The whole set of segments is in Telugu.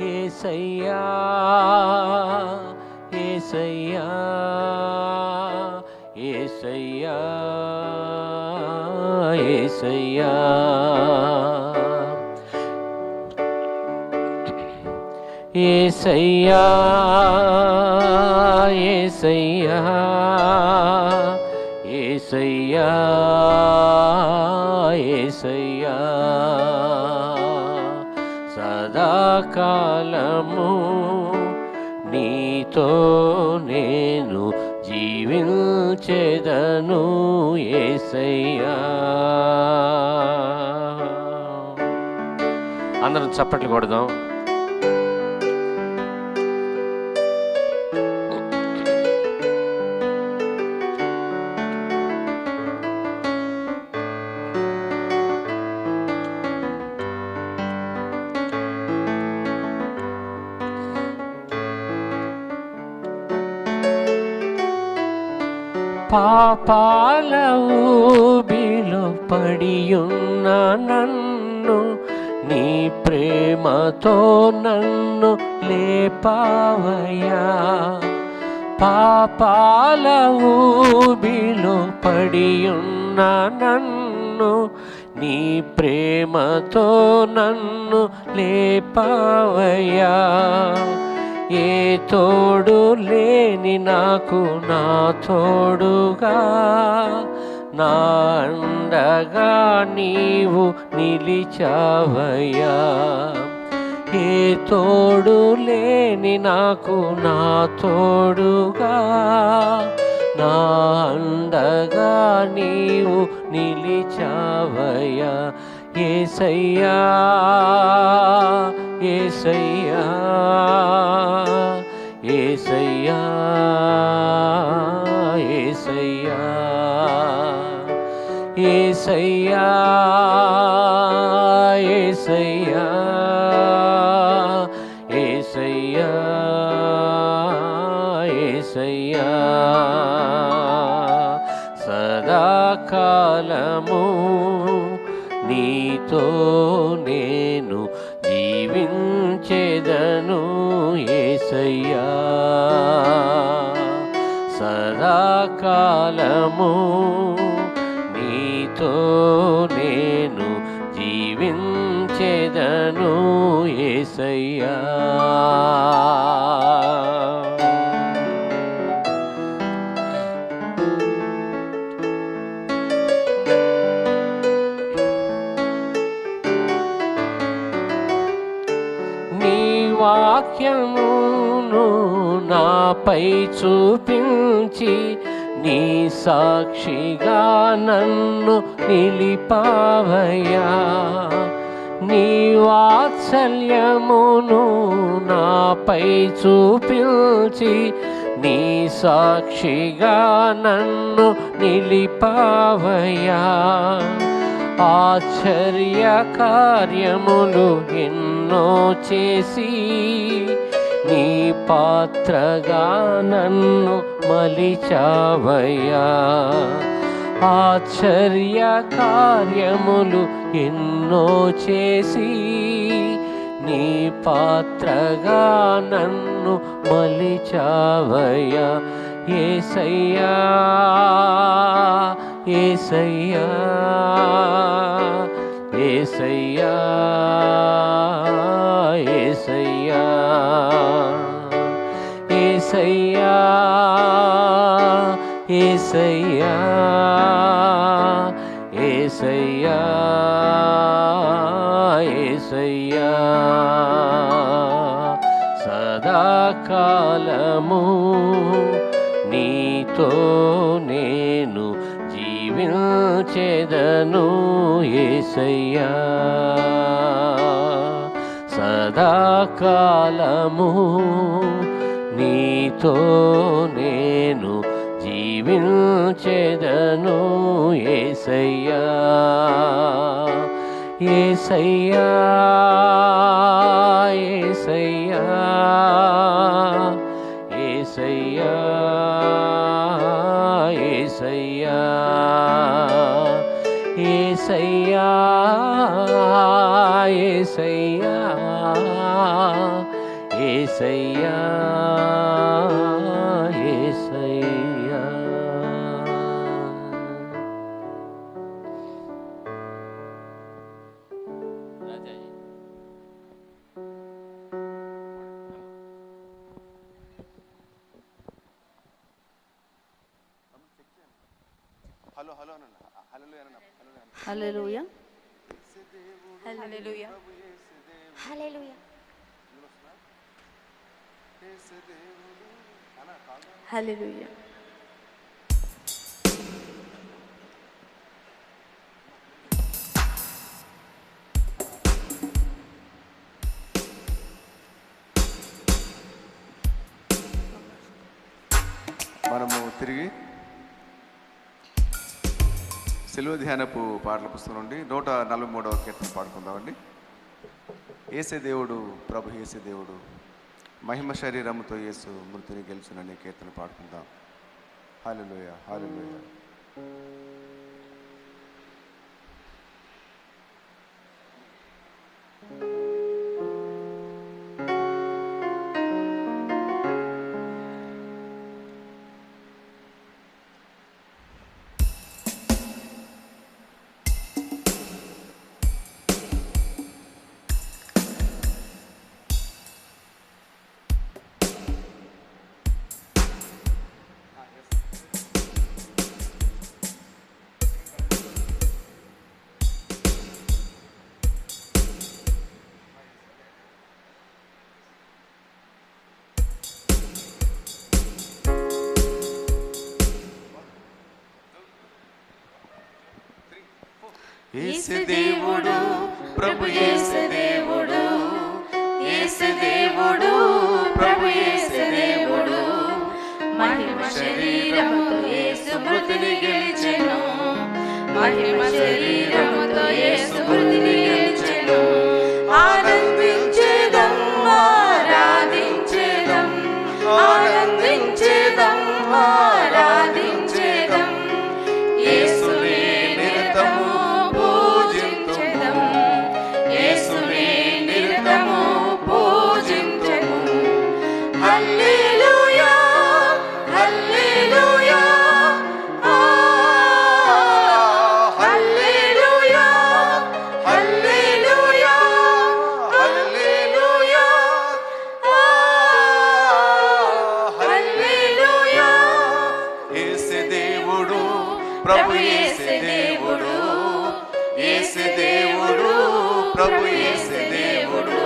యేసయ్యా యేసయ్యా యేసయ్యా యేసయ్యా యేసయ్యా యేసయ్యా యేసయ్యా యేసయ్యా సదాకాలము నీతో నేను జీవించెదను యేసయ్యా. అందరం చప్పట్లు కొడదాం. పాపాల ఊబిలో పడియున్న నన్ను నీ ప్రేమతో నన్ను లేపావయ్యా. పాపాల ఊబిలో పడియున్న నన్ను నీ ప్రేమతో నన్ను లేపావయ్యా. ఏ తోడు లేని నాకు నా తోడుగా నా అండగా నీవు నిలిచావయ్యా. ఏ తోడు లేని నాకు నా తోడుగా నా అండగా నీవు నిలిచావయ్యా. యేసయ్యా యేసయ్యా యేసయ్యా యేసయ్యా యేసయ్యా యేసయ్యా యేసయ్యా యేసయ్యా సదాకాలము నీతో నేను జీవించెదను యేసయ్యా. సదాకాలము నీతో నేను జీవించెదను యేసయ్యా. వాక్యమును నాపై చూపించి నీ సాక్షిగా నన్ను నిలిపావయ్యా. నీ వాత్సల్యమును నాపై చూపించి నీ సాక్షిగా నన్ను నిలిపావయ్యా. ఆశ్చర్య కార్యములు ఎన్నో చేసి నీ పాత్రగా నన్ను మలిచావయ్యా. ఆశ్చర్య కార్యములు ఎన్నో చేసి నీ పాత్రగా నన్ను మలిచావయ్యా. యేసయ్యా యేసయ్యా యేసయ్యా యేసయ్యా యేసయ్యా యేసయ్యా యేసయ్యా యేసయ్యా సదాకాలము నీతో నేను జీవించెదను యేసయ్యా. సదాకాలము నీతో నేను జీవించెదను యేసయ్యా. యేసయ్యా యేసయ్యా యేసయ్యా యేసయ్యా యేసయ్యా యేసయ్యా యేసయ్యా యేసయ్యా. హల్లెలూయా హల్లెలూయా హల్లెలూయా హల్లెలూయా. మనము తిరిగి సిలువ ధ్యానపు పాటల పుస్తకం నుండి 143వ కీర్తన పాడుకుందామండి. యేసే దేవుడు ప్రభు యేసే దేవుడు, మహిమ శరీరముతో యేసు మృతిని గెలుచుననే కీర్తన పాడుకుందాం. హల్లెలూయా హల్లెలూయా. యేసు దేవుడు ప్రభు యేసు దేవుడు, యేసు దేవుడు ప్రభు యేసు దేవుడు, మహిమ శరీరముతో యేసు మృతిని గెలిచెను, మహిమ శరీరముతో యేసు మృతిని గెలిచెను. ఆనందించేదం ఆరాధించేదం, ఆనందించేదం ఆరాధించేదం, యేసునే నిరతము పూజించెదం, యేసునే నిరతము పూజించెదం. హల్లెలూయా హల్లెలూయా హల్లెలూయా హల్లెలూయా హల్లెలూయా హల్లెలూయా. యేసు దేవుడు ప్రభు యేసు దేవుడు, యేసు దేవుడు ప్రభు యేసు దేవుడు,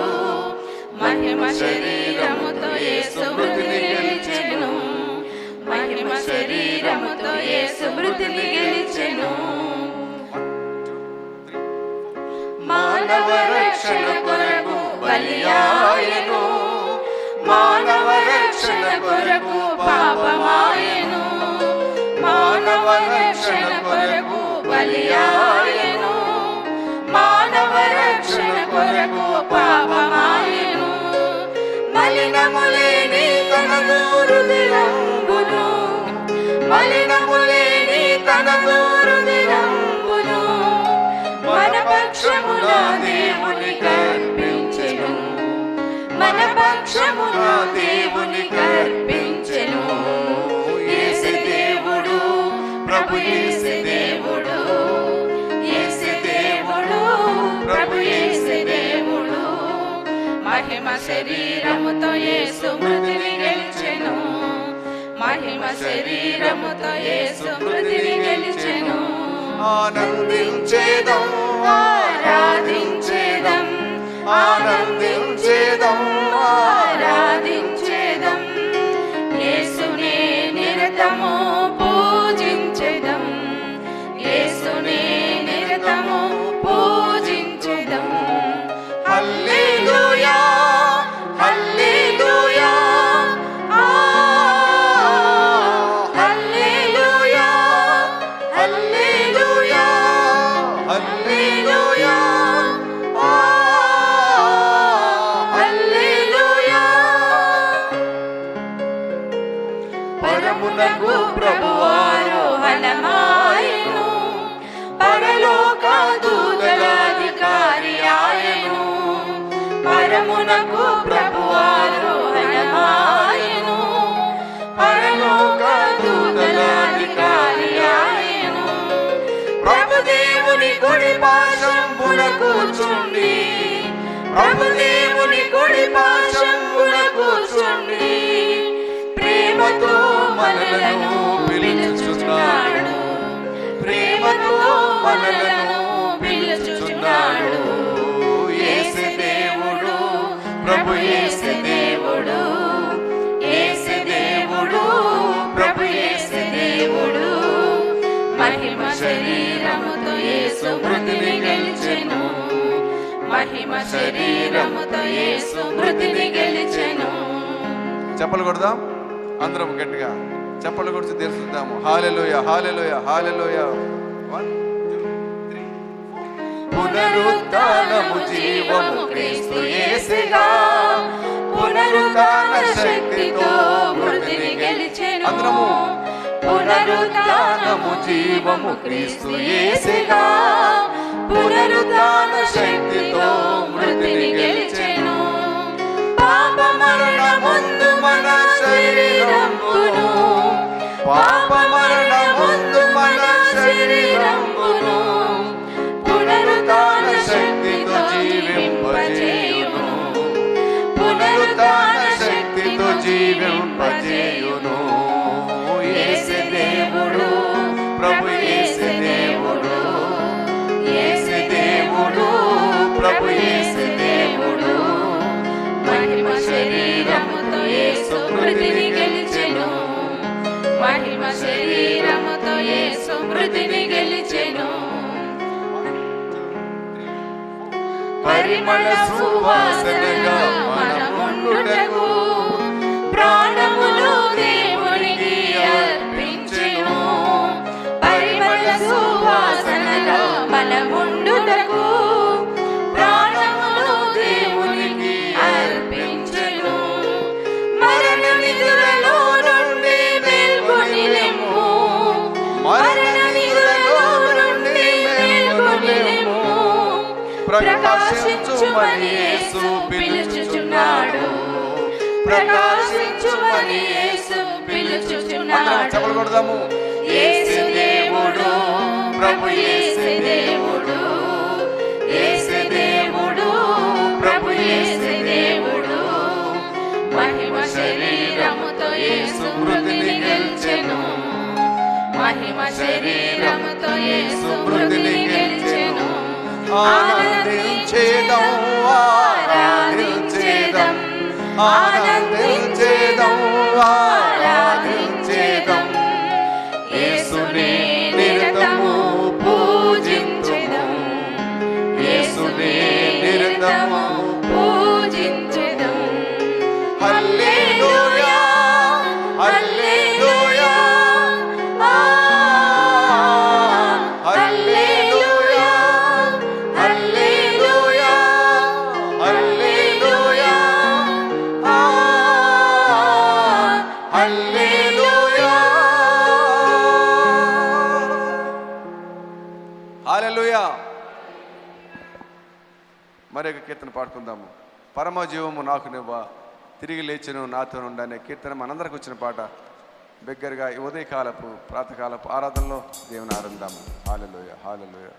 మహిమ శరీరముతో యేసు మృతిని గెలిచెను, మహిమ శరీరముతో యేసు మృతిని గెలిచెను. మానవ రక్షణ కొరకు బలియాయెను, మానవ రక్షణ కొరకు పాపమాయెను, మానవ రక్షణ కొరకు బలియాయెను, మానవ రక్షణ కొరకు పాపమాయెను. మలినములేని తన హృదయంబును, మలినములేని తన హృదయంబును మన పక్షమున దేవుని కర్పించెను, మన పక్షమున దేవుని కర్పించెను. యేసు దేవుడు ప్రభు యేసు దేవుడు, యేసు దేవుడు ప్రభు యేసు దేవుడు, మహిమ శరీరముతో యేసు మృతిని గెలిచెను, మహిమ శరీరముతో యేసు మృతిని గెలిచెను. ఆనందించేదం ఆరాధించేదం, ఆనందించేదం ఆరాధించేదం, యేసునే నిరతము పూజించెదం, యేసునే నిరతము పూజించెదం. హల్లెలూయా హల్లెలూయా హల్లెలూయా హల్లెలూయా హల్లెలూయా హల్లెలూయా. పరమునకు ప్రభువు ఆరోహణమాయెను, పరలోక దూతల అధికారి ఆయెను, పరమునకు ప్రభువు ఆరోహణమాయెను, కూర్చుండి, ప్రభుదేవుని కుడి పార్శ్వమున కూర్చుండి, ప్రేమతో మనలను పిలుచుచున్నాడు, ప్రేమతో మనలను పిలుచుచున్నాడు. యేసు దేవుడు, ప్రభు యేసు దేవుడు, యేసు దేవుడు, ప్రభు యేసు దేవుడు. మహిమ శరీరముతో యేసు మృతిని గెలిచెను, మహిమ శరీరముతో యేసు మృతిని గెలిచెను. చెప్పలు కొడదాం అందరం గట్టిగా, చెప్పలు కొడిచి తెలుసుద్దాము. హల్లెలూయా హల్లెలూయా హల్లెలూయా. 1 2 3. పునరుత్థానము జీవము క్రీస్తు యేసుగా, పునరుత్థాన శక్తితో మృతిని గెలిచెను. అందరము పునరుత్థానము జీవము క్రీస్తు యేసుగా, పునరుత్థాన శక్తితో మృతిని గెలిచెను. పాప మరణమందు మన శరీరమును, పాప మరణమందు మన శరీరమును పునరుత్థాన శక్తితో జీవింపజేయును, పునరుత్థాన శక్తితో జీవింపజేయును. యేసు దేవుడు, ప్రభు యేసు దేవుడు, యేసు దేవుడు, ప్రభు యేసు దేవుడు. మహిమ శరీరముతో యేసు మృతిని గెలిచెను, మహిమ శరీరముతో యేసు మృతిని గెలిచెను. పరిమళ సువాసనగా మనముండుటకు ప్రాణములు దేవునికి అర్పించెను. పరిమళ సువాసనగా మనముండుటకు ప్రాణములు దేవునికి అర్పించెను. మరణ నిద్రలో నుండి మేల్కొని లెమ్ము, మరణ నిద్రలో నుండి మేల్కొని లెమ్ము. ప్రకాశించుమని యేసు పిలుచుచున్నాడు, ప్రకాశించుమని యేసు పిలుచుచున్నాడు. చెప్పలు కొడదాము. యేసు దేవుడు, ప్రభు యేసు దేవుడు, యేసు దేవుడు, ప్రభు యేసు దేవుడు. మహిమ శరీరముతో యేసు మృతిని గెలిచెను, మహిమ శరీరముతో యేసు మృతిని గెలిచెను. ఆనందించేదం ఆరాధించేదం, ఆనందించేదం ఆరాధించేదం. యేసునే నిరతము పూజించెదం, యేసునే నిరతము పూజించెదం. హల్లెలూయా హల్లెలూయా హల్లెలూయా హల్లెలూయా హల్లెలూయా హల్లెలూయా హల్లెలూయా. మరొక కీర్తన పాడుకుందాము. పరమ జీవము నాకు నివ్వ, తిరిగి లేచెను నాతో నుండి అనే కీర్తన మనందరికి వచ్చిన పాట. బిగ్గరగా ఈ ఉదయకాలపు ప్రాతకాలపు ఆరాధనలో దేవుని ఆరాధిద్దాము. హల్లెలూయా హల్లెలూయా.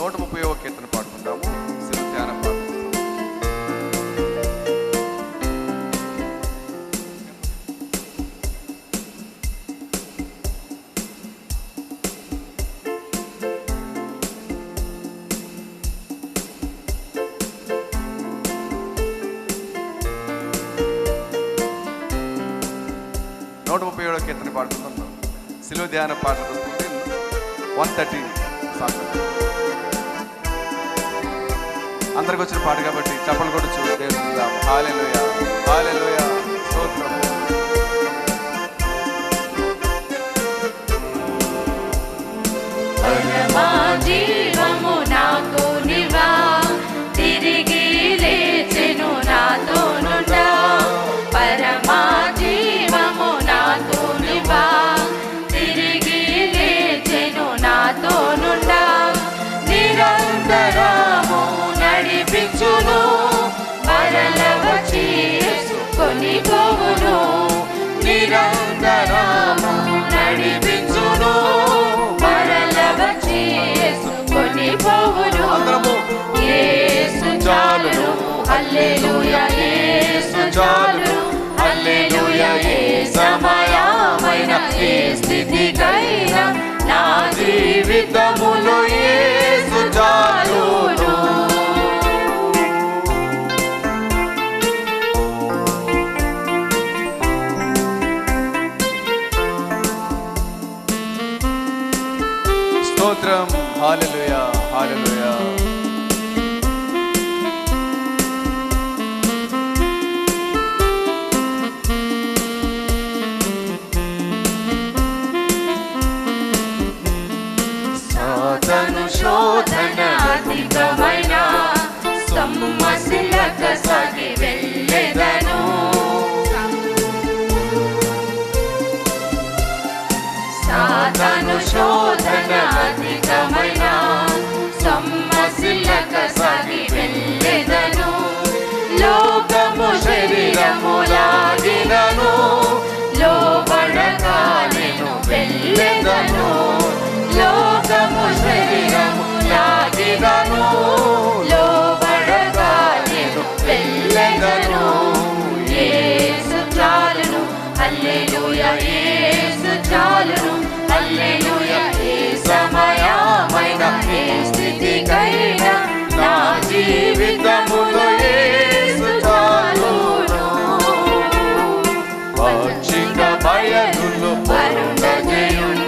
నూట 30వ కీర్తన పాడుకుందాము. శిలువ ధ్యానం పాడుకుందాం. నూట 37వ కీర్తన పాడుకుందాం. శిలువ ధ్యాన పాటలు 113 సాంగ్. అందరికి వచ్చిన పాట కాబట్టి చప్పలు కొడుచు దేవుని హల్లెలూయా హల్లెలూయా స్తోత్రం. పరమా జీవము నాకు నివా, తిరిగి లేచెను హల్లెలూయా యేసు చాలును, హల్లెలూయా ఏ సమయమైన ఏ స్థితికైనా నా జీవితములో యేసు చాలును. స్తోత్రం. హల్లెలూయా, హల్లెలూయా. సాతాను శోధన అధికమైన సొమ్మసిల్లక సాగి వెళ్ళెదను. సాతాను శోధన అధికమైన సొమ్మసిల్లక సాగి వెళ్ళెదను. లోకము శరీరము లాగినను లోబడక నేను వెళ్ళెదను. లోకము శరీరము లాగినను లోబడక నేను వెళ్ళెదను. యేసు చాలును, హల్లెలూయా యేసు చాలును, హల్లెలూయా ఏ సమయమైన ఏ స్థితికైనా నా జీవితములో యేసు చాలును. పచ్చిక బయలులో వరుణజయున్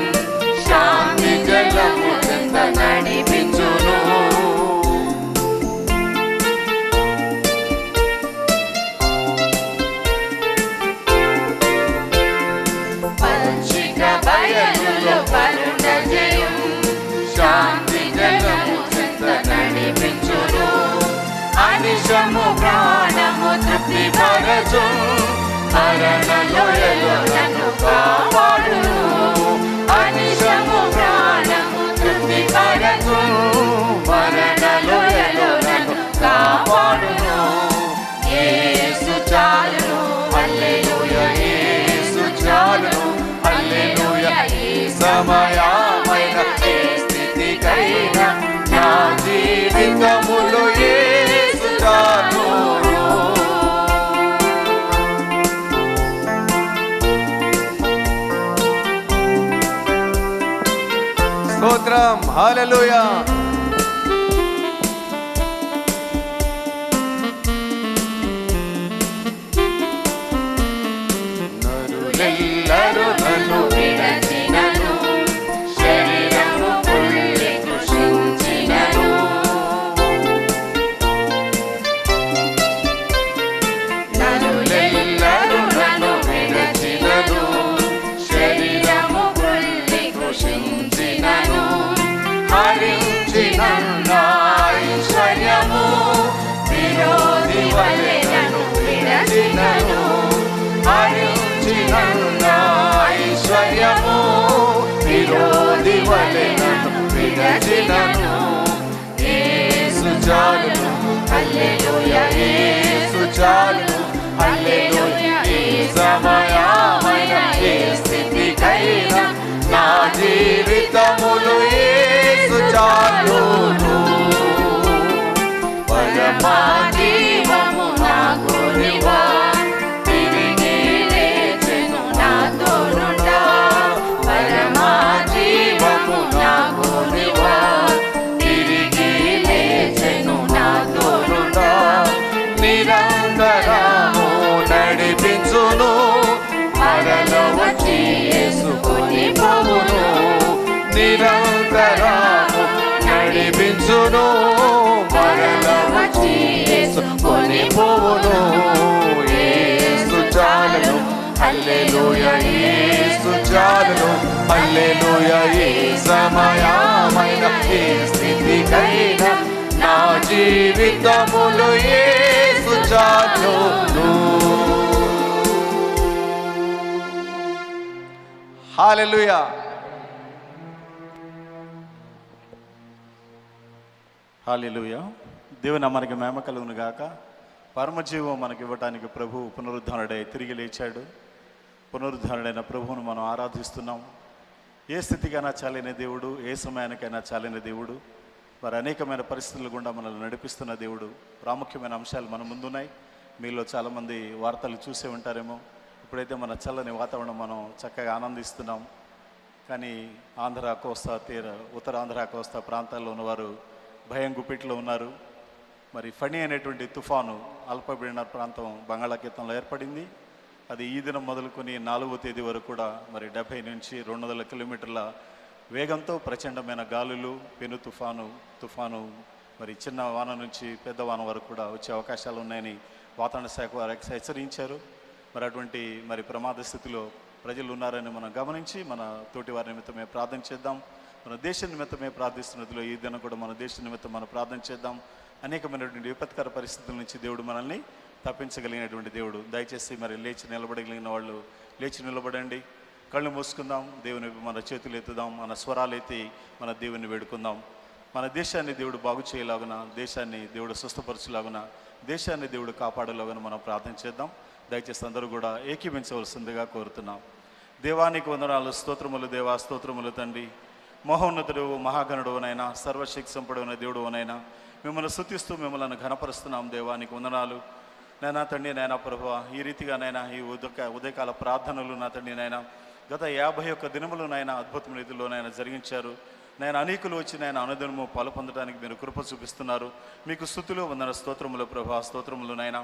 శాంతి జలము చెంత నడిపించును. పచ్చిక బయలులో వరుణజయున్ శాంతి జలము చెంత నడిపించును. అనిశము ప్రాణము తృప్తి పరచు, మరణ లోయలో నన్ను కాపాడును. అనిశము ప్రాణము తృప్తి పరచు, మరణ లోయలో నన్ను కాపాడును. యేసు చాలును, హల్లెలూయా యేసు చాలును, హల్లెలూయా ఈ సమయమైన ఏ స్థితికైనా నా జీవితములో యేసు చాలును. స్తోత్రం. హల్లెలూయా. నరులెల్లరూ నన్ను విడచినను, శరీరము కుళ్ళి కృషించినను. నరులెల్లరూ నన్ను విడచినను, శరీరము కుళ్ళి కృషించినను. హరించినన్న ఐశ్వర్యము విరోధి వలె నన్ను విడచినను. హరించినన్న ఐశ్వర్యము విరోధి వలె నన్ను విడచినను. యేసు చాలును, హల్లెలూయా యేసు చాలును, హల్లెలూయా ఈ సమయమైన ఏ స్థితికైనా నా జీవితములో యేసు చాలును. పరమా జీవము నాకు నీవా, తిరిగి లేచెను నాతోనుండ. పరమా జీవము నాకు నీవా, తిరిగి లేచెను నాతోనుండ. నిరంతరము నడిపించును, మరల వచ్చి యేసుకొని పోవును. నిరంతరము నడిపించును, మరల వచ్చి యేసుకొని పోవును. యేసు చాలును, హల్లెలూయా యేసు చాలును, హల్లెలూయా ఏ సమయమైన ఏ స్థితికైనా నా జీవితములో యేసు చాలును. హల్లెలూయా. హల్లెలూయా. దేవుని మనకి మేమ కలుగును గాక. పరమజీవం మనకి ఇవ్వటానికి ప్రభు పునరుద్ధరణుడై తిరిగి లేచాడు. పునరుద్ధరణుడైన ప్రభువును మనం ఆరాధిస్తున్నాం. ఏ స్థితికైనా చాలిన దేవుడు, ఏ సమయానికైనా చాలిన దేవుడు. వారి అనేకమైన పరిస్థితుల గుండా మనల్ని నడిపిస్తున్న దేవుడు. ప్రాముఖ్యమైన అంశాలు మన ముందున్నాయి. మీలో చాలామంది వార్తలు చూసే ఉంటారేమో. ఇప్పుడైతే మన చల్లని వాతావరణం మనం చక్కగా ఆనందిస్తున్నాం. కానీ ఆంధ్ర కోస్తా ఉత్తరాంధ్ర కోస్తా ప్రాంతాల్లో ఉన్నవారు భయం గుప్పిట్లో ఉన్నారు. మరి ఫణి అనేటువంటి తుఫాను అల్పపీడన ప్రాంతం బంగాళాఖాతంలో ఏర్పడింది. అది ఈ దినం మొదలుకొని 4వ తేదీ వరకు కూడా మరి 70 నుంచి 200 కిలోమీటర్ల వేగంతో ప్రచండమైన గాలులు, పెను తుఫాను మరి చిన్న వాన నుంచి పెద్ద వాన వరకు కూడా వచ్చే అవకాశాలు ఉన్నాయని వాతావరణ శాఖ వారు హెచ్చరించారు. మరి అటువంటి మరి ప్రమాద స్థితిలో ప్రజలు ఉన్నారని మనం గమనించి మన తోటి వారి నిమిత్తమే ప్రార్థన చేద్దాం. మన దేశ నిమిత్తమే ప్రార్థిస్తున్నదిలో ఈ దినం కూడా మన దేశ నిమిత్తం మనం ప్రార్థన చేద్దాం. అనేకమైనటువంటి విపత్కర పరిస్థితుల నుంచి దేవుడు మనల్ని తప్పించగలిగినటువంటి దేవుడు. దయచేసి మరి లేచి నిలబడగలిగిన వాళ్ళు లేచి నిలబడండి. కళ్ళు మూసుకుందాం. దేవుని మన చేతులు ఎత్తుదాం. మన స్వరాలు ఎత్తి మన దేవుని వేడుకుందాం. మన దేశాన్ని దేవుడు బాగు చేయలాగున, దేశాన్ని దేవుడు స్వస్థపరచులాగున, దేశాన్ని దేవుడు కాపాడేలాగున మనం ప్రార్థన చేద్దాం. దయచేసి అందరూ కూడా ఏకీభించవలసిందిగా కోరుతున్నాం. దేవానికి వందనాలు, స్తోత్రములు దేవా, స్తోత్రములు తండ్రి. మహోన్నతుడు, మహాగణుడునైనా, సర్వశక్తి సంపడున దేవుడునైనా మిమ్మల్ని స్తుతిస్తూ మిమ్మల్ని ఘనపరుస్తున్నాం. దేవానికి వందనాలు నైనా తండ్రి. నైనా ప్రభువా, ఈ రీతిగా నైనా ఈ ఉదయకాల ప్రార్థనలు నా తండ్రి నైనా గత 51 దినములునైనా అద్భుతమైన రీతిలోనైనా జరిగించారు. నేను అనేకులు వచ్చి నేను అనుదినము పాలు పొందడానికి మీరు కృప చూపిస్తున్నారు. మీకు స్తుతులు, వందన, స్తోత్రములు ప్రభా, స్తోత్రములునైనా.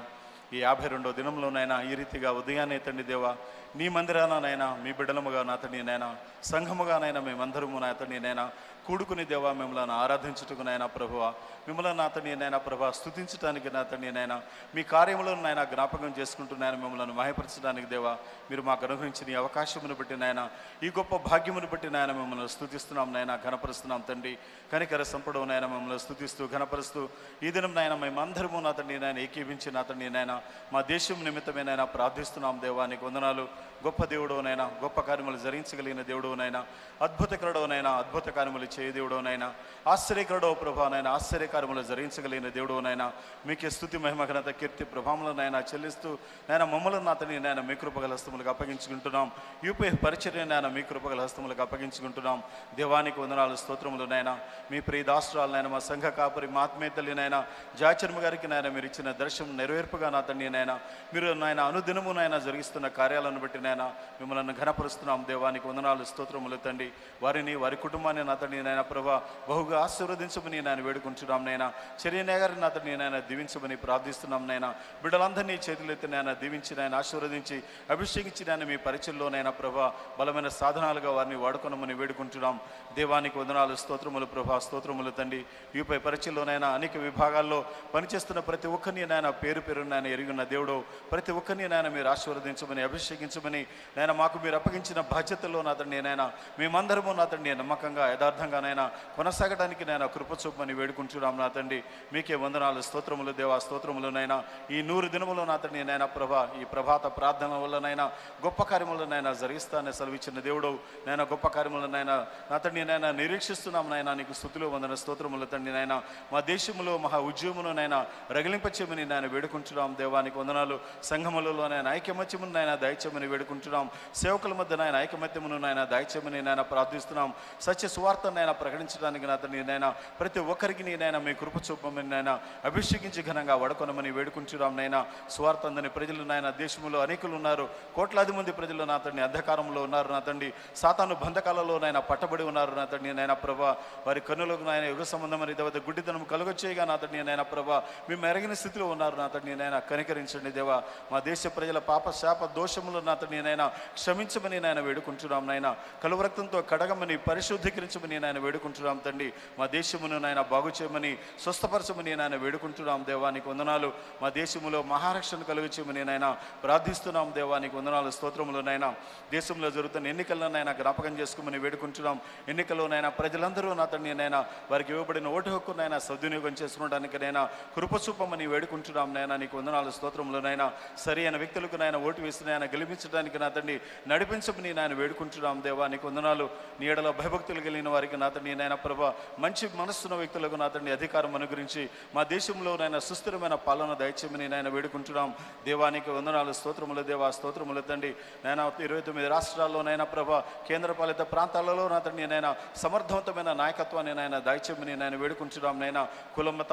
ఈ 52వ దినంలోనైనా ఈ రీతిగా ఉదయాన్నే తండ్రి దేవా మీ మందిరానైనా మీ బిడ్డలముగా నా తండ్రి నైనా సంఘముగానైనా మేమందరము నా తండ్రి నైనా కూడుకుని దేవా మిమ్మల్ని ఆరాధించుటకు నైనా ప్రభువా, మిమ్మల్ని నా తండ్రి నైనా ప్రభా స్తుతించడానికి నా తండ్రి నైనా మీ కార్యములను నైనా జ్ఞాపకం చేసుకుంటున్నాను. మిమ్మల్ని మహిమపరచడానికి దేవా మీరు మాకు అనుగ్రహించిన ఈ అవకాశమును బట్టి నాయన, ఈ గొప్ప భాగ్యమును బట్టి నాయన మిమ్మల్ని స్తుతిస్తున్నాం నాయన, ఘనపరుస్తున్నాం తండ్రి. కనికర సంపడం నాయన మిమ్మల్ని స్తుతిస్తూ ఘనపరుస్తూ ఈ దినం నాయన మేమందరము నా తండ్రి నాయన ఏకీభించి నా తండ్రి నాయన మా దేశం నిమిత్తమేనైనా ప్రార్థిస్తున్నాం. దేవానికి వందనాలు. గొప్ప దేవుడోనైనా, గొప్ప కార్యములు జరిగించగలిగిన దేవుడోనైనా, అద్భుతకరుడోనైనా, అద్భుత కార్యములు చేయ దేవుడోనైనా, ఆశ్చర్యకరుడో ప్రభానైనా, ఆశ్చర్యకార్యములు జరిగించగలిగిన దేవుడోనైనా మీకే స్తుతి, మహిమ, ఘనత, కీర్తి, ప్రభావములనైనా చెల్లిస్తూ నాయన మమ్మల్ని నా తండ్రి నాయన మీ కృపగల హస్తములకు అప్పగించుకుంటున్నాం. యూపీఎఫ్ పరిచర్యనైనా మీ కృపగల హస్తములకు అప్పగించుకుంటున్నాం. దేవానికి వందనాలు, స్తోత్రములనైనా. మీ ప్రియ దాసురాలనైనా మా సంఘ కాపరి మాత్మే తల్లినైనా జాచర్మ గారికి నాయన మీరు ఇచ్చిన దర్శనం నెరవేర్పుగా నా తండ్రి నాయన మీరు నాయన అనుదినమునైనా జరిగిస్తున్న కార్యాలను బట్టి నాయన మిమ్మల్ని ఘనపరుస్తున్నాం. దేవానికి వందనాలు, స్తోత్రములు తండ్రి. వారిని వారి కుటుంబాన్ని నా తండ్రి నాయన ప్రభా బహుగా ఆశీర్వదించమని నేను వేడుకుంటున్నాం నైనా. చర్యనే గారిని నా తండ్రి నాయన దీవించమని ప్రార్థిస్తున్నాం నైనా. బిడ్డలందరినీ చేతులెత్తి నాయన దీవించి నాయన ఆశీర్వదించి అభిషేకించి నాయన మీ పరిచయంలోనైనా ప్రభా బలమైన సాధనాలుగా వారిని వాడుకోనమని వేడుకుంటున్నాం. దేవానికి వందనాలు, స్తోత్రములు ప్రభా, స్తోత్రములు తండ్రి. యూపై పరిచయంలోనైనా అనేక విభాగాల్లో పనిచేస్తున్న ప్రతి ఒక్కరిని నాయన పేరు పేరు నాయన ఎరిగిన దేవుడు, ప్రతి ఒక్కరిని నాయన మీరు ఆశీర్వదించమని అభిషేకించమని నాయన మాకు మీరు అప్పగించిన బాధ్యతల్లో నా తండ్రి నాయన మేమందరము నా తండ్రి నమ్మకంగా యథార్థంగానైనా కొనసాగడానికి నాయన కృప చూపమని వేడుకుంటున్నాం నా తండ్రి. మీకే వందనాలు, స్తోత్రములు దేవా, స్తోత్రములనైనా. ఈ 100 దినములు నా తండ్రి నాయన ప్రభా ఈ ప్రభాత ప్రార్థన వల్లనైనా గొప్ప కార్యములనైనా జరిగిస్తానని సెలవిచ్చిన దేవుడు నాయన గొప్ప కార్యములనైనా నా తండ్రి నాయన నిరీక్షిస్తున్నాం నాయన. నీకు స్తుతులు, వందన, స్తోత్రములు తండ్రి నాయన. మా దేశంలో మహా ఉద్యమమునైనా రగిలింపచేయమని నాయన వేడుకుంటున్నాం. దేవానికి వందనాలు. సంఘములలో నాయన ఐకమత్యమును నాయన దయచేయమని వేడుకుంటున్నాం. సేవకుల మధ్య నాయన ఐకమత్యమును నాయన దయచేయమని నాయన ప్రార్థిస్తున్నాం. సత్య సువార్త నాయన ప్రకటించడానికి నా తండ్రి నాయన ప్రతి ఒక్కరికి నాయన మీ కృప చూపమని నాయన అభిషేకించి ఘనంగా వాడుకొనమని వేడుకుంటున్నాం నాయన. సువార్త అందని ప్రజలు నాయన దేశంలో అనేకులు ఉన్నారు. కోట్లాది మంది ప్రజలు నా తండ్రి అంధకారంలో ఉన్నారు నా తండ్రి. సాతాను బంధకాలలో నాయన పట్టబడి ఉన్నారు నా తండ్రి నాయన ప్రభా. వారి కన్నులకు నాయన యుగ సంబంధమని గుడ్డితనం కలుగొచ్చేయగా నా తండ్రి నాయన ప్రభా మేము ఎరగిన స్థితిలో ఉన్నారు నా తండ్రి నాయన. కనికరించండి దేవా. మా దేశ ప్రజల పాప శాప దోషములు నా తండ్రి నాయన క్షమించమని నాయన వేడుకుంటున్నాం నాయన. కలువ రక్తంతో కడగమని పరిశుద్ధీకరించమని నాయన వేడుకుంటున్నాం తండ్రి. మా దేశమును నాయన బాగు చేయమని స్వస్థపరచమని నాయన వేడుకుంటున్నాం. దేవానికి వందనాలు. మా దేశంలో మహారక్షణ కలుగు చేయమని నాయన ప్రార్థిస్తున్నాం. దేవానికి వందనాలు, స్తోత్రములు నాయన. దేశంలో జరుగుతున్న ఎన్నికలను నాయన జ్ఞాపకం చేసుకోమని వేడుకుంటున్నాం. ఎన్నికల్లోనైనా ప్రజలందరూ నా తండ్రి నాయన వారికి ఇవ్వబడిన ఓటు హక్కునైనా సద్వినియోగం చేసుకోవడానికి నైనా కృపచూపమని వేడుకుంటున్నాం నాయన. నీకు వందనాలు, స్తోత్రములు నాయన. సరి అయిన వ్యక్తులకు నాయన ఓటు వేసి నాయన గెలిపించడానికి నా తండ్రి నడిపించమని నాయన వేడుకుంటున్నాం. దేవా నీకు వందనాలు. నీ ఎడల భయభక్తులు కలిగిన వారికి నా తండ్రి నాయన ప్రభా మంచి మనస్సున్న వ్యక్తులకు నా తండ్రి అధికారం అనుగ్రహించి మా దేశంలో నాయన సుస్థిరమైన పాలన దయచేయమని నాయన వేడుకుంటున్నాం. దేవానికి వందనాలు, స్తోత్రములు దేవా, స్తోత్రములు తండ్రి నాయన. 29 రాష్ట్రాల్లో నాయన ప్రభా కేంద్రపాలిత ప్రాంతాలలో నా తండ్రి నాయన సమర్థవంతమైన నాయకత్వాన్ని నాయన దయచేయమని నాయన వేడుకుంటున్నాం. నాయన కుల మత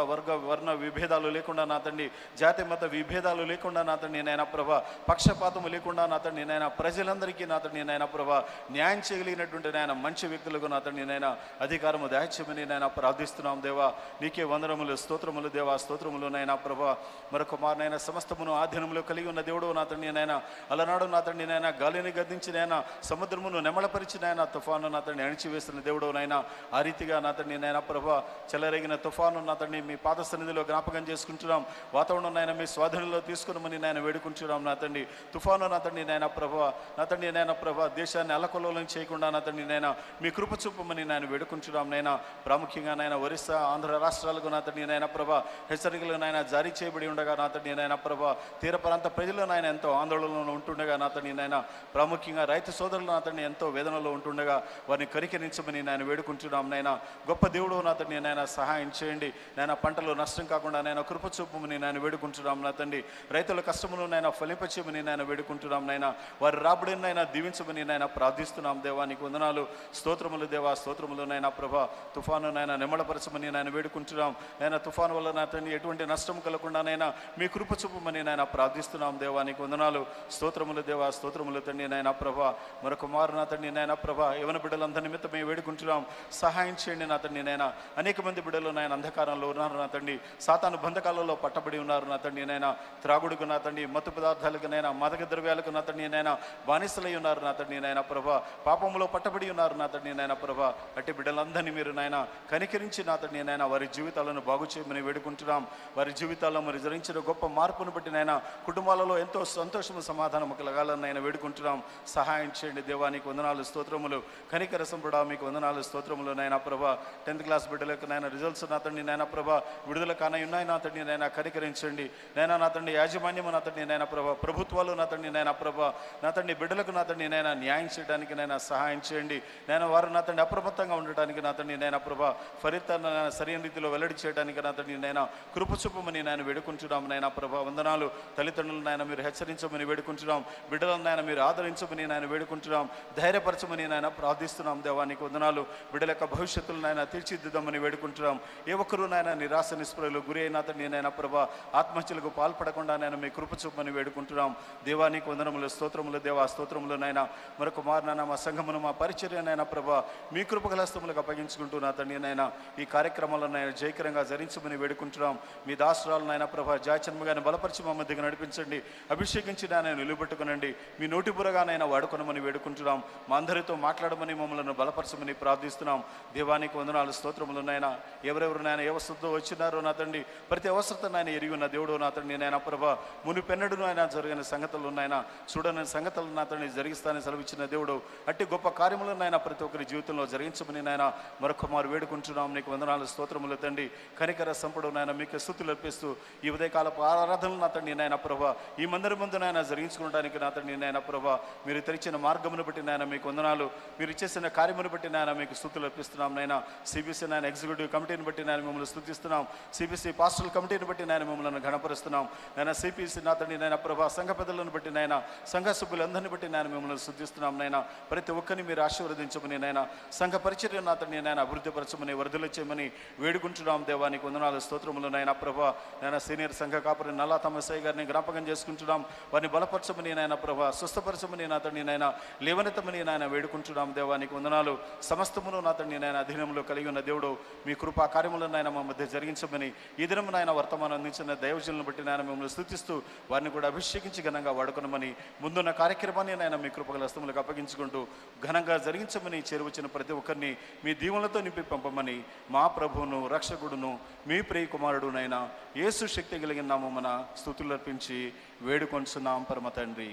వర్ణ విభేదాలు లేకుండా నా తండ్రి, జాతి మత విభేదాలు లేకుండా నా తండ్రి నాయన ప్రభా పక్షపాతము లేకుండా నా తండ్రి నాయన ప్రజలందరికీ నా తండ్రి నాయన ప్రభా న్యాయం చేయగలిగినటువంటి నాయన మంచి వ్యక్తులకు నా తండ్రి నాయన అధికారము దయచేయమని నాయన ప్రార్థిస్తున్నాం. దేవా నీకే వందనములు, స్తోత్రములు దేవా, స్తోత్రములు నాయన ప్రభా. మరొక మారినైనా సమస్తమును ఆధీనంలో కలిగి ఉన్న దేవుడు నా తండ్రి నాయన. అలనాడు నా తండ్రి నాయన గాలిని గద్దించి నాయన సముద్రమును నెమళపరిచి నాయన తుఫాను నా తండ్రి అణిచివేస్తున్న దేవుడు నాయన. ఆ రీతిగా నా తండ్రి నాయన ప్రభా చెలరేగిన తుఫాను నా తండ్రి మీ పాద సన్నిధిలో జ్ఞాపకం చేసుకుంటున్నాం. వాతావరణం నాయన మీ స్వాధీనంలో తీసుకున్నామని నాయన వేడుకుంటున్నాం. నా తండ్రి తుఫాను నా తండ్రి నాయన ప్రభా, నా తండ్రి నాయన ప్రభా దేశాన్ని అల్లకొల్లోలం చేయకుండా నా తండ్రి నాయన మీ కృప చూపమని నాయన వేడుకుంటున్నాం. నాయన ప్రాముఖ్యంగా నాయన ఒరిస్సా, ఆంధ్ర రాష్ట్రాలకు నా తండ్రి నాయన ప్రభా హెచ్చరికలు నాయన జారీ చేయబడి ఉండగా నా తండ్రి నాయన ప్రభా తీర ప్రాంత ప్రజలు నాయన ఎంతో ఆందోళనలో ఉంటుండగా నా తండ్రి నాయన ప్రాముఖ్యంగా రైతు సోదరులు నా తండ్రి ఎంతో వేదనలో ఉంటుండగా వారిని కరికరించమని నాయన వేడుకుంటున్నాం. నాయన గొప్ప దేవుడు నా తండ్రి నాయన సహాయం చేయండి. నాయన పంటలు నష్టం కాకుండా నాయన కృప చూపమని నాయన వేడుకుంటున్నాం. నా తండ్రి రైతుల కష్టములు నాయన ఫలింపచేయమని నాయన వేడుకుంటున్నాం. నాయన వారి రాబడిని నాయన దీవించమని నాయన ప్రార్థిస్తున్నాం. దేవానికి వందనాలు, స్తోత్రములు దేవా, స్తోత్రములు నాయన ప్రభా. తుఫాను నాయన నిమ్మళపరచమని నాయన వేడుకుంటున్నాం. నాయన తుఫాను వల్ల నా తండ్రి ఎటువంటి నష్టం కలగకుండా నాయన మీ కృప చూపమని నాయన ప్రార్థిస్తున్నాం. దేవానికి వందనాలు, స్తోత్రములు దేవా, స్తోత్రములు తండ్రి నాయన ప్రభా. మరొక మారు నా తండ్రి నాయన ప్రభా యవన బిడ్డలందరి నిమిత్తం మేము వేడుకుంటున్నాం. సహాయం చేయండి నా తండ్రి నాయన. అనేక మంది బిడ్డలు నాయన అంధకారంలో ఉన్నారు నా తండ్రి, సాతాను బంధకాలలో పట్టబడి ఉన్నారు నా తండ్రి నాయన. త్రాగుడుకు నా తండ్రి, మత్తు పదార్థాలకు నైనా, మాదక ద్రవ్యాలకు నా తండ్రి నాయన బానిసలై ఉన్నారు నా తండ్రి నాయన ప్రభా. పాపంలో పట్టబడి ఉన్నారు నా తండ్రి నాయన ప్రభా. అట్టి బిడ్డలందరినీ మీరు నాయన కనికరించి నా తండ్రి నాయన వారి జీవితాలను బాగు చేయమని వేడుకుంటున్నాం. వారి జీవితాల్లో మరి జరిగించిన గొప్ప మార్పును బట్టి నాయన కుటుంబాలలో ఎంతో సంతోషము, సమాధానము కలగాలని నాయన వేడుకుంటున్నాం. సహాయం చేయండి దేవానికి వందనాలు, స్తోత్రములు. కనికర సంపుడా మీకు వందనాలు, స్తోత్రములు నాయన ప్రభా. 10th క్లాస్ బిడ్డలకు నాయన రిజల్ట్స్ నా తండ్రి నాయన ప్రభా విడుదల కానై ఉన్నాయి నా తండ్రి నాయన కనికరించండి. నాయన నా తండ్రి యాజమాన్యము నా తండ్రి నాయన ప్రభా, ప్రభుత్వాలు నా తండ్రి నాయన ప్రభా, నా తండ్రి బిడ్డలకు నా తండ్రి నాయన న్యాయం చేయడానికి నాయన సహాయం చేయండి. నేను వారు నా తండ్రి అప్రమత్తంగా ఉండటానికి నా తండ్రి నాయన ప్రభా ఫలితాన్ని సరైన రీతిలో వెల్లడి చేయడానికి నా తండ్రి నాయన కృప చూపమని నేను వేడుకుంటున్నాం. నాయన ప్రభా వందనాలు. తల్లిదండ్రులు నాయన మీరు హెచ్చరించమని వేడుకుంటున్నాం. బిడ్డలను నాయన మీరు ఆదరించమని నాయన వేడుకుంటున్నాం. ధైర్యపరచమని నాయన ప్రార్థిస్తున్నాం. దేవానికి వందనాలు. బిడ్డల యొక్క భవిష్యత్తులు నాయన తీర్చిదిద్దామని వేడుకుంటున్నాం. ఏ ఒక్కరూ నాయన నిరాశ నిస్పృహలు గురి అయిన తండ్రి నాయన ప్రభా ఆత్మహత్యలకు పాల్పడకుండా నేను మీ కృప చూపమని వేడుకుంటున్నాం. దేవానికి వందనములు, స్తోత్రములు దేవా, స్తోత్రములు నాయన. మరొక మారిన మా సంఘమును, మా పరిచర్య నాయన ప్రభా మీ కృపగలస్తములకు అప్పగించుకుంటూ నా తండ్రి నాయన ఈ కార్యక్రమాలను నాయన జయకరంగా జరించమని వేడుకుంటున్నాం. మీ దాసురాలు నాయన ప్రభా జాచన్మగానే బలపరిచి మా మధ్యగా నడిపించండి. అభిషేకించి నాయన నిలబెట్టుకునండి. మీ నోటి బురగానైనా వాడుకొనమని వేడుకుంటున్నాం. మా అందరితో మాట్లాడమని మమ్మల్ని బలపరచమని ప్రార్థిస్తున్నాం. దేవానికి వందనాలు, స్తోత్రములు నాయన. ఎవరెవరు నాయన ఏ అవసరంతో వచ్చినారో నా తండ్రి ప్రతి అవసరత నాయన ఎరిగి ఉన్న దేవుడు నా తండ్రి నాయన ప్రభా మునిపెన్నడు నాయన జరిగిన సంగతులు నాయన చూడని సంగతులు నా తండ్రి జరిగిస్తానని సెలవిచ్చిన దేవుడు. అట్టి గొప్ప కార్యములు నాయన ప్రతి ఒక్కరి జీవితంలో జరిగించమని నాయన మరొక మారు వేడుకుంటున్నాం. నీకు వందనాలు, స్తోత్రములు తండ్రి. కనికర సంపడు నాయన మీకు స్తుతులు అర్పిస్తూ ఈ ఉదయకాలపు ఆరాధనలు నా తండ్రి నాయన ప్రభా ఈ మందిర ముందు నాయన జరిగించుకోవడానికి నా తండ్రి నాయన ప్రభా మీరు తెరిచిన మార్గమును బట్టి నాయన మీకు వందనాలు. మీరు చేసిన కార్యమును బట్టి నాయన మీకు స్తుతులు అర్పిస్తున్నాం. నాయన సిబిసి నాయన ఎగ్జిక్యూటివ్ కమిటీని బట్టి నాయన మిమ్మల్ని స్తుతిస్తున్నాం. సిబిసి పాస్టల్ కమిటీని బట్టి నాయన మిమ్మల్ని ఘనపరుస్తున్నాం. నాయన సిపిసి నా తండ్రి నాయన ప్రభా సంఘ పెద్దలను బట్టి నాయన సంఘ సభ్యులందరినీ బట్టి నాయన మిమ్మల్ని స్తుతిస్తున్నాం. నాయన ప్రతి ఒక్కరిని మీరు ఆశీర్వదించమని నాయన సంఘ పరిచర్య నా తండ్రి నాయన అభివృద్ధి పరచమని వరదలు చేయమని వేడుకుంటున్నాం. దేవానికి వందనాలు, స్తోత్రములు నాయన ప్రభా. నాయన సీనియర్ సంఘ కాపరి నల్లా తమసయ్య గారిని జ్ఞాపకం చేసుకుంటున్నాం. వారిని బలపరచమని నాయన ప్రభా స్వస్థపరచమని నా తండ్రి నాయన లేవనెత్తమని నాయన వేడుకుంటున్నాం. దేవానికి వందనాలు. సమస్తమును నా తండ్రి నాయన అధీనంలో కలిగి ఉన్న దేవుడు మీ కృపా కార్యములను నాయన మా మధ్య జరిగించమని ఈ దినం నాయన వర్తమానం అందించిన దైవజనులను బట్టి నాయన మిమ్మల్ని స్తుతిస్తూ వారిని కూడా అభిషేకించి ఘనంగా వాడుకునమని ముందున్న కార్యక్రమాన్ని నాయన మీ కృపగల హస్తములకు అప్పగించుకుంటూ ఘనంగా జరిగించమని చేరువచ్చిన ప్రతి ఒక్కరిని మీ దీవులతో నింపి పంపమని మా ప్రభువును రక్షకుడును మీ ప్రియ కుమారుడు నైనా యేసు శక్తి కలిగిన నామమున స్తుతులు అర్పించి వేడుకొంచున్నాం పరమ తండ్రి.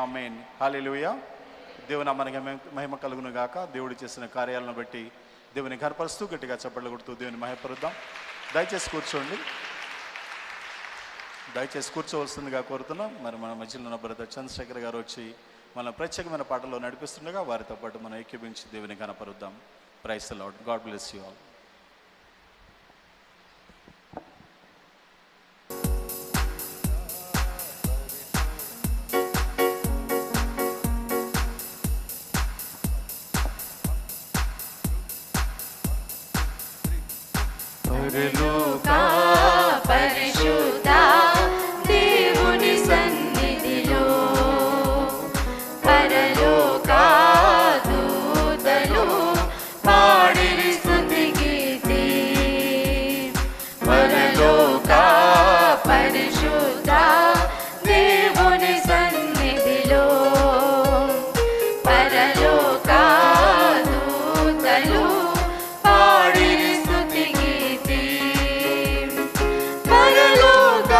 ఆమేన్. హల్లెలూయా. దేవుని నామానికి మహిమ కలుగును గాక. దేవుడు చేసిన కార్యాలను బట్టి దేవుని ఘనపరుస్తూ గట్టిగా చప్పట్లు కొడుతూ దేవుని మహిమపరుద్దాం. దయచేసి కూర్చోండి. దయచేసి కూర్చోవలసిందిగా కోరుతున్నాం. మరి మన మధ్యలో ఉన్న బ్రదర్ చంద్రశేఖర్ గారు వచ్చి మన ప్రత్యేకమైన పాటలో నడిపిస్తుండగా వారితో పాటు మనం ఏకీభించి దేవుని ఘనపరుద్దాం. Praise the Lord. God bless you all. పరలోక పరిశుద్ధ దేవుని సన్నిధిలో పరలోక దూతలు పాడిరి స్తుతి గీతి. పరలోక పరిశుద్ధ దేవుని సన్నిధిలో పరలోక దూతలు పాడిరి స్తుతి గీతి. పరలోక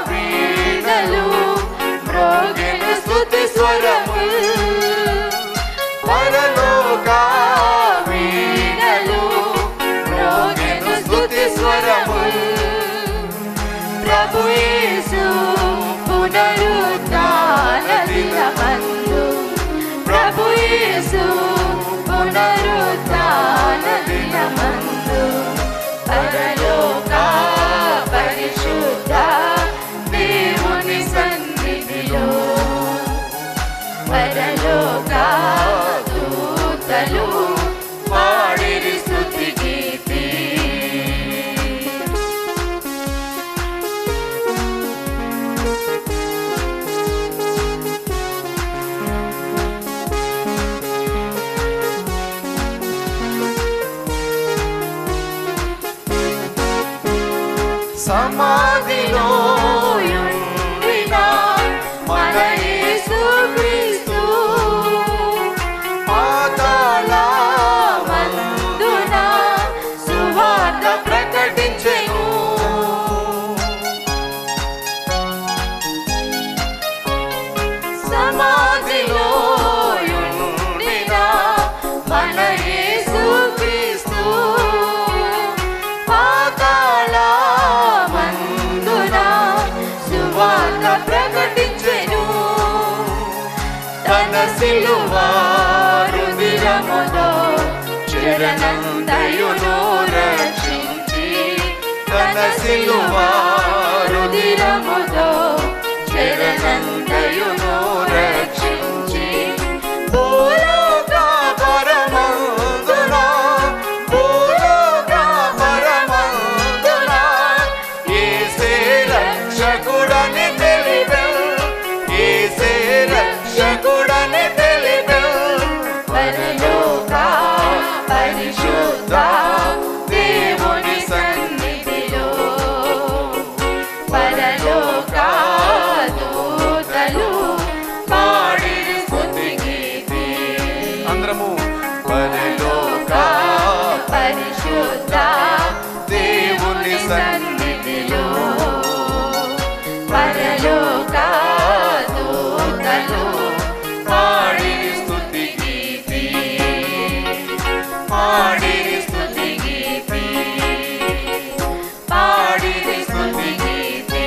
వీణలు మ్రోగెను స్తుతి స్వరములు. పరలోక వీణలు మ్రోగెను స్తుతి స్వరములు. ప్రభు యేసు పునరుత్థాన దినమందు ప్రభు యేసు పునరుత్థాన దినమందు పరలోక పరిశుద్ధ దేవుని సన్నిధిలో పరలోక దూతలు పాడిరి స్తుతి గీతి. సమాధిలో యుండిన మన యేసు క్రీస్తు పాతాళ మందున సువార్త ప్రకటించెను. సమాధిలో యుండిన మన యేసు క్రీస్తు పాతాళ మందున సువార్త ప్రకటించెను. తన సిలువ రుధిరముతో చెరనంతయును రక్షించి తన సిలువ రుధిరముతో చెరనంతయును రక్షించి భూలోక పరమందున భూలోక పరమందున యేసే రక్షకుడని తెలిపెను. యేసే రక్షకుడని తెలిపెను. పరలోక పరిశుద్ధ దేవుని సన్నిధిలో పరలోక దూతలు పాడిరి స్తుతి గీతి. అందరము పరలోక పరిశుద్ధ దేవుని సన్నిధిలో పరలోక దూతలు పాడిరి స్తుతి గీతి. పాడిరి స్తుతి గీతి. పాడిరి స్తుతి గీతి.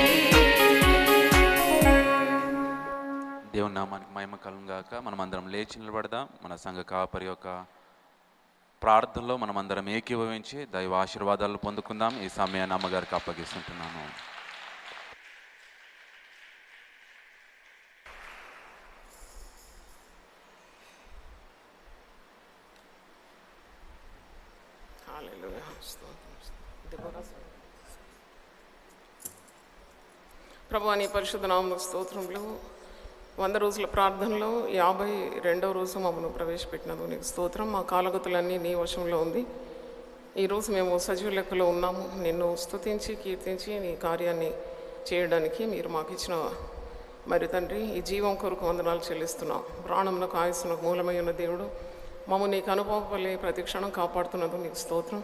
దేవుని నామానికి మహిమ కలుగును గాక. మనం అందరం లేచి నిలబడదాం. మన సంఘ కాపరి యొక్క ప్రార్థనలో మనం అందరం ఏకీభవించి దైవ ఆశీర్వాదాలు పొందుకుందాం. ఈ సమయాన్ని అమ్మగారికి అప్పగిస్తుంటున్నాను. ప్రభువా నీ పరిశుద్ధ నామమునకు స్తోత్రములు. 100 రోజుల ప్రార్థనలో 52వ రోజు మమ్మల్ని ప్రవేశపెట్టినందుకు నీకు స్తోత్రం. మా కాలగతులన్నీ నీ వశంలో ఉంది. ఈరోజు మేము సజీవ లెక్కలో ఉన్నాము. నిన్ను స్తుతించి కీర్తించి నీ కార్యాన్ని చేయడానికి మీరు మాకు ఇచ్చిన మరి తండ్రి ఈ జీవం కొరకు వందనాలు చెల్లిస్తున్నాం. ప్రాణంలో ఆయుస్సునకు మూలమై ఉన్న దేవుడు మమ్మల్ని నీకు అనుభవపల్లి ప్రతి క్షణం కాపాడుతున్నందుకు నీకు స్తోత్రం.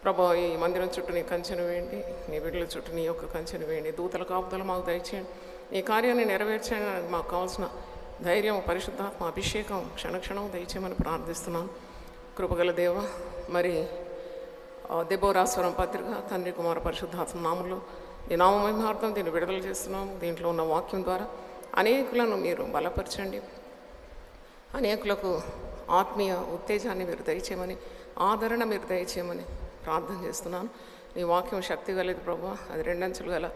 ప్రభా ఈ మందిరం చుట్టూ నీ కంచెను వేయండి, నీ బిడ్డల చుట్టూ నీ యొక్క కంచెను వేయండి. దూతల కాపుదలు మాకు దయచేయండి. ఈ కార్యాన్ని నెరవేర్చడానికి మాకు కావాల్సిన ధైర్యం, పరిశుద్ధాత్మ అభిషేకం క్షణక్షణం దయచేయమని ప్రార్థిస్తున్నాను. కృపగల దేవ, మరి దెబోరాస్వరం పత్రిక తండ్రి కుమార పరిశుద్ధాత్మ నామంలో నీ నామమహిమార్థం దీన్ని విడుదల చేస్తున్నాము. దీంట్లో ఉన్న వాక్యం ద్వారా అనేకులను మీరు బలపరచండి, అనేకులకు ఆత్మీయ ఉత్తేజాన్ని మీరు దయచేయమని ఆదరణ మీరు దయచేయమని ప్రార్థన చేస్తున్నాను. నీ వాక్యం శక్తి గలది ప్రభువా, అది రెండంచులు గల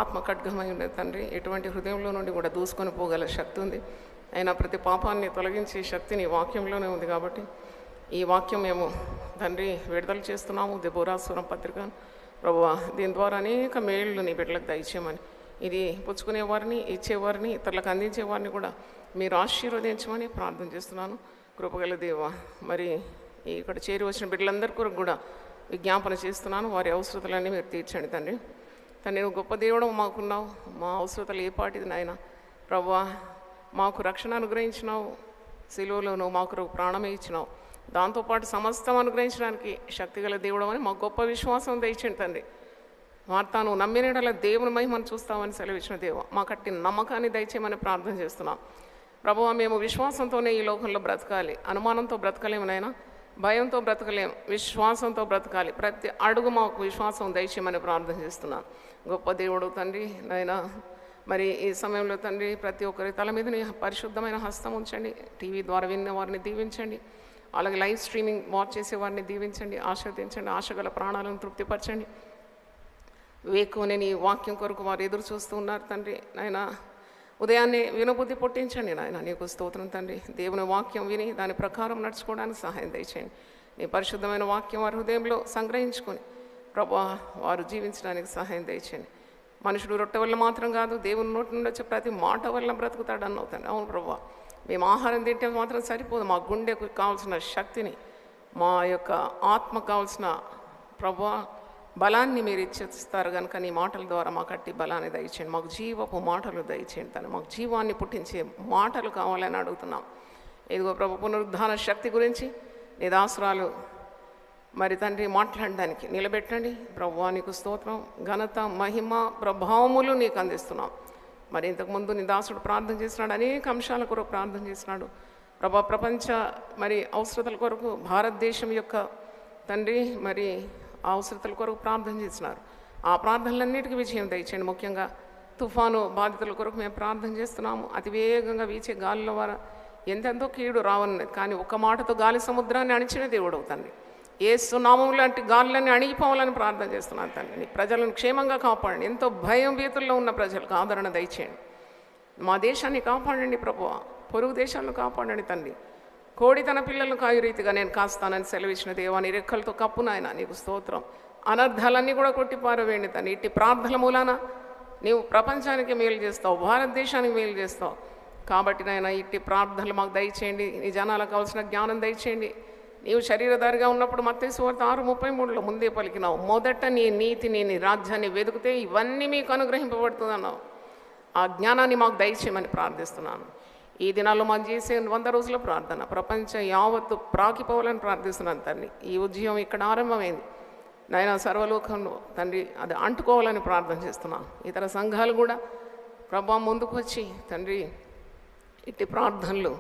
ఆత్మ ఖడ్గమై ఉన్నది తండ్రి. ఎటువంటి హృదయంలో నుండి కూడా దూసుకొని పోగల శక్తి ఉంది. అయినా ప్రతి పాపాన్ని తొలగించే శక్తి నీ వాక్యంలోనే ఉంది. కాబట్టి ఈ వాక్యం మేము తండ్రి విడుదల చేస్తున్నాము. దెబోరాసురం పత్రికను ప్రభువా, దీని ద్వారా అనేక మేళ్ళు నీ బిడ్డలకు దయచేయమని, ఇది పుచ్చుకునేవారిని, ఇచ్చేవారిని, ఇతరులకు అందించేవారిని కూడా మీరు ఆశీర్వదించమని ప్రార్థన చేస్తున్నాను. కృపగల దేవా, మరి ఇక్కడ చేరి వచ్చిన బిడ్డలందరి కొరకు కూడా విజ్ఞాపన చేస్తున్నాను. వారి అవసరతలన్నీ మీరు తీర్చండి తండ్రి. తండ్రి నువ్వు గొప్ప దేవుడు మాకున్నావు. మా అవసరతలు ఏ పాటిది నాయన ప్రభువా, మాకు రక్షణ అనుగ్రహించినావు. సిలువలో నువ్వు మాకు ప్రాణమే ఇచ్చినావు. దాంతోపాటు సమస్తం అనుగ్రహించడానికి శక్తిగల దేవుడు అని మాకు గొప్ప విశ్వాసం దయచేయండి తండ్రి. మార్తా నువ్వు నమ్మినడల దేవుని మహిమను చూస్తామని సెలవిచ్చిన దేవ, మా కట్టి నమ్మకాన్ని దయచేయమని ప్రార్థన చేస్తున్నాం. ప్రభువా, మేము విశ్వాసంతోనే ఈ లోకంలో బ్రతకాలి. అనుమానంతో బ్రతకలేము నాయన, భయంతో బ్రతకలేము, విశ్వాసంతో బ్రతకాలి. ప్రతి అడుగు మాకు విశ్వాసం దయచేయమని ప్రార్థన చేస్తున్నాను. గొప్ప దేవుడు తండ్రి నాయన, మరి ఈ సమయంలో తండ్రి ప్రతి ఒక్కరి తల మీద నీ పరిశుద్ధమైన హస్తం ఉంచండి. టీవీ ద్వారా విన్న వారిని దీవించండి. అలాగే లైవ్ స్ట్రీమింగ్ వాచ్ చేసే వారిని దీవించండి, ఆశీర్వదించండి. ఆశగల ప్రాణాలను తృప్తిపరచండి. వేకువని నీ వాక్యం కొరకు వారు ఎదురు చూస్తూ ఉన్నారు తండ్రి నాయన. ఉదయాన్నే వినబుద్ధి పుట్టించండి నాయన. నీకు స్తోత్రం తండ్రి. దేవుని వాక్యం విని దాని ప్రకారం నడుచుకోవడానికి సహాయం దయచేయండి. నీ పరిశుద్ధమైన వాక్యం వారి హృదయంలో సంగ్రహించుకొని ప్రభువా వారు జీవించడానికి సహాయం దయచేయండి. మనుషుడు రొట్టె వల్ల మాత్రం కాదు, దేవుని నోటి నుండి వచ్చే ప్రతి మాట వల్ల బ్రతుకుతాడు అన్నవుతాను. అవును ప్రభువా, మేము ఆహారం తింటే మాత్రం సరిపోదు. మా గుండెకు కావాల్సిన శక్తిని, మా యొక్క ఆత్మకు కావాల్సిన ప్రభువా బలాన్ని మీరు ఇచ్చేస్తారు కనుక నీ మాటల ద్వారా మాకు కట్టి బలాన్ని దయచేయండి. మాకు జీవపు మాటలు దయచేయండి తను. మాకు జీవాన్ని పుట్టించే మాటలు కావాలని అడుగుతున్నాం. ఇదిగో ప్రభు, పునరుద్ధాన శక్తి గురించి నీ దాసురాలు మరి తండ్రి మాట్లాడడానికి నిలబెట్టండి. ప్రభువా నీకు స్తోత్రం, ఘనత, మహిమ, ప్రభావములు నీకు అందిస్తున్నాం. మరి ఇంతకుముందు నీ దాసుడు ప్రార్థన చేసినాడు, అనేక అంశాల కొరకు ప్రార్థన చేసినాడు ప్రభా. ప్రపంచ మరి అవసరతల కొరకు, భారతదేశం యొక్క తండ్రి మరి అవసరతల కొరకు ప్రార్థన చేసినారు. ఆ ప్రార్థనలన్నిటికీ విజయం దయచేయండి. ముఖ్యంగా తుఫాను బాధితుల కొరకు మేము ప్రార్థన చేస్తున్నాము. అతివేగంగా వీచే గాలిలో వారు ఎంతెంతో కీడు రావన్నది, కానీ ఒక్క మాటతో గాలి సముద్రాన్ని అణిచిన దేవుడు అవుతుంది. యేసు నామం లాంటి గాలులన్నీ అణిగిపోవాలని ప్రార్థన చేస్తున్నాను తండ్రి. నీ ప్రజలను క్షేమంగా కాపాడండి. ఎంతో భయం భీతుల్లో ఉన్న ప్రజలకు ఆదరణ దయచేయండి. మా దేశాన్ని కాపాడండి ప్రభువా, పొరుగు దేశాలను కాపాడండి తండ్రి. కోడి తన పిల్లలను కాయు రీతిగా నేను కాస్తానని సెలవిచ్చిన దేవా, నీ రెక్కలతో కప్పు నాయన. నీకు స్తోత్రం. అనర్థాలన్నీ కూడా కొట్టిపారవేయండి తండ్రి. ఇట్టి ప్రార్థనల మూలాన నీవు ప్రపంచానికి మేలు చేస్తావు, భారతదేశానికి మేలు చేస్తావు. కాబట్టి నాయన ఇట్టి ప్రార్థనలు మాకు దయచేయండి. నీ జనాలకు కావాల్సిన జ్ఞానం దయచేయండి. నీవు శరీరధారిగా ఉన్నప్పుడు మత్తయి సువార్త 6:33లో ముందే పలికినావు, మొదట నీ నీతిని, నీ రాజ్యాన్ని వెతికితే ఇవన్నీ మీకు అనుగ్రహింపబడుతుంది అన్నావు. ఆ జ్ఞానాన్ని మాకు దయచేయమని ప్రార్థిస్తున్నాను. ఈ దినాల్లో మాకు చేసే 100 రోజుల ప్రార్థన ప్రపంచం యావత్తు ప్రాకిపోవాలని ప్రార్థిస్తున్నాను తండ్రి. ఈ ఉద్యమం ఇక్కడ ఆరంభమైంది నాయన, సర్వలోకంలో తండ్రి అది అంటుకోవాలని ప్రార్థన చేస్తున్నాను. ఇతర సంఘాలు కూడా ప్రభా ముందుకు వచ్చి తండ్రి ఇట్టి ప్రార్థనలు,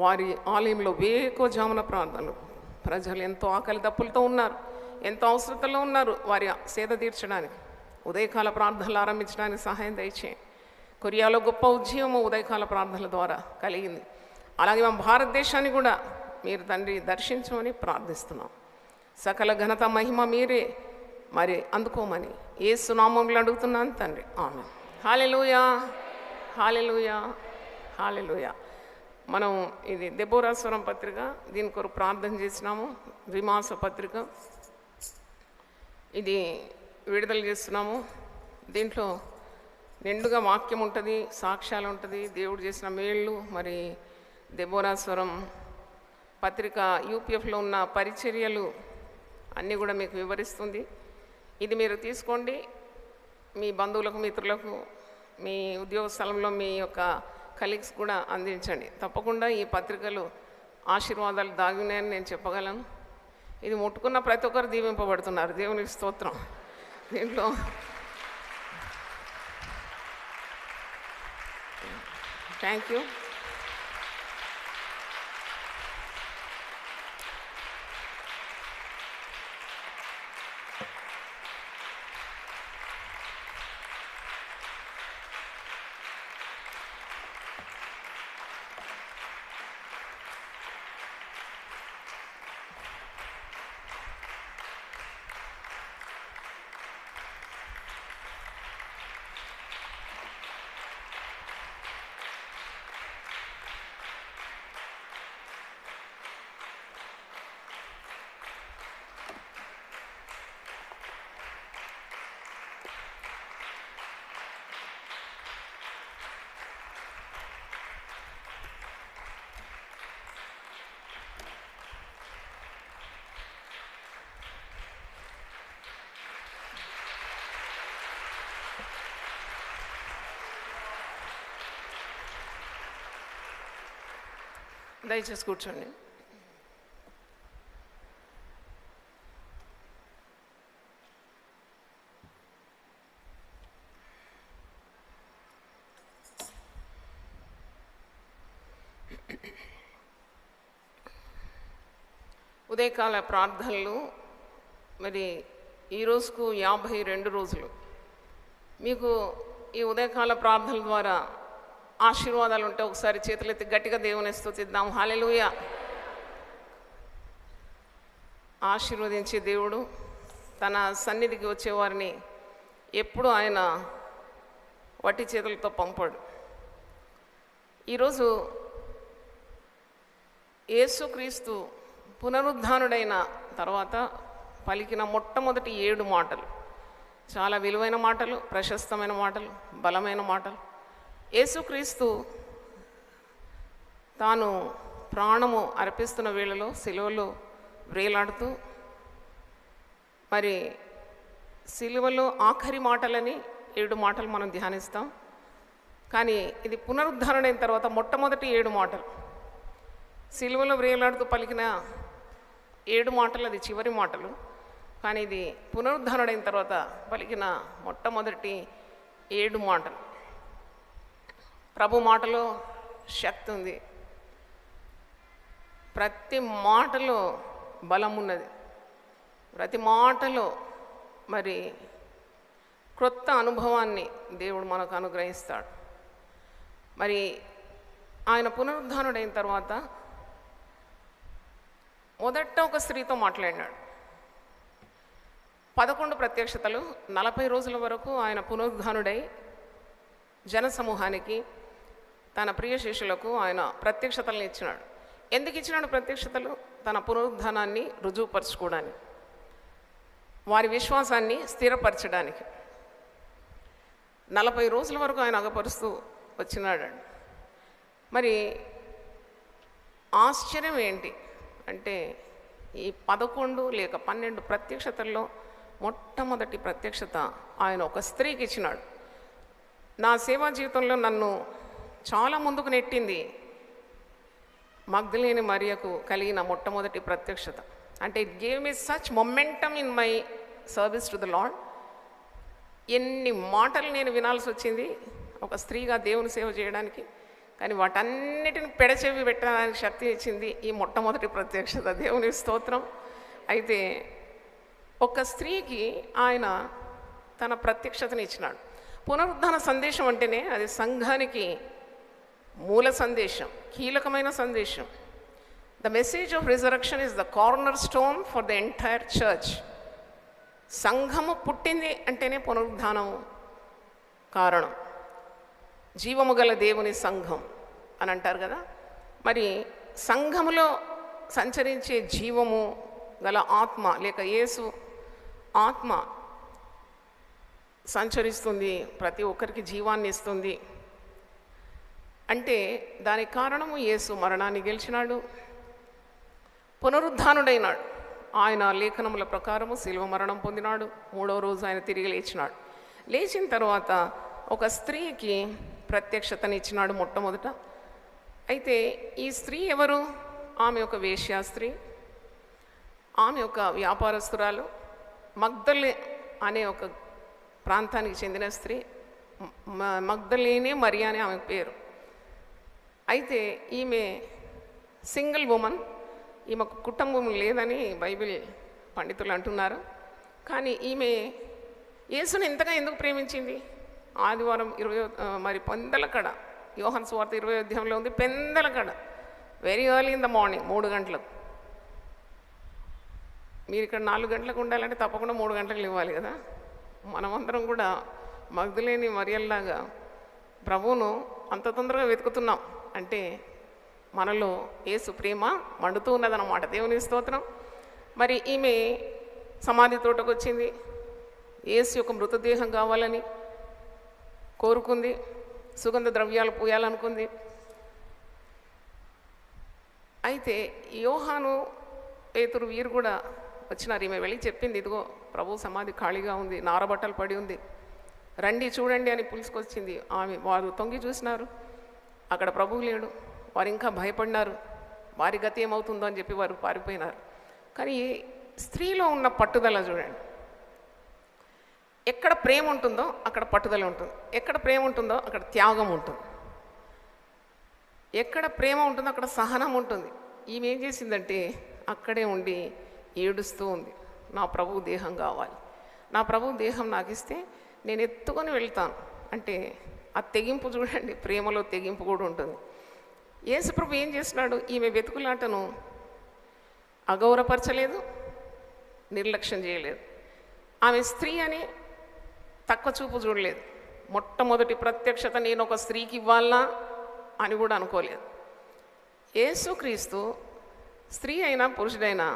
వారి ఆలయంలో వేకోజామున ప్రార్థనలు, ప్రజలు ఎంతో ఆకలి దప్పులతో ఉన్నారు, ఎంతో అవసరతలో ఉన్నారు, వారి సేద తీర్చడానికి ఉదయకాల ప్రార్థనలు ఆరంభించడానికి సహాయం దయచేయండి. కొరియాలో గొప్ప ఉద్యమం ఉదయకాల ప్రార్థనల ద్వారా కలిగింది. అలాగే మా భారతదేశాన్ని కూడా మీరు తండ్రి దర్శించమని ప్రార్థిస్తున్నాం. సకల ఘనత మహిమ మీరే మరి అందుకోమని యేసు నామములో అడుగుతున్నాను తండ్రి, ఆమేన్. హల్లెలూయా, హల్లెలూయా, హల్లెలూయా. మనం ఇది దెబోరాస్వరం పత్రిక, దీని కొరకు ప్రార్థన చేసినాము. రిమాస పత్రిక ఇది విడుదల చేస్తున్నాము. దీంట్లో నిండుగా వాక్యం ఉంటుంది, సాక్ష్యాలు ఉంటుంది, దేవుడు చేసిన మేళ్ళు. మరి దెబోరాస్వరం పత్రిక యూపీఎఫ్లో ఉన్న పరిచర్యలు అన్నీ కూడా మీకు వివరిస్తుంది. ఇది మీరు తీసుకోండి, మీ బంధువులకు, మిత్రులకు, మీ ఉద్యోగ స్థలంలో మీ యొక్క కలీగ్స్ కూడా అందించండి. తప్పకుండా ఈ పత్రికలు ఆశీర్వాదాలు దాగి ఉన్నాయని నేను చెప్పగలను. ఇది ముట్టుకున్న ప్రతి ఒక్కరు దీవింపబడుతున్నారు. దేవునికి స్తోత్రం. దీంట్లో థ్యాంక్ యూ. దయచేసి కూర్చోండి. ఉదయకాల ప్రార్థనలు మరి ఈ రోజుకు 52 రోజులు. మీకు ఈ ఉదయకాల ప్రార్థనల ద్వారా ఆశీర్వాదాలు ఉంటే ఒకసారి చేతులెత్తి గట్టిగా దేవుని స్తుతిద్దాం. హల్లెలూయా. ఆశీర్వదించే దేవుడు తన సన్నిధికి వచ్చేవారిని ఎప్పుడూ ఆయన వట్టి చేతులతో పంపాడు. ఈరోజు యేసుక్రీస్తు పునరుద్ధానుడైన తర్వాత పలికిన మొట్టమొదటి 7 మాటలు చాలా విలువైన మాటలు, ప్రశస్తమైన మాటలు, బలమైన మాటలు. యేసుక్రీస్తు తాను ప్రాణము అర్పిస్తున్న వేళలో సిలువలో వ్రేలాడుతూ మరి సిలువలో ఆఖరి మాటలని 7 మాటలు మనం ధ్యానిస్తాం. కానీ ఇది పునరుద్ధరణైన తర్వాత మొట్టమొదటి 7 మాటలు. సిలువలో వ్రేలాడుతూ పలికిన 7 మాటలు అది చివరి మాటలు. కానీ ఇది పునరుద్ధరణైన తర్వాత పలికిన మొట్టమొదటి 7 మాటలు. ప్రభు మాటలో శక్తి ఉంది. ప్రతి మాటలో బలం ఉన్నది. ప్రతి మాటలో మరి క్రొత్త అనుభవాన్ని దేవుడు మనకు అనుగ్రహిస్తాడు. మరి ఆయన పునరుద్ధానుడైన తర్వాత మొదట ఒక స్త్రీతో మాట్లాడినాడు. 11 ప్రత్యక్షతలు, 40 రోజుల వరకు ఆయన పునరుద్ధానుడై జనసమూహానికి తన ప్రియ శిష్యులకు ఆయన ప్రత్యక్షతలను ఇచ్చినాడు. ఎందుకు ఇచ్చినాడు ప్రత్యక్షతలు? తన పునరుద్ధానాన్ని రుజువుపరచుకోవడానికి, వారి విశ్వాసాన్ని స్థిరపరచడానికి. 40 రోజుల వరకు ఆయన అగపరుస్తూ వచ్చినాడు. మరి ఆశ్చర్యం ఏంటి అంటే ఈ 11 లేక 12 ప్రత్యక్షతల్లో మొట్టమొదటి ప్రత్యక్షత ఆయన ఒక స్త్రీకి ఇచ్చినాడు. నా సేవా జీవితంలో నన్ను చాలా ముందుకు నెట్టింది మగ్దలేని మరియకు కలిగిన మొట్టమొదటి ప్రత్యక్షత. అంటే it gave me such momentum in my service to the lord. ఎన్ని మాటలు నేను వినాల్సి వచ్చింది ఒక స్త్రీగా దేవుని సేవ చేయడానికి. కానీ వాటన్నిటిని పెడచెవి పెట్టడానికి శక్తి ఇచ్చింది ఈ మొట్టమొదటి ప్రత్యక్షత. దేవుని స్తోత్రం. అయితే ఒక స్త్రీకి ఆయన తన ప్రత్యక్షతని ఇచ్చినాడు. పునరుద్ధాన సందేశం అంటేనే అది సంఘానికి మూల సందేశం, కీలకమైన సందేశం. The message of resurrection is the corner stone for the entire church. సంఘము పుట్టింది అంటేనే పునరుద్ధానం కారణం. జీవము గల దేవుని సంఘం అని అంటారు కదా. మరి సంఘములో సంచరించే జీవము గల ఆత్మ లేక యేసు ఆత్మ సంచరిస్తుంది, ప్రతి ఒక్కరికి జీవాన్ని ఇస్తుంది. అంటే దానికి కారణము యేసు మరణాన్ని గెలిచినాడు, పునరుద్ధానుడైనాడు. ఆయన లేఖనముల ప్రకారము శిలువ మరణం పొందినాడు. 3వ రోజు ఆయన తిరిగి లేచినాడు. లేచిన తర్వాత ఒక స్త్రీకి ప్రత్యక్షతని ఇచ్చినాడు మొట్టమొదట. అయితే ఈ స్త్రీ ఎవరు? ఆమె ఒక వేశ్యా స్త్రీ, ఆమె ఒక వ్యాపారస్తురాలు, మగ్దలే అనే ఒక ప్రాంతానికి చెందిన స్త్రీ. మగ్దలేనే మరియా అని ఆమె పేరు. అయితే ఈమె సింగిల్ ఉమెన్. ఈమెకు కుటుంబం లేదని బైబిల్ పండితులు అంటున్నారు. కానీ ఈమె యేసుని ఎంతగా ఎందుకు ప్రేమించింది? ఆదివారం 20 మరి పెందలకడ, యోహాను సువార్త 20వ అధ్యాయంలో ఉంది, పెందలకడ very early in the morning 3 గంటలకు. మీరు ఇక్కడ 4 గంటలకు ఉండాలంటే తప్పకుండా 3 గంటలకు ఇవ్వాలి కదా. మనమందరం కూడా మగ్దలేని మరియల్లాగా ప్రభువును అంత తొందరగా వెతుకుతున్నాం. అంటే మనలో యేసు ప్రేమ మండుతూ ఉన్నదన్నమాట. దేవుని స్తోత్రం. మరి ఈమె సమాధి తోటకు వచ్చింది. యేసు యొక్క మృతదేహం కావాలని కోరుకుంది, సుగంధ ద్రవ్యాలు పూయాలనుకుంది. అయితే యోహాను, పేతురు వీరు కూడా వచ్చినారు. ఈమె వెళ్ళి చెప్పింది, ఇదిగో ప్రభు సమాధి ఖాళీగా ఉంది, నారబట్టలు పడి ఉంది, రండి చూడండి అని పిలుచుకొచ్చింది. వారు తొంగి చూసినారు, అక్కడ ప్రభువు లేడు. వారు ఇంకా భయపడినారు. వారి గతి ఏమవుతుందో అని చెప్పి వారు పారిపోయినారు. కానీ స్త్రీలో ఉన్న పట్టుదల చూడండి. ఎక్కడ ప్రేమ ఉంటుందో అక్కడ పట్టుదల ఉంటుంది, ఎక్కడ ప్రేమ ఉంటుందో అక్కడ త్యాగం ఉంటుంది, ఎక్కడ ప్రేమ ఉంటుందో అక్కడ సహనం ఉంటుంది. ఈమె ఏం చేసిందంటే అక్కడే ఉండి ఏడుస్తూ ఉంది, నా ప్రభువు దేహం కావాలి, నా ప్రభువు దేహం నాకు ఇస్తే నేను ఎత్తుకొని వెళ్తాను అంటే ఆ తెగింపు చూడండి, ప్రేమలో తెగింపు కూడా ఉంటుంది. యేసుప్రభు ఏం చేస్తున్నాడు, ఈమె వెతుకులాటను అగౌరవపరచలేదు, నిర్లక్ష్యం చేయలేదు. ఆమె స్త్రీ అని తక్కువ చూపు చూడలేదు. మొట్టమొదటి ప్రత్యక్షత నేను ఒక స్త్రీకి ఇవ్వాలా అని కూడా అనుకోలేదు. యేసుక్రీస్తు స్త్రీ అయినా పురుషుడైనా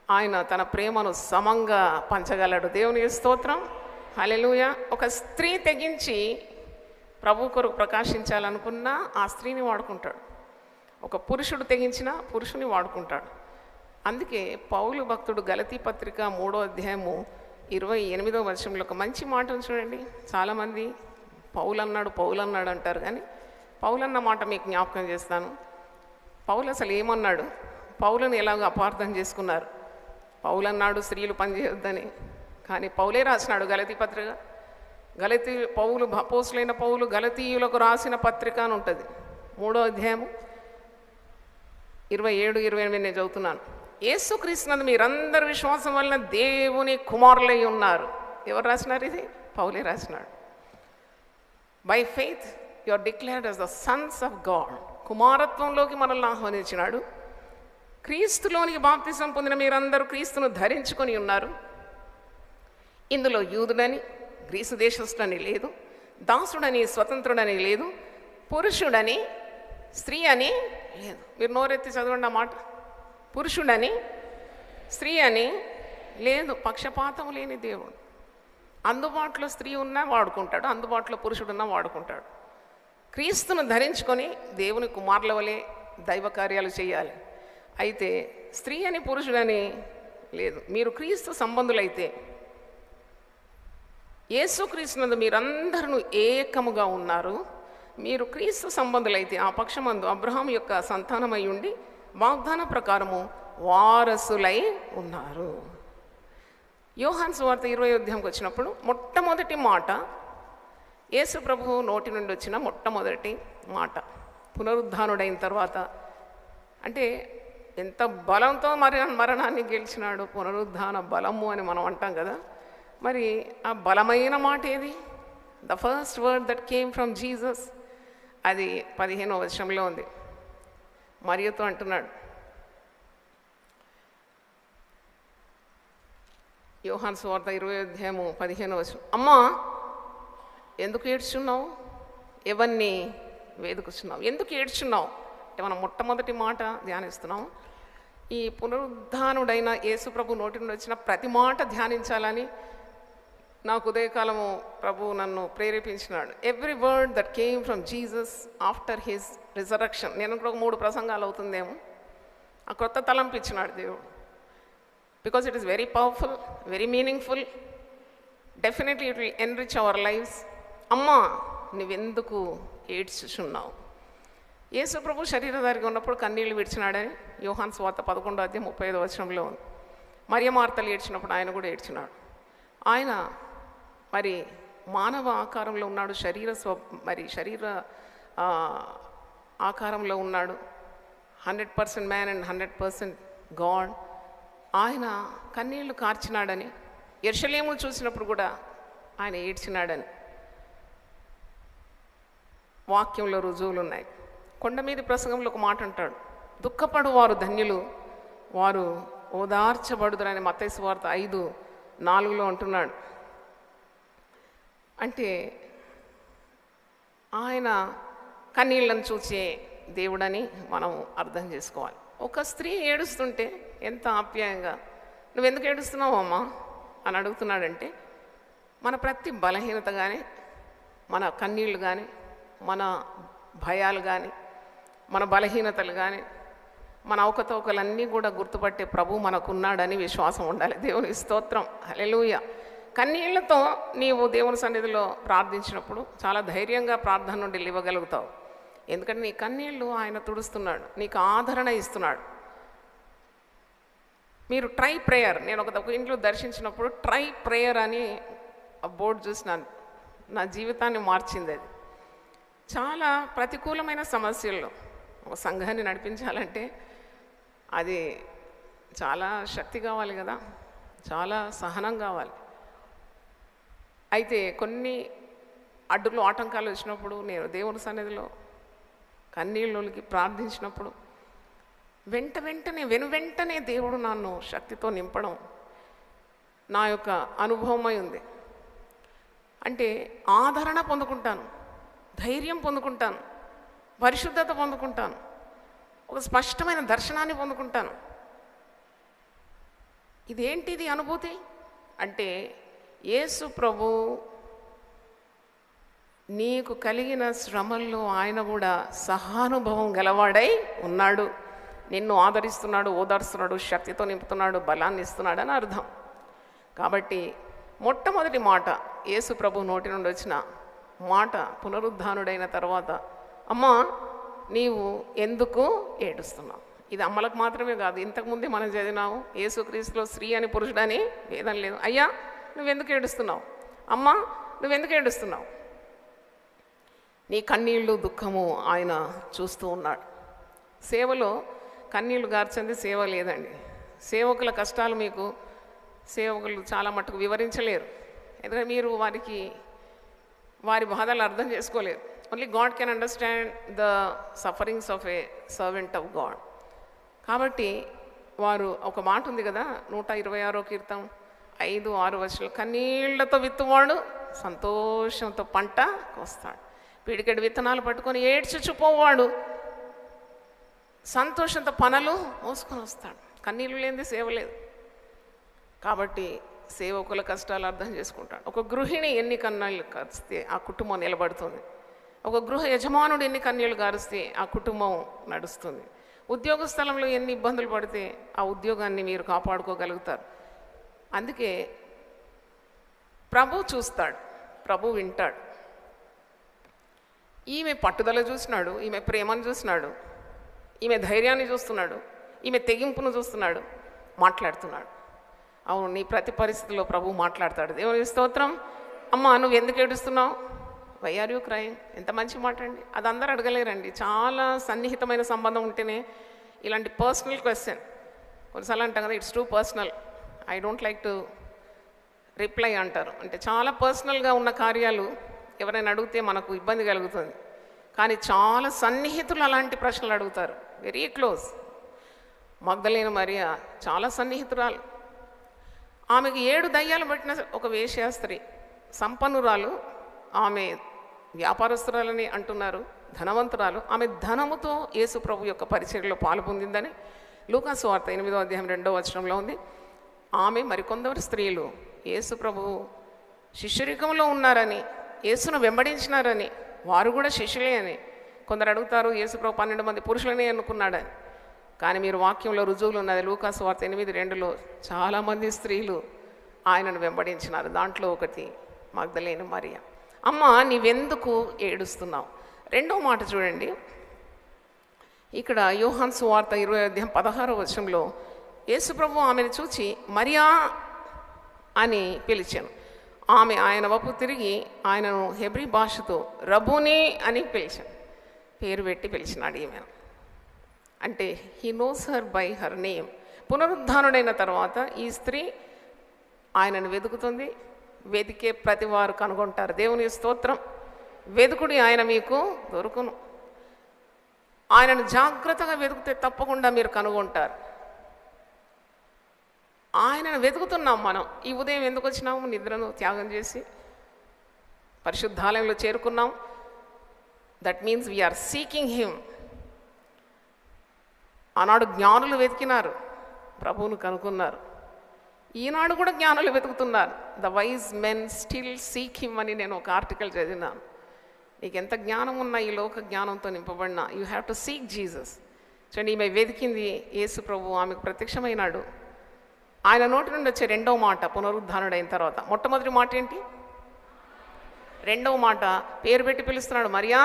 ఆయన తన ప్రేమను సమంగా పంచగలడు. దేవుని స్తోత్రం, హల్లెలూయా. ఒక స్త్రీ తెగించి ప్రభు కొరకు ప్రకాశించాలనుకున్నా ఆ స్త్రీని వాడుకుంటాడు, ఒక పురుషుడు తెగించినా పురుషుని వాడుకుంటాడు. అందుకే పౌలు భక్తుడు గలతీ పత్రిక 3వ అధ్యాయము 28వ వచనంలో ఒక మంచి మాటను చూడండి. చాలామంది పౌలు అన్నాడు అంటారు, కానీ పౌలు అన్న మాట మీకు జ్ఞాపకం చేస్తాను. పౌలు అసలు ఏమన్నాడు, పౌలను ఎలాగో అపార్థం చేసుకున్నారు. పౌలు అన్నాడు స్త్రీలు పనిచేయొద్దని, కానీ పౌలే రాసినాడు గలతీ పత్రిక. అపోస్తులైన పౌలు గలతీయులకు రాసిన పత్రిక అని ఉంటుంది, 3వ అధ్యాయము 27-28 నేను చదువుతున్నాను. యేసుక్రీస్తునందు మీరందరి విశ్వాసం వలన దేవుని కుమారులై ఉన్నారు. ఎవరు రాసినారు? ఇది పౌలే రాసినాడు. By faith you are declared as the sons of God. కుమారత్వంలోకి మనల్ని ఆహ్వానించినాడు. క్రీస్తులోనికి బాప్తిసం పొందిన మీరందరూ క్రీస్తును ధరించుకొని ఉన్నారు. ఇందులో యూదుడని గ్రీసు దేశస్థుడని లేదు, దాసుడని స్వతంత్రుడని లేదు, పురుషుడని స్త్రీ అని లేదు. మీరు నోరెత్తి చదవండి ఆ మాట. పురుషుడని స్త్రీ అని లేదు. పక్షపాతం లేని దేవుడు. అందుబాటులో స్త్రీ ఉన్నా వాడుకుంటాడు, అందుబాటులో పురుషుడున్నా వాడుకుంటాడు. క్రీస్తును ధరించుకొని దేవుని కుమారుల వలె దైవ కార్యాలు చేయాలి. అయితే స్త్రీ అని పురుషుడని లేదు. మీరు క్రీస్తు సంబంధులైతే, యేసుక్రీస్తునందు మీరందరూ ఏకముగా ఉన్నారు. మీరు క్రీస్తు సంబంధులైతే ఆ పక్షమందు అబ్రహాం యొక్క సంతానమై ఉండి వాగ్దాన ప్రకారము వారసులై ఉన్నారు. యోహాను సువార్త 20వ అధ్యాయంకి వచ్చినప్పుడు మొట్టమొదటి మాట, యేసు ప్రభువు నోటి నుండి వచ్చిన మొట్టమొదటి మాట, పునరుద్ధానుడైన తర్వాత, అంటే ఎంత బలంతో మరణాన్ని గెలిచినాడు, పునరుద్ధాన బలము అని మనం అంటాం కదా. మరి ఆ బలమైన మాట ఏది? The first word that came from Jesus, అది 15వ వచనంలో ఉంది. మరియతో అంటున్నాడు, యోహాను సువార్త 20వ అధ్యాయము 15వ వచనం, అమ్మా ఎందుకు ఏడ్చున్నావు, ఎవరిని వేదుకుచున్నావు, ఎందుకు ఏడ్చున్నావు అంటే మనం మొట్టమొదటి మాట ధ్యానిస్తున్నాం. ఈ పునరుద్ధానుడైన యేసుప్రభు నోటి నుండి వచ్చిన ప్రతి మాట ధ్యానించాలని నాకు ఉదయకాలము ప్రభు నన్ను ప్రేరేపించినాడు. Every word that came from Jesus after his resurrection. నేను కూడా 3 ప్రసంగాలు అవుతుందేమో. ఆ కొత్త తలంపు ఇచ్చినాడు దేవుడు. Because it is very powerful, very meaningful, definitely it will enrich our lifes. అమ్మా నువ్వెందుకు ఏడ్చుచున్నావు? యేసు ప్రభు శరీరధారిగా ఉన్నప్పుడు కన్నీళ్లు విడిచినాడని యోహాను సువార్త 11వ అధ్యాయం 35వ వచనంలో ఉంది. మరియమార్తలు ఏడ్చినప్పుడు ఆయన కూడా ఏడ్చినాడు. ఆయన మరి మానవ ఆకారంలో ఉన్నాడు, శరీర ఆకారంలో ఉన్నాడు. 100% మ్యాన్ అండ్ 100% గాడ్. ఆయన కన్నీళ్లు కార్చినాడని, యెరూషలేమును చూసినప్పుడు కూడా ఆయన ఏడ్చినాడని వాక్యంలో రుజువులు ఉన్నాయి. కొండ మీద ప్రసంగంలో ఒక మాట అంటాడు, దుఃఖపడు వారు ధన్యులు, వారు ఓదార్చబడుదురని మత్తయి సువార్త 5:4 అంటున్నాడు. అంటే ఆయన కన్నీళ్ళను చూసే దేవుడని మనం అర్థం చేసుకోవాలి. ఒక స్త్రీ ఏడుస్తుంటే ఎంత ఆప్యాయంగా, నువ్వెందుకు ఏడుస్తున్నావు అమ్మా అని అడుగుతున్నాడంటే, మన ప్రతి బలహీనత కానీ, మన కన్నీళ్ళు కానీ, మన భయాలు కానీ, మన బలహీనతలు కానీ, మన అవకతవకలన్నీ కూడా గుర్తుపట్టే ప్రభు మనకున్నాడని విశ్వాసం ఉండాలి. దేవుని స్తోత్రం, హల్లెలూయా. కన్నీళ్లతో నీవు దేవుని సన్నిధిలో ప్రార్థించినప్పుడు చాలా ధైర్యంగా ప్రార్థన నుండి లేవగలుగుతావు. ఎందుకంటే నీ కన్నీళ్ళు ఆయన తుడుస్తున్నాడు, నీకు ఆదరణ ఇస్తున్నాడు. మీరు ట్రై ప్రేయర్, నేను ఒక ఇంట్లో దర్శించినప్పుడు ట్రై ప్రేయర్ అని ఆ బోర్డు చూసినాను. నా జీవితాన్ని మార్చింది అది. చాలా ప్రతికూలమైన సమస్యల్లో ఒక సంఘాన్ని నడిపించాలంటే అది చాలా శక్తి కావాలి కదా, చాలా సహనం కావాలి. అయితే కొన్ని అడ్డులు ఆటంకాలు వచ్చినప్పుడు నేను దేవుని సన్నిధిలో కన్నీళ్ళకి ప్రార్థించినప్పుడు వెంటనే దేవుడు నన్ను శక్తితో నింపడం నా యొక్క అనుభవమై ఉంది. అంటే ఆదరణ పొందుకుంటాను, ధైర్యం పొందుకుంటాను, పరిశుద్ధత పొందుకుంటాను, ఒక స్పష్టమైన దర్శనాన్ని పొందుకుంటాను. ఇదేంటిది అనుభూతి అంటే యేసు ప్రభు నీకు కలిగిన శ్రమల్లో ఆయన కూడా సహానుభవం గలవాడై ఉన్నాడు, నిన్ను ఆదరిస్తున్నాడు, ఓదార్స్తున్నాడు, శక్తితో నింపుతున్నాడు, బలాన్ని ఇస్తున్నాడు అని అర్థం. కాబట్టి మొట్టమొదటి మాట యేసు ప్రభు నోటి నుండి వచ్చిన మాట పునరుద్ధానుడైన తర్వాత, అమ్మా నీవు ఎందుకు ఏడుస్తున్నావు? ఇది అమ్మలకు మాత్రమే కాదు, ఇంతకుముందే మనం చదివినాము, యేసుక్రీస్తులో స్త్రీ అని పురుషుడని భేదం లేదు. అయ్యా నువ్వెందుకు ఏడుస్తున్నావు? అమ్మా నువ్వెందుకు ఏడుస్తున్నావు? నీ కన్నీళ్ళు దుఃఖము ఆయన చూస్తూ ఉన్నాడు. సేవలో కన్నీళ్లు గార్చంది సేవ లేదండి. సేవకుల కష్టాలు మీకు సేవకులు చాలా మటుకు వివరించలేరు, ఎందుకంటే మీరు వారి బాధలు అర్థం చేసుకోలేరు. Only God can understand the sufferings of A servant of God. కాబట్టి వారు ఒక మాట ఉంది కదా, 126వ కీర్తనం 5-6 వచనాలు, కన్నీళ్లతో విత్తువాడు సంతోషంతో పంట కోస్తాడు, పిడికెడు విత్తనాలు పట్టుకొని ఏడ్చుచుపోవాడు సంతోషంతో పనులు మోసుకొని వస్తాడు. కన్నీళ్ళు లేనిది సేవ లేదు. కాబట్టి సేవకుల కష్టాలు అర్థం చేసుకుంటాడు. ఒక గృహిణి ఎన్ని కన్నీళ్ళు కారిస్తే ఆ కుటుంబం నిలబడుతుంది. ఒక గృహ యజమానుడు ఎన్ని కన్నీళ్ళు కారిస్తే ఆ కుటుంబం నడుస్తుంది. ఉద్యోగ స్థలంలో ఎన్ని ఇబ్బందులు పడితే ఆ ఉద్యోగాన్ని మీరు కాపాడుకోగలుగుతారు. అందుకే ప్రభు చూస్తాడు, ప్రభు వింటాడు. ఈమె పట్టుదల చూస్తున్నాడు, ఈమె ప్రేమను చూస్తున్నాడు, ఈమె ధైర్యాన్ని చూస్తున్నాడు, ఈమె తెగింపును చూస్తున్నాడు, మాట్లాడుతున్నాడు. అవును, నీ ప్రతి పరిస్థితిలో ప్రభు మాట్లాడతాడు. దేవుని స్తోత్రం. అమ్మ నువ్వు ఎందుకు ఏడుస్తున్నావు? Why are you crying? ఎంత మంచి మాట అండి. అది అందరూ అడగలేరండి. చాలా సన్నిహితమైన సంబంధం ఉంటేనే ఇలాంటి పర్సనల్ క్వశ్చన్ కొన్నిసార్లు అంటాం కదా, it's too personal, I don't like to reply అంటారు. అంటే చాలా పర్సనల్గా ఉన్న కార్యాలు ఎవరైనా అడిగితే మనకు ఇబ్బంది కలుగుతుంది. కానీ చాలా సన్నిహితులు అలాంటి ప్రశ్నలు అడుగుతారు, వెరీ క్లోజ్. మగ్దలేన మరియా చాలా సన్నిహితురాలు. ఆమెకు 7 దయ్యాలు పట్టిన ఒక వేశ్యాస్త్రీ, సంపన్నురాలు. ఆమె వ్యాపారస్తురాలని అంటున్నారు, ధనవంతురాలు. ఆమె ధనముతో యేసు ప్రభు యొక్క పరిచర్యలో పాలు పొందిందని లూకాసు వార్త 8వ అధ్యాయం 2వ వచనంలో ఉంది. ఆమె మరికొందరు స్త్రీలు యేసు ప్రభు శిష్యరికంలో ఉన్నారని, యేసును వెంబడించినారని, వారు కూడా శిష్యులే అని. కొందరు అడుగుతారు, యేసు ప్రభు 12 మంది పురుషులనే అనుకున్నాడని. కానీ మీరు వాక్యంలో రుజువులు ఉన్నది. లూకాసు వార్త 8:2లో చాలామంది స్త్రీలు ఆయనను వెంబడించినారు. దాంట్లో ఒకటి మగ్దలేన మరియ. అమ్మ నీవెందుకు ఏడుస్తున్నావు? 2వ మాట చూడండి. ఇక్కడ యోహాను సువార్త 20వ అధ్యాయం 16వ వచనంలో యేసు ప్రభు ఆమెను చూచి మరియా అని పిలిచాను. ఆమె ఆయన వైపు తిరిగి ఆయనను హెబ్రీ భాషతో రబూని అని పిలిచాను, పేరు పెట్టి పిలిచినాడు ఈమెను. అంటే he knows her by her name. పునరుద్ధానుడైన తర్వాత ఈ స్త్రీ ఆయనను వెతుకుతుంది. వెతికే ప్రతి వారు కనుగొంటారు. దేవుని స్తోత్రం. వెతుకుడి, ఆయన మీకు దొరుకును. ఆయనను జాగ్రత్తగా వెతుకుతే తప్పకుండా మీరు కనుగొంటారు. ఆయనను వెతుకుతున్నాం మనం. ఈ ఉదయం ఎందుకు వచ్చినాము? నిద్రను త్యాగం చేసి పరిశుద్ధాలయంలో చేరుకున్నాం. That means we are seeking him. ఆనాడు జ్ఞానులు వెతికినారు, ప్రభువును కనుక్కున్నారు. ఈనాడు కూడా జ్ఞానులు వెతుకుతున్నారు. The wise men still seek him అని నేను ఒక ఆర్టికల్ చదివినాను. నీకు ఎంత జ్ఞానం ఉన్నా, ఈ లోక జ్ఞానంతో నింపబడినా, you have to seek Jesus. చూడండి, ఈమె వెతికింది యేసు ప్రభు, ఆమెకు ప్రత్యక్షమైనాడు. ఆయన నోటి నుండి వచ్చే 2వ మాట పునరుద్ధానుడైన తర్వాత. మొట్టమొదటి మాట ఏంటి? 2వ మాట పేరు పెట్టి పిలుస్తున్నాడు, మరియా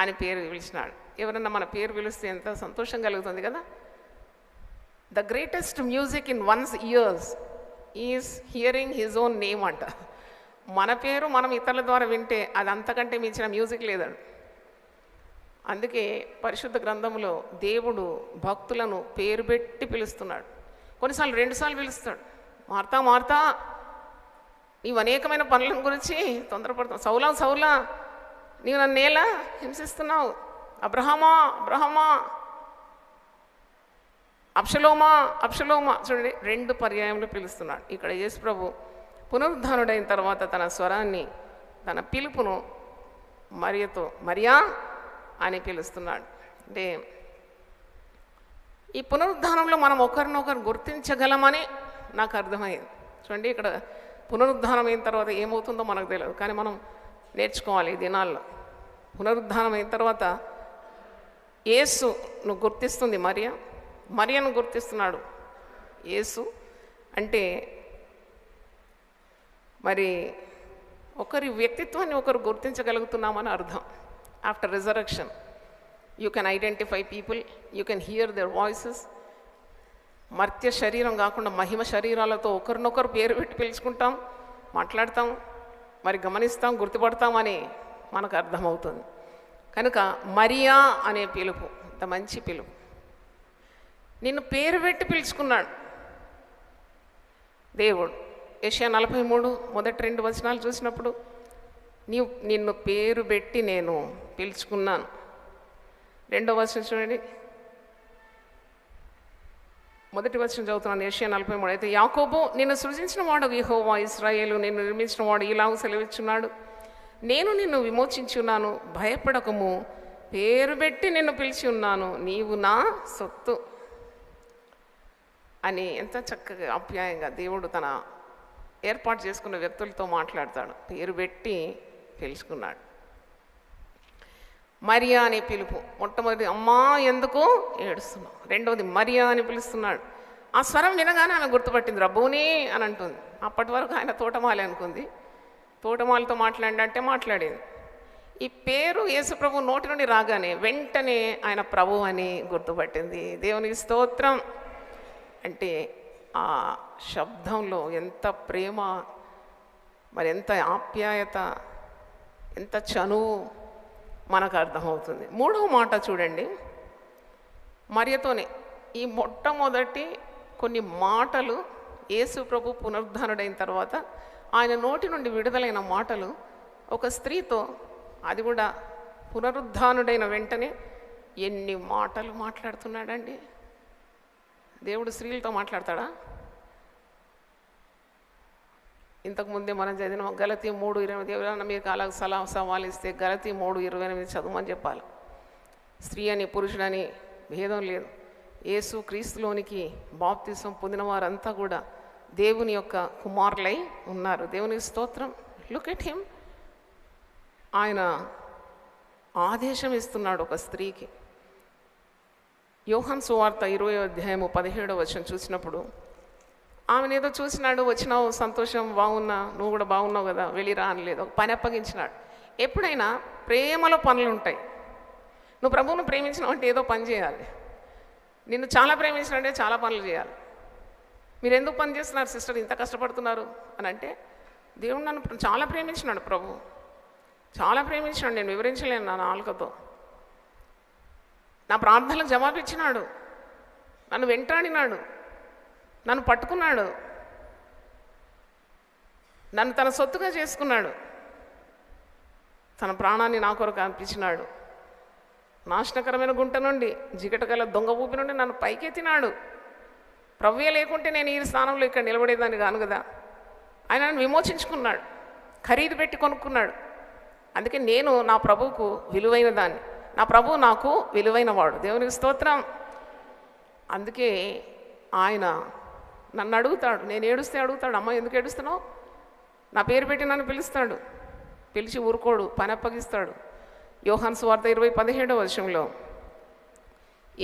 అని పేరు పిలిచినాడు. ఎవరన్నా మన పేరు పిలిస్తే ఎంత సంతోషం కలుగుతుంది కదా. The greatest music in once years is hearing his own name అంట. మన పేరు మనం ఇతరుల ద్వారా వింటే అది అంతకంటే మించిన మ్యూజిక్ లేదండి. అందుకే పరిశుద్ధ గ్రంథంలో దేవుడు భక్తులను పేరు పెట్టి పిలుస్తున్నాడు. కొన్నిసార్లు 2 సార్లు పిలుస్తాడు. మార్తా మార్తా, నీవు అనేకమైన పనుల గురించి తొందరపడుతున్నావు. సౌలా సౌలా, నీవు నన్ను ఎలా హింసిస్తున్నావు. అబ్రహమా అబ్రహమా, అబ్షలోమా అబ్షలోమా. చూడండి, 2 పర్యాయంలో పిలుస్తున్నాడు. ఇక్కడ యేసు ప్రభు పునరుద్ధానుడైన తర్వాత తన స్వరాన్ని, తన పిలుపును మరియతో మరియా అని పిలుస్తున్నాడు. అంటే ఈ పునరుద్ధానంలో మనం ఒకరినొకరు గుర్తించగలమని నాకు అర్థమైంది. చూడండి, ఇక్కడ పునరుద్ధానం అయిన తర్వాత ఏమవుతుందో మనకు తెలియదు, కానీ మనం నేర్చుకోవాలి ఈ దినాల్లో. పునరుద్ధానం అయిన తర్వాత యేసును గుర్తిస్తుంది మరియా, మరియను గుర్తిస్తున్నాడు యేసు. అంటే మరి ఒకరి వ్యక్తిత్వాన్ని ఒకరు గుర్తించగలుగుతున్నామని అర్థం. After resurrection you can identify people, you can hear their voices. మర్త్య శరీరం కాకుండా మహిమ శరీరాలతో ఒకరినొకరు పేరు పెట్టి పిలుచుకుంటాం, మాట్లాడతాం, మరి గమనిస్తాం, గుర్తుపడతామని మనకు అర్థమవుతుంది. కనుక మరియా అనే పిలుపు అంత మంచి పిలుపు. నిన్ను పేరు పెట్టి పిలుచుకున్నాడు దేవుడు. యెషయా 43 మొదటి 2 వచనాలు చూసినప్పుడు, నిన్ను పేరు పెట్టి నేను పిలుచుకున్నాను. 2వ వచనం చూడండి, మొదటి వచనం చదువుతున్నాను. యెషయా 43. అయితే యాకోబు, నిన్ను సృజించిన వాడు యెహోవా, ఇశ్రాయేలు నిన్ను నిర్మించిన వాడు ఇలాగ సెలవిచ్చున్నాడు, నేను నిన్ను విమోచించున్నాను, భయపడకము, పేరు పెట్టి నిన్ను పిలిచి ఉన్నాను, నీవు నా సొత్తు అని ఎంత చక్కగా ఆప్యాయంగా దేవుడు తన ఏర్పాటు చేసుకున్న వ్యక్తులతో మాట్లాడతాడు. పేరు పెట్టి పిలుచుకున్నాడు. మరియా అనే పిలుపు. మొట్టమొదటి, అమ్మా ఎందుకు ఏడుస్తున్నావు. 2వది మరియా అని పిలుస్తున్నాడు. ఆ స్వరం వినగానే ఆమె గుర్తుపట్టింది, రబ్బూని అని అంటుంది. అప్పటి వరకు ఆయన తోటమాలి అనుకుంది. తోటమాలితో మాట్లాడినట్టే మాట్లాడేది. ఈ పేరు యేసుప్రభు నోటి నుండి రాగానే వెంటనే ఆయన ప్రభు అని గుర్తుపట్టింది. దేవునికి స్తోత్రం. అంటే ఆ శబ్దంలో ఎంత ప్రేమ, మరి ఎంత ఆప్యాయత, ఎంత చనువు మనకు అర్థమవుతుంది. 3వ మాట చూడండి, మరియతోనే ఈ మొట్టమొదటి కొన్ని మాటలు యేసు ప్రభు పునరుద్ధానుడైన తర్వాత ఆయన నోటి నుండి విడుదలైన మాటలు ఒక స్త్రీతో, అది కూడా పునరుద్ధానుడైన వెంటనే ఎన్ని మాటలు మాట్లాడుతున్నాడండి. దేవుడు స్త్రీలతో మాట్లాడతాడా? ఇంతకుముందే మనం చదివిన గలతీ 3:28, ఎవరైనా మీకు అలా సవాలు ఇస్తే గలతీ 3:28 చదవమని చెప్పాలి. స్త్రీ అని పురుషుడని భేదం లేదు. యేసు క్రీస్తులోనికి బాప్తిసం పొందిన వారంతా కూడా దేవుని యొక్క కుమారులై ఉన్నారు. దేవునికి స్తోత్రం. Look at him. ఆయన ఆదేశం ఇస్తున్నాడు ఒక స్త్రీకి. యోహాను సువార్త 20:17 చూసినప్పుడు ఆమెను ఏదో చూసినాడు, వచ్చినావు, సంతోషం, బాగున్నా, నువ్వు కూడా బాగున్నావు కదా, వెళ్ళిరా అనలేదు, ఒక పని అప్పగించినాడు. ఎప్పుడైనా ప్రేమలో పనులు ఉంటాయి. నువ్వు ప్రభువును ప్రేమించినావు అంటే ఏదో పని చేయాలి. నిన్ను చాలా ప్రేమించినంటే చాలా పనులు చేయాలి. మీరు ఎందుకు పని చేస్తున్నారు సిస్టర్, ఇంత కష్టపడుతున్నారు అని అంటే, దేవుడు నన్ను చాలా ప్రేమించినాడు, ప్రభు చాలా ప్రేమించినాడు, నేను వివరించలేను నా నాలుకతో. నా ప్రార్థనలకు జవాబిచ్చినాడు, నన్ను వెంటాడినాడు, నన్ను పట్టుకున్నాడు, నన్ను తన సొత్తుగా చేసుకున్నాడు, తన ప్రాణాన్ని నా కొరకు అర్పించినాడు, నాశనకరమైన గుంట నుండి, జిగటగల దొంగ ఊపి నుండి నన్ను పైకెత్తినాడు. ప్రభువే లేకుంటే నేను ఈ స్థానంలో ఇక్కడ నిలబడేదాన్ని కాను కదా. ఆయన నన్ను విమోచించుకున్నాడు, ఖరీదు పెట్టి కొనుక్కున్నాడు. అందుకే నేను నా ప్రభువుకు విలువైన దాన్ని, నా ప్రభువు నాకు విలువైన వాడు. దేవునికి స్తోత్రం. అందుకే ఆయన నన్ను అడుగుతాడు, నేను ఏడుస్తే అడుగుతాడు, అమ్మ ఎందుకు ఏడుస్తున్నావు, నా పేరు పెట్టి నన్ను పిలుస్తాడు, పిలిచి ఊరుకోడు, పని అప్పగిస్తాడు. యోహాను సువార్త 20:17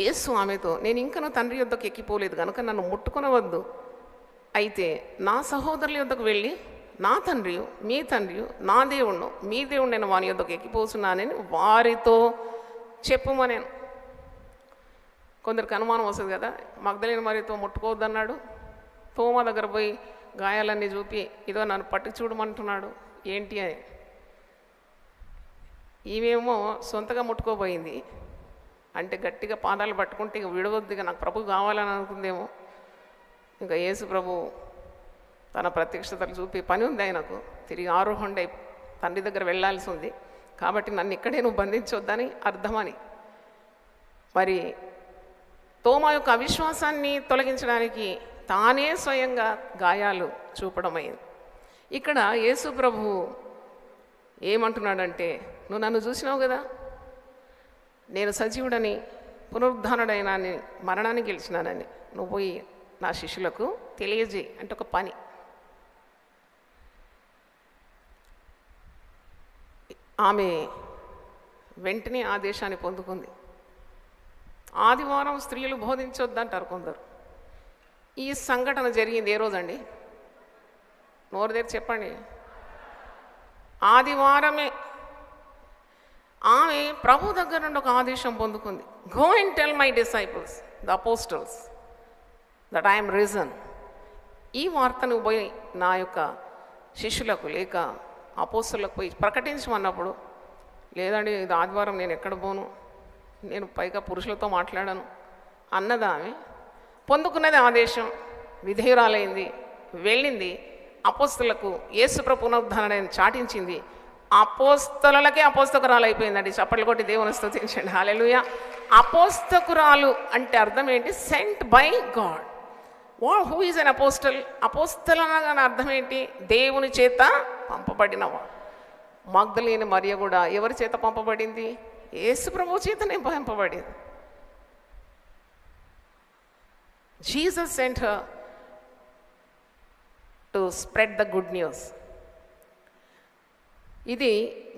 యేసు ఆమెతో, నేను ఇంకనూ తండ్రి యొద్దకు ఎక్కిపోలేదు కనుక నన్ను ముట్టుకొనవద్దు, అయితే నా సహోదరుల యొద్దకు వెళ్ళి నా తండ్రియు మీ తండ్రియు నా దేవుణ్ణు మీ దేవుడు నేను వాని యొద్దకు ఎక్కిపోతున్నానని వారితో చెప్పుమనేను. కొందరికి అనుమానం వస్తుంది కదా, మగ్దలేని మరియతో ముట్టుకోవద్దన్నాడు, తోమా దగ్గర పోయి గాయాలన్నీ చూపి ఇదో నన్ను పట్టి చూడమంటున్నాడు ఏంటి అని. ఈమెమో సొంతగా ముట్టుకోబోయింది, అంటే గట్టిగా పాదాలు పట్టుకుంటే ఇక విడవద్దు, ఇక నాకు ప్రభు కావాలని అనుకుందేమో. ఇంకా యేసు ప్రభు తన ప్రత్యక్షతలు చూపి పని ఉంది ఆయనకు, తిరిగి ఆరోహణై తండ్రి దగ్గర వెళ్ళాల్సి ఉంది కాబట్టి నన్ను ఇక్కడే నువ్వు బంధించొద్దని అర్థమని. మరి తోమా యొక్క అవిశ్వాసాన్ని తొలగించడానికి తానే స్వయంగా గాయాలు చూపడమైంది. ఇక్కడ యేసు ప్రభు ఏమంటున్నాడంటే, నువ్వు నన్ను చూసినావు కదా, నేను సజీవుడని పునరుద్ధానుడైనాని మరణాన్ని గెలిచినానని నువ్వు పోయి నా శిష్యులకు తెలియజేయి అంటే ఒక పని. ఆమె వెంటనే ఆదేశాన్ని పొందుకుంది. ఆదివారం స్త్రీలు బోధించొద్దంటారు కొందరు. ఈ సంఘటన జరిగింది ఏ రోజండి? నోరు దగ్గర చెప్పండి. ఆదివారమే. ఆమె ప్రభు దగ్గర నుండి ఒక ఆదేశం పొందుకుంది. Go and tell my disciples the apostles that I'm risen. ఈ వార్తను పోయి నా యొక్క శిష్యులకు లేక అపోస్తలకు పోయి ప్రకటించమన్నప్పుడు, లేదండి ఇది ఆదివారం నేను ఎక్కడ పోను, నేను పైగా పురుషులతో మాట్లాడాను అన్నది ఆమె. పొందుకున్నది ఆదేశం, విధేయురాలైంది, వెళ్ళింది, అపోస్తలకు యేసుప్రభు పునరుద్ధారణని చాటించింది. అపోస్తలకే అపోస్తకురాలు అయిపోయిందండి. చప్పట్లు కొట్టి దేవుని స్తుతించండి. హల్లెలూయా. అపోస్తకురాలు అంటే అర్థం ఏంటి? Sent by God. Who is an apostle? Apostle అనగానే అర్థం ఏంటి? దేవుని చేత పంపబడినవా. మగ్దలేని మరియ కూడా ఎవరి చేత పంపబడింది? యేసు ప్రభు చేతనే పంపబడింది. Jesus sent her to spread the good news. ఇది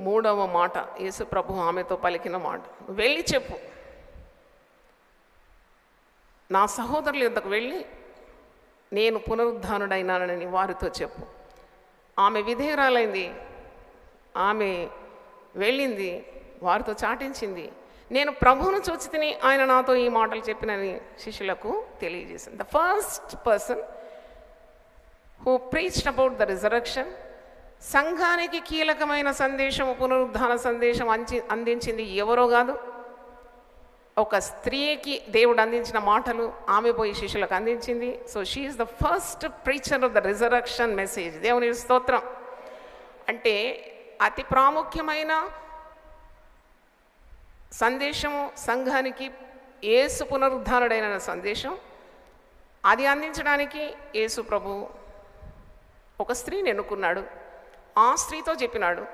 మూడవ మాట యేసు ప్రభు ఆమెతో పలికిన మాట. వెళ్ళి చెప్పు, నా సహోదరుల యొద్దకు వెళ్ళి నేను పునరుద్ధానుడైనానని వారితో చెప్పు. ఆమె విధేయురాలైంది, ఆమె వెళ్ళింది, వారితో చాటించింది. నేను ప్రభువును చూచి తిని ఆయన నాతో ఈ మాటలు చెప్పినని శిష్యులకు తెలియజేసింది. The first person who preached about the resurrection, సంఘానికి కీలకమైన సందేశం, పునరుద్ధాన సందేశం అందించింది ఎవరో కాదు, ఒక స్త్రీకి దేవుడు అందించిన మాటలు ఆమె పోయి శిష్యులకు అందించింది. So she is the first preacher of the resurrection message. దేవుని స్తోత్రం. అంటే అతి ప్రాముఖ్యమైన సందేశము సంఘానికి యేసు పునరుద్ధానుడైన సందేశం. అది అందించడానికి యేసు ప్రభు ఒక స్త్రీని ఎన్నుకున్నాడు, ఆ స్త్రీతో చెప్పినాడు.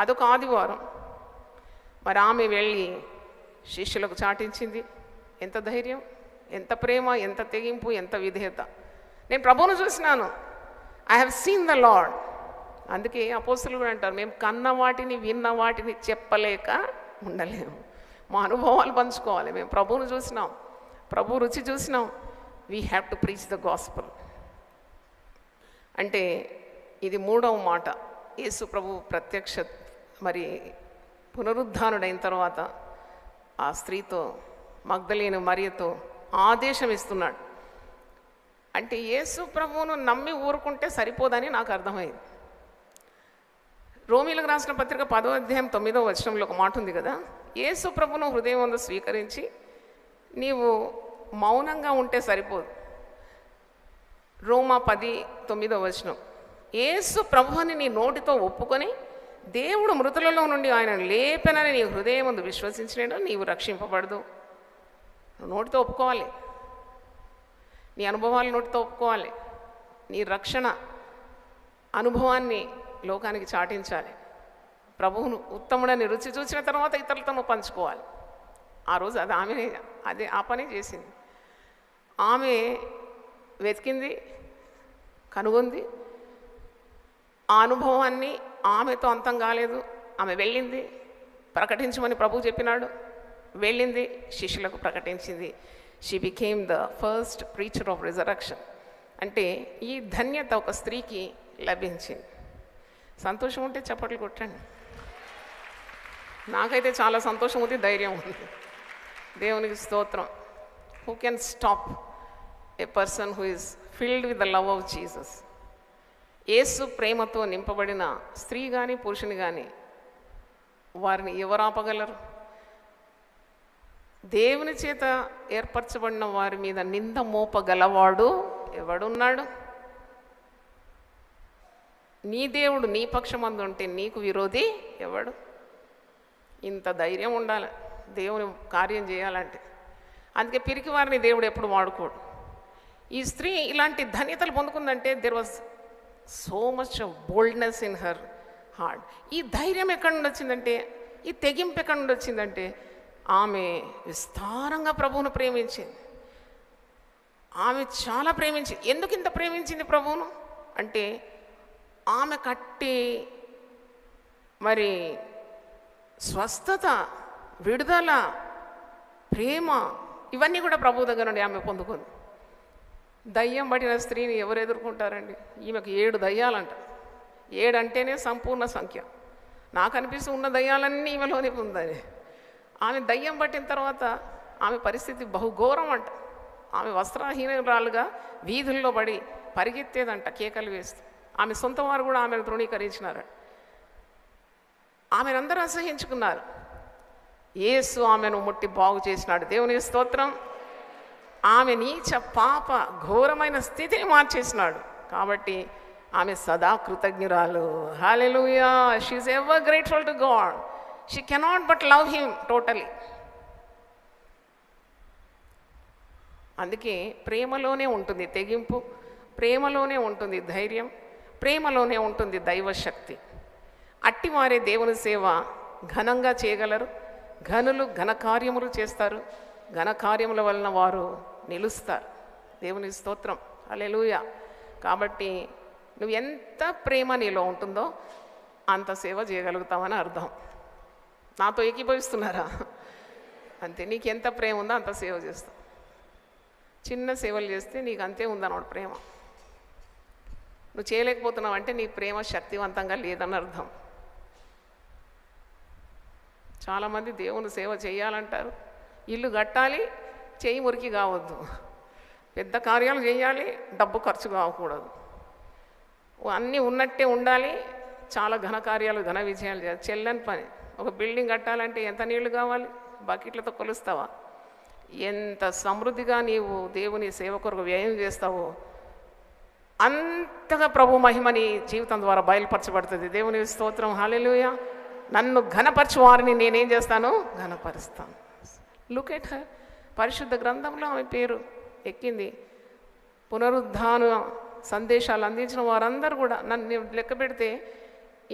అదొక ఆదివారం. మరి ఆమె వెళ్ళి శిష్యులకు చాటించింది. ఎంత ధైర్యం, ఎంత ప్రేమ, ఎంత తెగింపు, ఎంత విధేయత. నేను ప్రభువును చూసినాను, I have seen the lord. అందుకే అపోస్తలులు కూడా అంటారు, మేము కన్న వాటిని విన్న వాటిని చెప్పలేక ఉండలేము. మా అనుభవాలు పంచుకోవాలి. మేము ప్రభువును చూసినాం, ప్రభు రుచి చూసినాం. We have to preach the gospel. అంటే ఇది మూడవ మాట. యేసు ప్రభు ప్రత్యక్ష మరి పునరుద్ధానుడైన తర్వాత ఆ స్త్రీతో, మగ్దలేని మరియతో ఆదేశం ఇస్తున్నాడు. అంటే యేసు ప్రభువును నమ్మి ఊరుకుంటే సరిపోదని నాకు అర్థమైంది. రోమీలకు రాసిన పత్రిక 10వ అధ్యాయం 9వ వచనంలో ఒక మాట ఉంది కదా, యేసు ప్రభువును హృదయం స్వీకరించి నీవు మౌనంగా ఉంటే సరిపోదు. రోమా 10:9వ వచనం, యేసు ప్రభువుని నీ నోటితో ఒప్పుకొని దేవుడు మృతులలో నుండి ఆయన లేపెనని నీ హృదయం ముందు విశ్వసించినట్టు నీవు రక్షింపబడదు. నోటితో ఒప్పుకోవాలి, నీ అనుభవాలు నోటితో ఒప్పుకోవాలి, నీ రక్షణ అనుభవాన్ని లోకానికి చాటించాలి. ప్రభువును ఉత్తముడని రుచి చూసిన తర్వాత ఇతరులతో పంచుకోవాలి. ఆ రోజు అది ఆమె ఆ పని చేసింది. ఆమె వెతికింది, కనుగొంది. ఆ అనుభవాన్ని ఆమెతో అంతం కాలేదు. ఆమె వెళ్ళింది, ప్రకటించమని ప్రభు చెప్పినాడు, వెళ్ళింది, శిష్యులకు ప్రకటించింది. She became the first preacher of resurrection. అంటే ఈ ధన్యత ఒక స్త్రీకి లభించింది. సంతోషం ఉంటే చప్పట్లు కొట్టండి. నాకైతే చాలా సంతోషం ఉంది, ధైర్యం ఉంది. దేవునికి స్తోత్రం. Who can stop a person who is filled with the love of Jesus? Yesu ప్రేమతో నింపబడిన స్త్రీ కానీ పురుషుని కానీ వారిని ఎవరు ఆపగలరు? దేవుని చేత ఏర్పరచబడిన వారి మీద నింద మోపగలవాడు ఎవడున్నాడు? నీ దేవుడు నీ పక్షమందు ఉంటే నీకు విరోధి ఎవడు? ఇంత ధైర్యం ఉండాలి దేవుని కార్యం చేయాలంటే. అందుకే పిరికి వారిని దేవుడు ఎప్పుడు వాడుకోడు. ఈ స్త్రీ ఇలాంటి ధన్యతలు పొందుకుందంటే there was so much of boldness in her heart. ఈ ధైర్యం ఎక్కడి నుండి వచ్చిందంటే, ఈ తెగింపు ఎక్కడి నుండి వచ్చిందంటే, ఆమె విస్తారంగా ప్రభువును ప్రేమించింది. ఆమె చాలా ప్రేమించింది. ఎందుకు ఇంత ప్రేమించింది ప్రభువును అంటే, ఆమె కట్టి మరి స్వస్థత, విడుదల, ప్రేమ ఇవన్నీ కూడా ప్రభువు దగ్గర నుండి ఆమె పొందుకుంది. దయ్యం పట్టిన స్త్రీని ఎవరు ఎదుర్కొంటారండి? ఈమెకు 7 దయ్యాలంట. 7 అంటేనే సంపూర్ణ సంఖ్య. నాకు అనిపిస్తూ ఉన్న దయ్యాలన్నీ ఈమెలోనే ఉందని. ఆమె దయ్యం పట్టిన తర్వాత ఆమె పరిస్థితి బహుఘోరం అంట. ఆమె వస్త్రహీనురాలుగా వీధుల్లో పడి పరిగెత్తేదంట కేకలు వేస్తూ. ఆమె సొంత వారు కూడా ఆమెను తృణీకరించినారు. ఆమెనందరూ అసహించుకున్నారు. యేసు ఆమెను ముట్టి బాగు చేసినాడు. దేవునికి స్తోత్రం. ఆమె నీచ పాప ఘోరమైన స్థితిని మార్చేసినాడు. కాబట్టి ఆమె సదా కృతజ్ఞురాలు. Hallelujah. She is ever grateful to God. She cannot but love him totally. అందుకే ప్రేమలోనే ఉంటుంది తెగింపు, ప్రేమలోనే ఉంటుంది ధైర్యం, ప్రేమలోనే ఉంటుంది దైవశక్తి. అట్టివారే దేవుని సేవ ఘనంగా చేయగలరు. ఘనులు ఘనకార్యములు చేస్తారు. ఘనకార్యముల వలన వారు నిలుస్తారు. దేవుని స్తోత్రం. హల్లెలూయా. కాబట్టి నువ్వు ఎంత ప్రేమ నీలో ఉంటుందో అంత సేవ చేయగలుగుతావని అర్థం. నాతో ఏకీభవిస్తున్నారా? అంతే. నీకు ఎంత ప్రేమ ఉందో అంత సేవ చేస్తావు. చిన్న సేవలు చేస్తే నీకు అంతే ఉందన్నమాట ప్రేమ. నువ్వు చేయలేకపోతున్నావు అంటే నీ ప్రేమ శక్తివంతంగా లేదని అర్థం. చాలామంది దేవుని సేవ చేయాలంటారు. ఇల్లు కట్టాలి, చేయి మురికి కావద్దు. పెద్ద కార్యాలు చేయాలి, డబ్బు ఖర్చు కావకూడదు. అన్నీ ఉన్నట్టే ఉండాలి. చాలా ఘన కార్యాలు, ఘన విజయాలు చేయాలి. చెల్లని పని. ఒక బిల్డింగ్ కట్టాలంటే ఎంత నీళ్లు కావాలి? బకెట్లతో కొలుస్తావా? ఎంత సమృద్ధిగా నీవు దేవుని సేవ కొరకు వ్యయం చేస్తావో అంతగా ప్రభు మహిమ నీ జీవితం ద్వారా బయలుపరచబడుతుంది. దేవుని స్తోత్రం. హల్లెలూయా. నన్ను ఘనపరచు వారిని నేనేం చేస్తాను? ఘనపరుస్తాను. Look at her. పరిశుద్ధ గ్రంథంలో ఆమె పేరు ఎక్కింది. పునరుద్ధాన సందేశాలు అందించిన వారందరూ కూడా నన్ను లెక్క పెడితే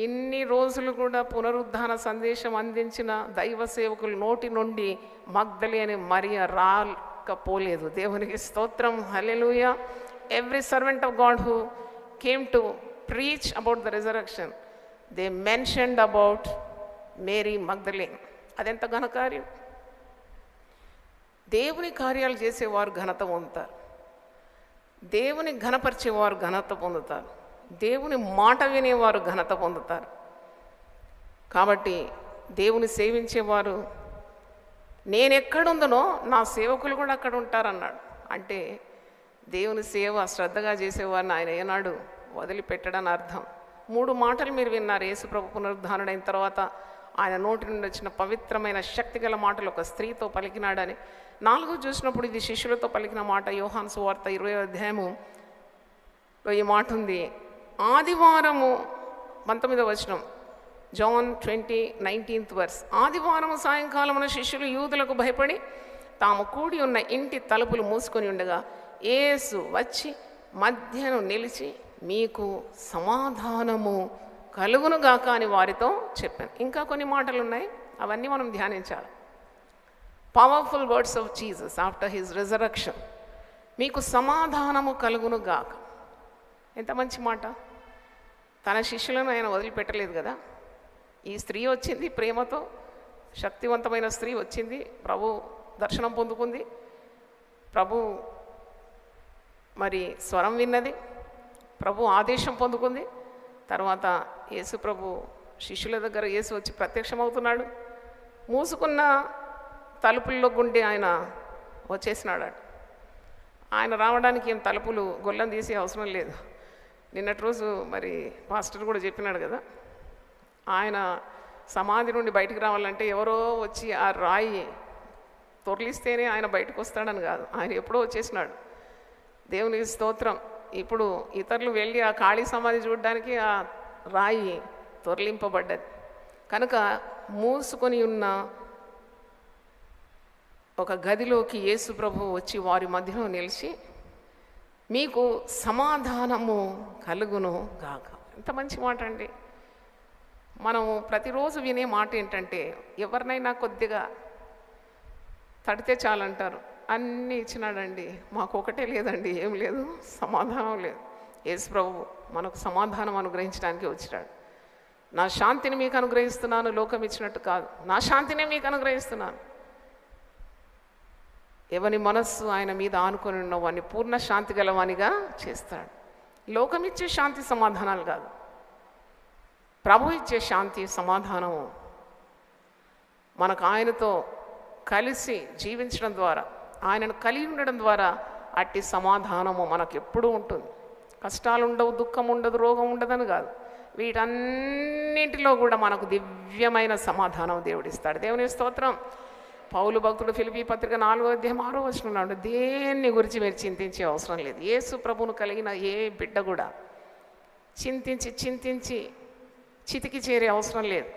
ఇన్ని రోజులు కూడా పునరుద్ధాన సందేశం అందించిన దైవ సేవకుల నోటి నుండి మగ్దలేని మరియ రాకపోలేదు. దేవునికి స్తోత్రం. హల్లెలూయా. Every servant of God who came to preach about the resurrection, they mentioned about Mary Magdalene. అదెంత ఘనకార్యం. దేవుని కార్యాలు చేసేవారు ఘనత పొందుతారు. దేవుని ఘనపరిచేవారు ఘనత పొందుతారు. దేవుని మాట వినేవారు ఘనత పొందుతారు. కాబట్టి దేవుని సేవించేవారు నేను ఎక్కడుందనో నా సేవకులు కూడా అక్కడ ఉంటారన్నాడు. అంటే దేవుని సేవ శ్రద్ధగా చేసేవారిని ఆయన ఏనాడు వదిలిపెట్టడని అర్థం. 3 మాటలు మీరు విన్నారు. యేసుప్రభు పునరుద్ధానుడైన తర్వాత ఆయన నోటి నుండి వచ్చిన పవిత్రమైన శక్తిగల మాటలు ఒక స్త్రీతో పలికినాడని. 4 చూసినప్పుడు ఇది శిష్యులతో పలికిన మాట. యోహాను సువార్త 20వ అధ్యాయములో ఈ మాట ఉంది. ఆదివారము 19వ వచనం, జాన్ 20:19 వర్స్. ఆదివారము సాయంకాలమున శిష్యులు యూదులకు భయపడి తాము కూడి ఉన్న ఇంటి తలుపులు మూసుకొని ఉండగా యేసు వచ్చి మధ్యను నిలిచి మీకు సమాధానము కలుగునుగాక అని వారితో చెప్పాను. ఇంకా కొన్ని మాటలు ఉన్నాయి, అవన్నీ మనం ధ్యానించాలి. Powerful words of Jesus after his resurrection. మీకు సమాధానము కలుగునుగాక. ఎంత మంచి మాట. తన శిష్యులను ఆయన వదిలిపెట్టలేదు కదా. ఈ స్త్రీ వచ్చింది ప్రేమతో, శక్తివంతమైన స్త్రీ వచ్చింది, ప్రభు దర్శనం పొందుకుంది, ప్రభు మరి స్వరం విన్నది, ప్రభు ఆదేశం పొందుకుంది, తర్వాత యేసు ప్రభు శిష్యుల దగ్గర యేసు వచ్చి ప్రత్యక్షమవుతున్నాడు. మూసుకున్న తలుపుల్లో గుండి ఆయన వచ్చేసినాడు. ఆయన రావడానికి ఏం తలుపులు గొల్లం తీసే అవసరం లేదు. నిన్నటి రోజు మరి పాస్టర్ కూడా చెప్పినాడు కదా, ఆయన సమాధి నుండి బయటికి రావాలంటే ఎవరో వచ్చి ఆ రాయి తొర్లిస్తేనే ఆయన బయటకు వస్తాడని కాదు, ఆయన ఎప్పుడో వచ్చేసినాడు. దేవునికి స్తోత్రం. ఇప్పుడు ఇతరులు వెళ్ళి ఆ ఖాళీ సమాధి చూడడానికి ఆ రాయి తొర్లింపబడ్డది. కనుక మూసుకొని ఉన్న ఒక గదిలోకి యేసు ప్రభువు వచ్చి వారి మధ్యలో నిలిచి మీకు సమాధానము కలుగును గాక. ఎంత మంచి మాట అండి. మనం ప్రతిరోజు వినే మాట ఏంటంటే, ఎవరినైనా కొద్దిగా తడితే చాలంటారు, అన్నీ ఇచ్చినాడండి, మాకు ఒకటే లేదండి, ఏం లేదు, సమాధానం లేదు. యేసు ప్రభు మనకు సమాధానం అనుగ్రహించడానికి వచ్చినాడు. నా శాంతిని మీకు అనుగ్రహిస్తున్నాను, లోకం ఇచ్చినట్టు కాదు, నా శాంతినే మీకు అనుగ్రహిస్తున్నాను. ఎవని మనస్సు ఆయన మీద ఆనుకొని ఉన్న వాడిని పూర్ణ శాంతి గలవానిగా చేస్తాడు. లోకం ఇచ్చే శాంతి సమాధానాలు కాదు, ప్రభు ఇచ్చే శాంతి సమాధానము మనకు ఆయనతో కలిసి జీవించడం ద్వారా, ఆయనను కలిగి ఉండడం ద్వారా అట్టి సమాధానము మనకు ఎప్పుడూ ఉంటుంది. కష్టాలు ఉండవు, దుఃఖం ఉండదు, రోగం ఉండదని కాదు, వీటన్నింటిలో కూడా మనకు దివ్యమైన సమాధానం దేవుడిస్తాడు. దేవుని స్తోత్రం. పౌలు భక్తుడు ఫిలిప్పీ పత్రిక 4వ అధ్యాయం 6వ వచనంలో ఉన్నాడు, దేన్ని గురించి మీరు చింతించే అవసరం లేదు. యేసు ప్రభువును కలిగిన ఏ బిడ్డ కూడా చింతించి చితికి చేరే అవసరం లేదు.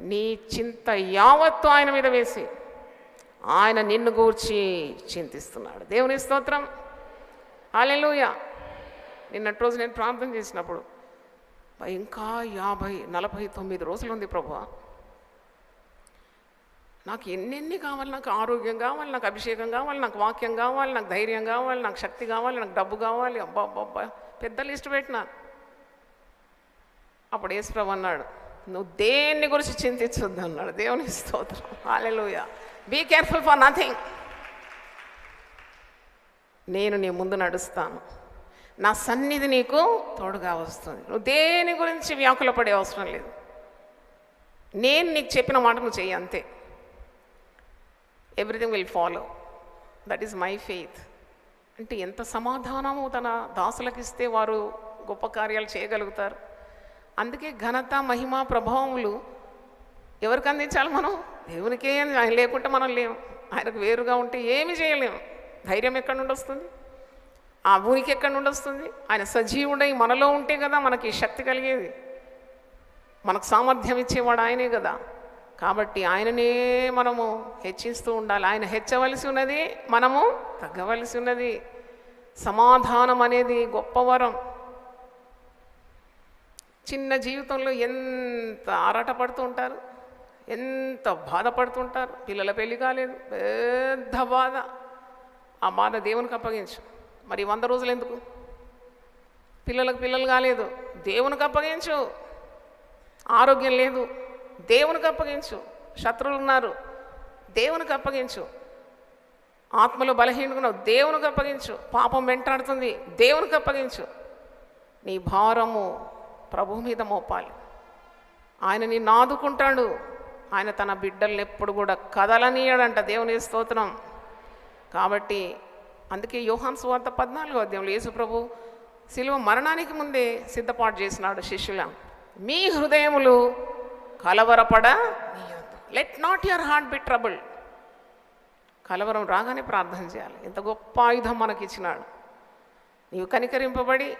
నీ చింత యావత్తు ఆయన మీద వేసి ఆయన నిన్ను గూర్చి చింతిస్తున్నాడు. దేవుని స్తోత్రం. హల్లెలూయా. నిన్నటి రోజు నేను ప్రార్థన చేసినప్పుడు, ఇంకా 49 రోజులు ఉంది ప్రభువా, నాకు ఎన్నెన్ని కావాలి, నాకు ఆరోగ్యం కావాలి, నాకు అభిషేకం కావాలి, నాకు వాక్యం కావాలి, నాకు ధైర్యం కావాలి, నాకు శక్తి కావాలి, నాకు డబ్బు కావాలి, అబ్బా అబ్బా పెద్ద లిస్ట్ పెట్టినా. అప్పుడు యేసు ప్రభు అన్నాడు, నువ్వు దేన్ని గురించి చింతించొద్దు అన్నాడు. దేవుని స్తోత్రం. హల్లెలూయా. Be careful for nothing. నేను నీ ముందు నడుస్తాను, నా సన్నిధి నీకు తోడుగా వస్తుంది. నువ్వు దేని గురించి వ్యాకుల పడే అవసరం లేదు. నేను నీకు చెప్పిన మాట నువ్వు చెయ్యి, అంతే. Everything will follow. That is my faith. అంటే ఎంత సమాధానము తన దాసులకు ఇస్తే వారు గొప్ప కార్యాలు చేయగలుగుతారు. అందుకే ఘనత, మహిమ, ప్రభావములు ఎవరికి అందించాలి? మనం దేవునికే. ఆయన లేకుంటే మనం లేము. ఆయనకు వేరుగా ఉంటే ఏమి చేయలేము. ధైర్యం ఎక్కడి నుండి వస్తుంది? ఆ ఊరికి ఎక్కడి నుండి వస్తుంది? ఆయన సజీవుడై మనలో ఉంటే కదా మనకి శక్తి కలిగేది. మనకు సామర్థ్యం ఇచ్చేవాడు ఆయనే కదా. కాబట్టి ఆయననే మనము హెచ్చిస్తూ ఉండాలి. ఆయన హెచ్చవలసి ఉన్నది, మనము తగ్గవలసి ఉన్నది. సమాధానం అనేది గొప్ప వరం. చిన్న జీవితంలో ఎంత ఆరాటపడుతూ ఉంటారు, ఎంత బాధపడుతుంటారు. పిల్లల పెళ్ళి కాలేదు, పెద్ద బాధ. ఆ బాధ దేవునికి అప్పగించు. మరి 100 రోజులు ఎందుకు? పిల్లలకు పిల్లలు కాలేదు, దేవునికి అప్పగించు. ఆరోగ్యం లేదు, దేవునికి అప్పగించు. శత్రువులు ఉన్నారు, దేవునికి అప్పగించు. ఆత్మలో బలహీనుకున్నావు, దేవునికి అప్పగించు. పాపం వెంటాడుతుంది, దేవునికి అప్పగించు. నీ భారము ప్రభు మీద మోపాలి. ఆయన నిన్ను ఆదుకుంటాడు. ఆయన తన బిడ్డల్ని ఎప్పుడు కూడా కదలనీయడంట. దేవుని స్తోత్రం. కాబట్టి అందుకే యోహాను సువార్త 14వ అధ్యాయంలో యేసు ప్రభు శిలువ మరణానికి ముందే సిద్ధపాటు చేసినాడు శిష్యుల, మీ హృదయములు కలవరపడనీయొద్దు. Let not your heart be trouble. కలవరం రాగానే ప్రార్థన చేయాలి. ఎంత గొప్ప ఆయుధం మనకి ఇచ్చినాడు. నీవు కనికరింపబడి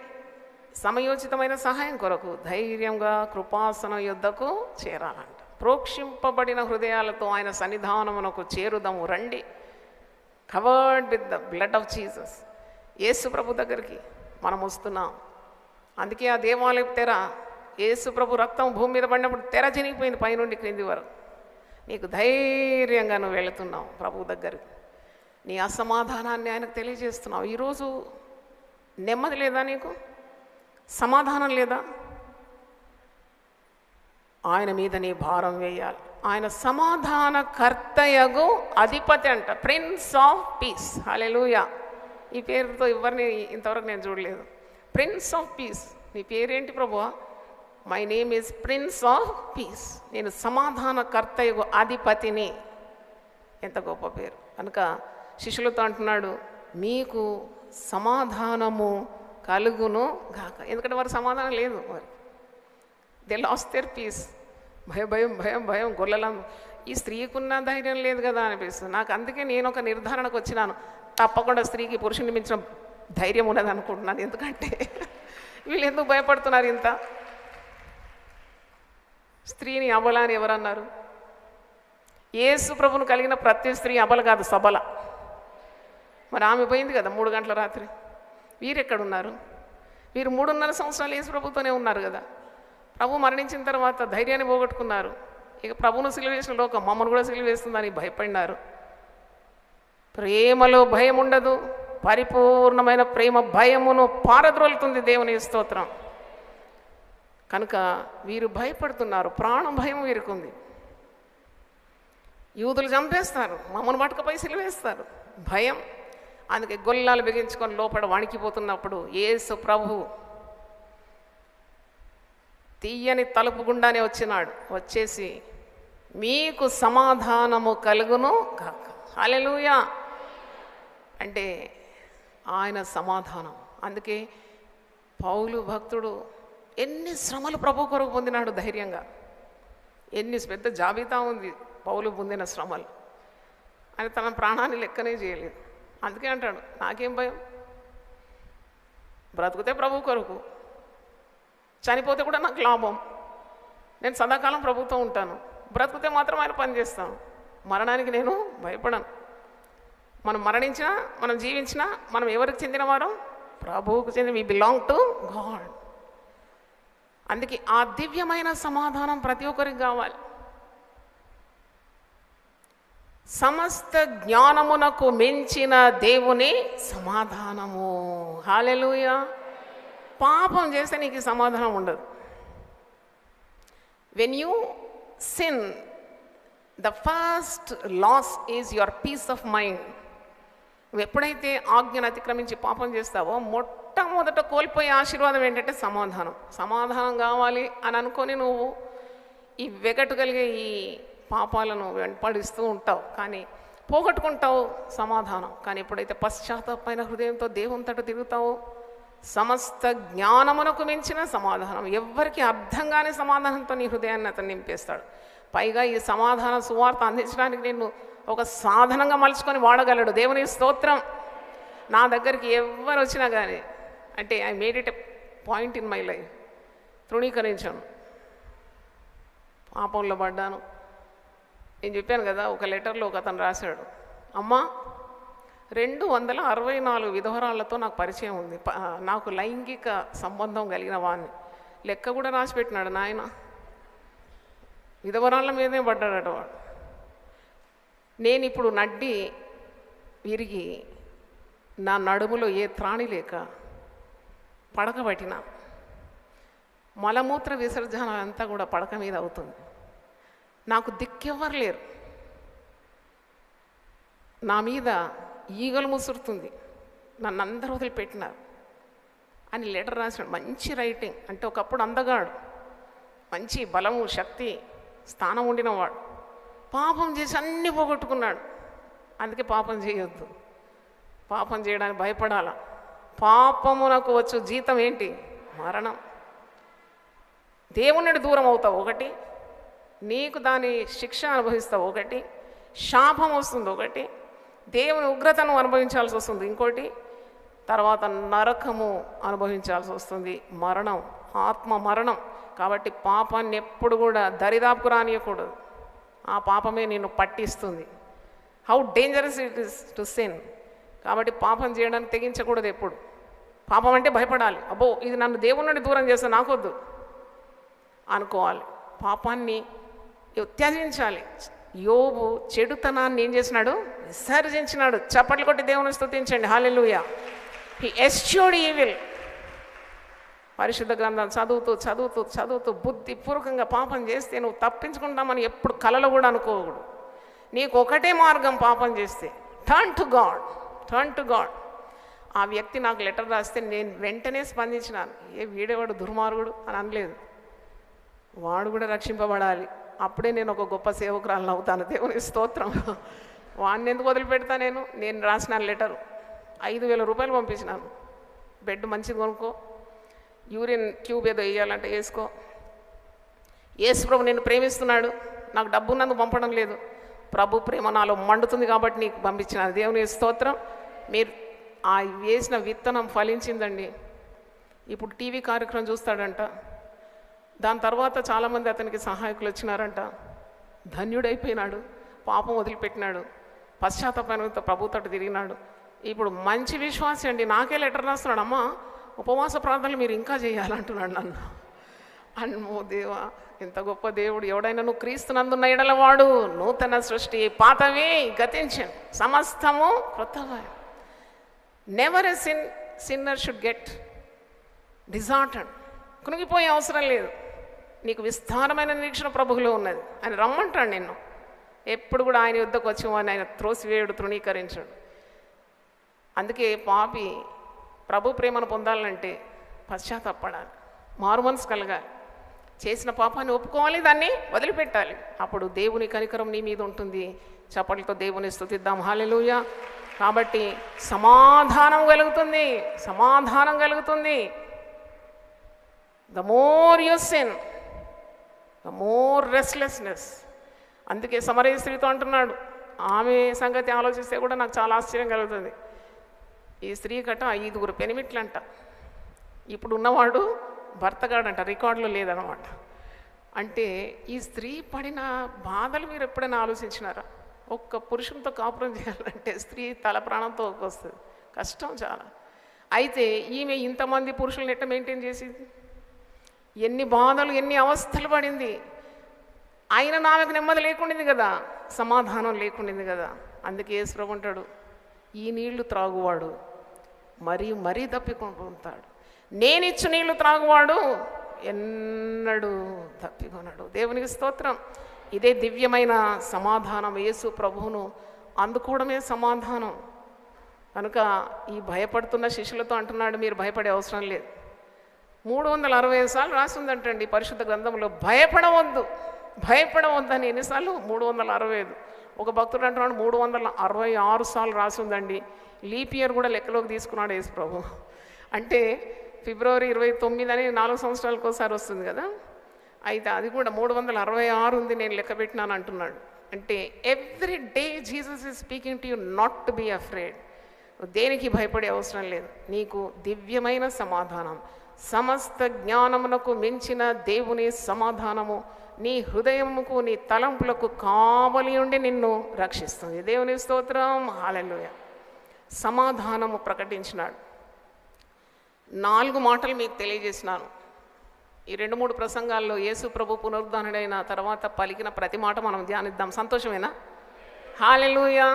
సమయోచితమైన సహాయం కొరకు ధైర్యంగా కృపాసనం యొద్దకు చేరాలంట. ప్రోక్షింపబడిన హృదయాలతో ఆయన సన్నిధానమునకు చేరుదాము రండి. Covered with the blood of Jesus. యేసు ప్రభు దగ్గరికి మనం వస్తున్నాం. అందుకే ఆ దేవాలయం తెర, యేసు ప్రభు రక్తం భూమి మీద పడినప్పుడు తెర చినిగిపోయింది పైనుండి క్రింది వరకు. నీకు ధైర్యంగా నువ్వు వెళుతున్నావు ప్రభు దగ్గరికి. నీ అసమాధానాన్ని ఆయనకు తెలియజేస్తున్నావు. ఈరోజు నెమ్మది లేదా? నీకు సమాధానం లేదా? ఆయన మీద నీ భారం వేయాలి. ఆయన సమాధాన కర్తయగు అధిపతి అంట, ప్రిన్స్ ఆఫ్ పీస్. హల్లెలూయా. ఈ పేరుతో ఎవరిని ఇంతవరకు నేను చూడలేదు. Prince of piece. నీ పేరేంటి ప్రభువా? My name is prince of piece, నేను సమాధానకర్తయగు అధిపతిని. ఎంత గొప్ప పేరు. కనుక శిష్యులతో అంటున్నాడు, మీకు సమాధానము కలుగును గాక. ఎందుకంటే వారికి సమాధానం లేదు, వారికి దే లాస్ట్ దేర్ పీస్. భయం భయం భయం భయం గొల్లలం. ఈ స్త్రీకున్న ధైర్యం లేదు కదా అనిపిస్తుంది నాకు. అందుకే నేను ఒక నిర్ధారణకు వచ్చినాను, తప్పకుండా స్త్రీకి పురుషుని మించిన ధైర్యం ఉన్నది అనుకుంటున్నాను. ఎందుకంటే వీళ్ళు ఎందుకు భయపడుతున్నారు ఇంత? స్త్రీని అబల అని ఎవరన్నారు? యేసు ప్రభువును కలిగిన ప్రతి స్త్రీ అబల కాదు, సబల. మరి ఆమె పోయింది కదా 3 గంటల రాత్రి. వీరు ఎక్కడున్నారు? వీరు 3.5 సంవత్సరాలు యేసు ప్రభుతోనే ఉన్నారు కదా. ప్రభు మరణించిన తర్వాత ధైర్యాన్ని పోగొట్టుకున్నారు. ఇక ప్రభువును సిలువ వేసిన లోకం మమ్మల్ని కూడా సిలువ వేస్తుందని భయపడినారు. ప్రేమలో భయం ఉండదు. పరిపూర్ణమైన ప్రేమ భయమును పారద్రోలుతుంది. దేవుని స్తోత్రం. కనుక వీరు భయపడుతున్నారు. ప్రాణ భయం వీరుకుంది. యూదులు చంపేస్తారు, మమ్మల్ని పట్టుకపోయి సిలువేస్తారు. భయం. అందుకే గొల్లాలు బిగించుకొని లోపల వణికిపోతున్నప్పుడు యేసు ప్రభు తీయని తలుపు గుండానే వచ్చినాడు. వచ్చేసి మీకు సమాధానము కలుగును కాక. హల్లెలూయా. అంటే ఆయన సమాధానం. అందుకే పౌలు భక్తుడు ఎన్ని శ్రమలు ప్రభు కొరకు పొందినాడు ధైర్యంగా. ఎన్ని పెద్ద జాబితా ఉంది పౌలు పొందిన శ్రమలు. ఆయన తన ప్రాణాన్ని లెక్కనే చేయలేదు. అందుకే అంటాడు, నాకేం భయం, బ్రతుకుతే ప్రభు కొరకు, చనిపోతే కూడా నాకు లాభం. నేను సదాకాలం ప్రభుత్వం ఉంటాను. బ్రతుకుతే మాత్రం ఆయన పని చేస్తాను. మరణానికి నేను భయపడను. మనం మరణించినా మనం జీవించినా మనం ఎవరికి చెందినవారు? ప్రభువుకు చెందిన. We belong to God. అందుకే ఆ దివ్యమైన సమాధానం ప్రతి ఒక్కరికి కావాలి. సమస్త జ్ఞానమునకు మించిన దేవుని సమాధానము. హల్లెలూయా. పాపం చేస్తే నీకు సమాధానం ఉండదు. When you sin, the first loss is your peace of mind. నువ్వు ఎప్పుడైతే ఆజ్ఞను అతిక్రమించి పాపం చేస్తావో మొట్టమొదట కోల్పోయే ఆశీర్వాదం ఏంటంటే సమాధానం. సమాధానం కావాలి అని అనుకొని నువ్వు ఈ వెగటు కలిగే ఈ పాపాలను వెంపడిస్తూ ఉంటావు, కానీ పోగొట్టుకుంటావు సమాధానం. కానీ ఎప్పుడైతే పశ్చాత్తాపమైన హృదయంతో దేవుని తట్టు తిరుగుతావో సమస్త జ్ఞానమునకు మించిన సమాధానం, ఎవ్వరికి అర్థం కాని సమాధానంతో నీ హృదయాన్ని అతను నింపేస్తాడు. పైగా ఈ సమాధాన సువార్త అందించడానికి నేను ఒక సాధనంగా మలుచుకొని వాడగలడు. దేవుని స్తోత్రం. నా దగ్గరికి ఎవరు వచ్చినా కానీ, అంటే I made it a point in my life, తృణీకరించాను. పాపంలో పడ్డాను. నేను చెప్పాను కదా, ఒక లెటర్లో ఒక అతను రాశాడు, అమ్మా 264 విధవరాళ్లతో నాకు పరిచయం ఉంది, నాకు లైంగిక సంబంధం కలిగిన వాడిని. లెక్క కూడా రాసి పెట్టినాడు నాయన. విధవరాళ్ళ మీదే పడ్డాడట వాడు. నేను ఇప్పుడు నడ్డి విరిగి నా నడుములో ఏ త్రాణి లేక పడకబట్టిన, మలమూత్ర విసర్జన అంతా కూడా పడక మీద అవుతుంది. నాకు దిక్కెవ్వరు లేరు. నా మీద ఈగలు ముసురుతుంది, నన్ను అందరూ వదిలిపెట్టినారు అని లెటర్ రాశాడు. మంచి రైటింగ్. అంటే ఒకప్పుడు అందగాడు, మంచి బలము శక్తి స్థానం ఉండినవాడు. పాపం చేసి అన్నీ పోగొట్టుకున్నాడు. అందుకే పాపం చేయొద్దు. పాపం చేయడానికి భయపడాల. పాపమునకు వచ్చు జీతం ఏంటి? మరణం. దేవుని దూరం అవుతావు ఒకటి, నీకు దాని శిక్ష అనుభవిస్తావు ఒకటి, శాపం వస్తుంది ఒకటి, దేవుని ఉగ్రతను అనుభవించాల్సి వస్తుంది ఇంకోటి, తర్వాత నరకము అనుభవించాల్సి వస్తుంది, మరణం, ఆత్మ మరణం. కాబట్టి పాపాన్ని ఎప్పుడు కూడా దరిదాపుకు రానియకూడదు. ఆ పాపమే నిన్ను పట్టిస్తుంది. How dangerous it is to sin. కాబట్టి పాపం చేయడానికి తెగించకూడదు ఎప్పుడు. పాపం అంటే భయపడాలి. అబ్బో ఇది నన్ను దేవుని నుండి దూరం చేస్తే నాకొద్దు అనుకోవాలి. పాపాన్ని త్యజించాలి. యోబు చెడుతనాన్ని ఏం చేసినాడు? విసర్జించినాడు. చప్పట్లు కొట్టి దేవుని స్తుతించండి. హల్లెలూయా. హి ఎస్చ్యూర్డ్ ఈవిల్. పరిశుద్ధ గ్రంథం చదువుతూ చదువుతూ చదువుతూ బుద్ధిపూర్వకంగా పాపం చేస్తే నువ్వు తప్పించుకుంటామని ఎప్పుడు కలలో కూడా అనుకోకూడదు. నీకు ఒకటే మార్గం పాపం చేస్తే, turn to God, turn to God. ఆ వ్యక్తి నాకు లెటర్ రాస్తే నేను వెంటనే స్పందించినాను. ఏ వీడేవాడు దుర్మార్గుడు అని అనలేదు. వాడు కూడా రక్షింపబడాలి. అప్పుడే నేను ఒక గొప్ప సేవకురాలను అవుతాను. దేవుని స్తోత్రం. వాడిని ఎందుకు వదిలిపెడతా? నేను రాసిన లెటరు 5,000 రూపాయలు పంపించినాను. బెడ్ మంచిది కొనుక్కో, యూరిన్ ట్యూబ్ ఏదో వేయాలంటే వేసుకో, యేసు ప్రభు నిన్ను ప్రేమిస్తున్నాడు, నాకు డబ్బు ఉన్నందుకు పంపడం లేదు, ప్రభు ప్రేమ నాలో మండుతుంది కాబట్టి నీకు పంపించినాను. దేవుని స్తోత్రం. మీరు ఆ వేసిన విత్తనం ఫలించిందండి. ఇప్పుడు టీవీ కార్యక్రమం చూస్తాడంట. దాని తర్వాత చాలామంది అతనికి సహాయకులు వచ్చినారంట. ధన్యుడైపోయినాడు, పాపం వదిలిపెట్టినాడు, పశ్చాత్తాపంతో ప్రభుతో తిరిగినాడు. ఇప్పుడు మంచి విశ్వాసి అండి. నాకే లెటర్ రాస్తున్నాడు, అమ్మ ఉపవాస ప్రార్థనలు మీరు ఇంకా చేయాలంటున్నాడు నన్ను. అమ్మో దేవా, ఎంత గొప్ప దేవుడు. ఎవడైనా నువ్వు క్రీస్తునందున్న ఎడలవాడు నూతన సృష్టి, పాతవి గతించను, సమస్తము క్రొత్తవే. Never a sinner should get deserted. కునిగిపోయే అవసరం లేదు. నీకు విస్తారమైన నిరీక్షణ ప్రభువులో ఉన్నది. ఆయన రమ్మంటాడు నిన్ను. ఎప్పుడు కూడా ఆయన యుద్ధకు వచ్చి ఆయన త్రోసివేయుడు, తృణీకరించాడు. అందుకే పాపి ప్రభు ప్రేమను పొందాలంటే పశ్చాత్తాపడాలి, మారు మనసు కలగాలి, చేసిన పాపాన్ని ఒప్పుకోవాలి, దాన్ని వదిలిపెట్టాలి. అప్పుడు దేవుని కనికరం నీ మీద ఉంటుంది. చప్పట్లతో దేవుని స్తుతిద్దాం. హల్లెలూయా. కాబట్టి సమాధానం కలుగుతుంది, సమాధానం కలుగుతుంది. The more you sin, the more restlessness. అందుకే సమరయ స్త్రీతో అంటున్నాడు, ఆమె సంగతి ఆలోచిస్తే కూడా నాకు చాలా ఆశ్చర్యం కలుగుతుంది. ఈ స్త్రీ కట్ట 5 పెనిమిట్లంట. ఇప్పుడు ఉన్నవాడు భర్తగాడంట, రికార్డులో లేదనమాట. అంటే ఈ స్త్రీ పడిన బాధలు మీరు ఎప్పుడైనా ఆలోచించినారా? ఒక్క పురుషునితో కాపురం చేయాలంటే స్త్రీ తల ప్రాణంతో వస్తుంది, కష్టం చాలా. అయితే ఈమె ఇంతమంది పురుషులను ఎట్లా మెయింటైన్ చేసింది? ఎన్ని బాధలు, ఎన్ని అవస్థలు పడింది. ఆయన ఆమెకు నెమ్మది లేకుండింది కదా, సమాధానం లేకుండింది కదా. అందుకే యేసు ప్రభు అంటాడు, ఈ నీళ్లు త్రాగువాడు మరీ తప్పికొంటాడు, నేనిచ్చు నీళ్లు త్రాగువాడు ఎన్నడూ తప్పికొనడు. దేవునికి స్తోత్రం. ఇదే దివ్యమైన సమాధానం. యేసు ప్రభువును అందుకోవడమే సమాధానం. కనుక ఈ భయపడుతున్న శిష్యులతో అంటున్నాడు, మీరు భయపడే అవసరం లేదు. 365 సార్లు రాసిందంటండి పరిశుద్ధ గ్రంథంలో, భయపడవద్దని. ఎన్నిసార్లు? 365. ఒక భక్తుడు అంటున్నాడు 366 సార్లు రాసిందండి. లీప్ ఇయర్ కూడా లెక్కలోకి తీసుకున్నాడు యేసు ప్రభు. అంటే ఫిబ్రవరి 29 అని 4 సంవత్సరాలకు ఒకసారి వస్తుంది కదా. అయితే అది కూడా 366 ఉంది, నేను లెక్క పెట్టినాను అంటున్నాడు. అంటే every day Jesus is speaking to you not to be afraid. దేనికి భయపడే అవసరం లేదు. నీకు దివ్యమైన సమాధానం, సమస్త జ్ఞానమునకు మించిన దేవుని సమాధానము నీ హృదయముకు, నీ తలంపులకు కావలి ఉండి నిన్ను రక్షిస్తుంది. దేవుని స్తోత్రం. హల్లెలూయా. సమాధానము ప్రకటించినాడు. 4 మాటలు మీకు తెలియజేసినాను. ఈ 2-3 ప్రసంగాల్లో యేసు ప్రభు పునరుద్ధానుడైన తర్వాత పలికిన ప్రతి మాట మనం ధ్యానిద్దాం. సంతోషమేనా? హల్లెలూయా.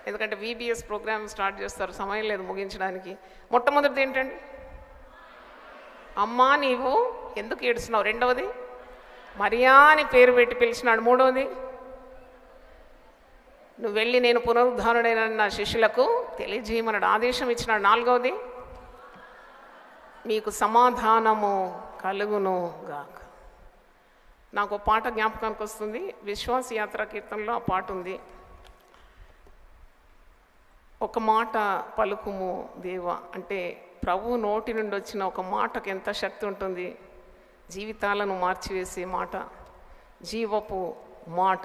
ఎందుకంటే VBS ప్రోగ్రామ్ స్టార్ట్ చేస్తారు, సమయం లేదు ముగించడానికి. మొట్టమొదటిది ఏంటండి? అమ్మా నీవు ఎందుకు ఏడుస్తున్నావు. రెండవది మరియా అని పేరు పెట్టి పిలిచినాడు. మూడవది నువ్వు వెళ్ళి నేను పునరుద్ధానుడైన నా శిష్యులకు తెలియజేయమన్నాడు, ఆదేశం ఇచ్చినాడు. నాలుగవది మీకు సమాధానము కలుగును గాక. నాకు పాట జ్ఞాపకానికి వస్తుంది, విశ్వాస యాత్ర కీర్తనలో ఆ పాట ఉంది. ఒక మాట పలుకుము దేవా అంటే ప్రభు నోటి నుండి వచ్చిన ఒక మాటకు ఎంత శక్తి ఉంటుంది. జీవితాలను మార్చివేసే మాట, జీవపు మాట.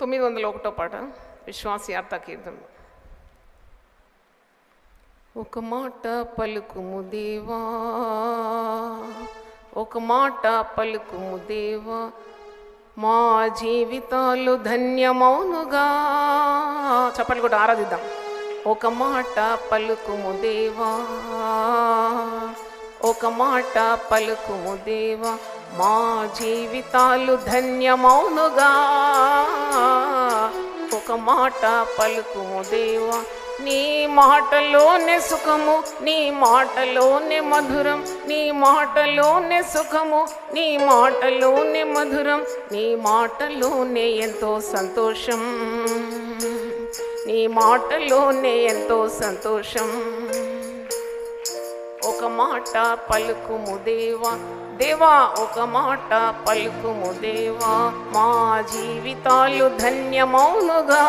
తొమ్మిది 901 పాట విశ్వాస యాత్ర కీర్తన. ఒక మాట పలుకుము దేవా, ఒక మాట పలుకుము దేవా, మా జీవితాలు ధన్యమౌనుగా. చప్పట్లు కూడా ఆరాధిద్దాం. ఒక మాట పలుకుము దేవా, ఒక మాట పలుకుము దేవా, మా జీవితాలు ధన్యమౌనుగా. ఒక మాట పలుకుము దేవా, నీ మాటలోనే సుఖము, నీ మాటలోనే మధురం, నీ మాటలోనే సుఖము, నీ మాటలోనే మధురం, నీ మాటలోనే ఎంతో సంతోషం, నీ మాటలోనే ఎంతో సంతోషం. మాట పలుకుము దేవా, దేవా ఒక మాట పలుకుము దేవా, మా జీవితాలు ధన్యమౌనుగా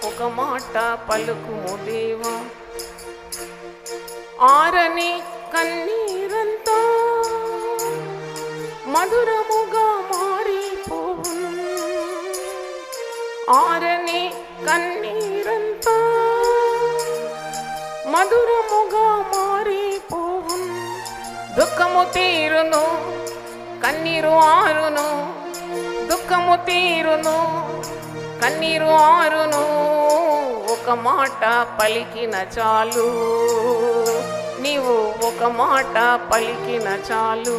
ఒక మాట పలుకుము దేవా. ఆరని కన్నీరంతా మధురముగా మారిపోవును, ఆరని కన్నీరంతా మధురముగా మారిపోవును. దుఃఖము తీరును, కన్నీరు ఆరును, దుఃఖము తీరును, కన్నీరు ఆరును. ఒక మాట పలికిన చాలు, నీవు ఒక మాట పలికిన చాలు.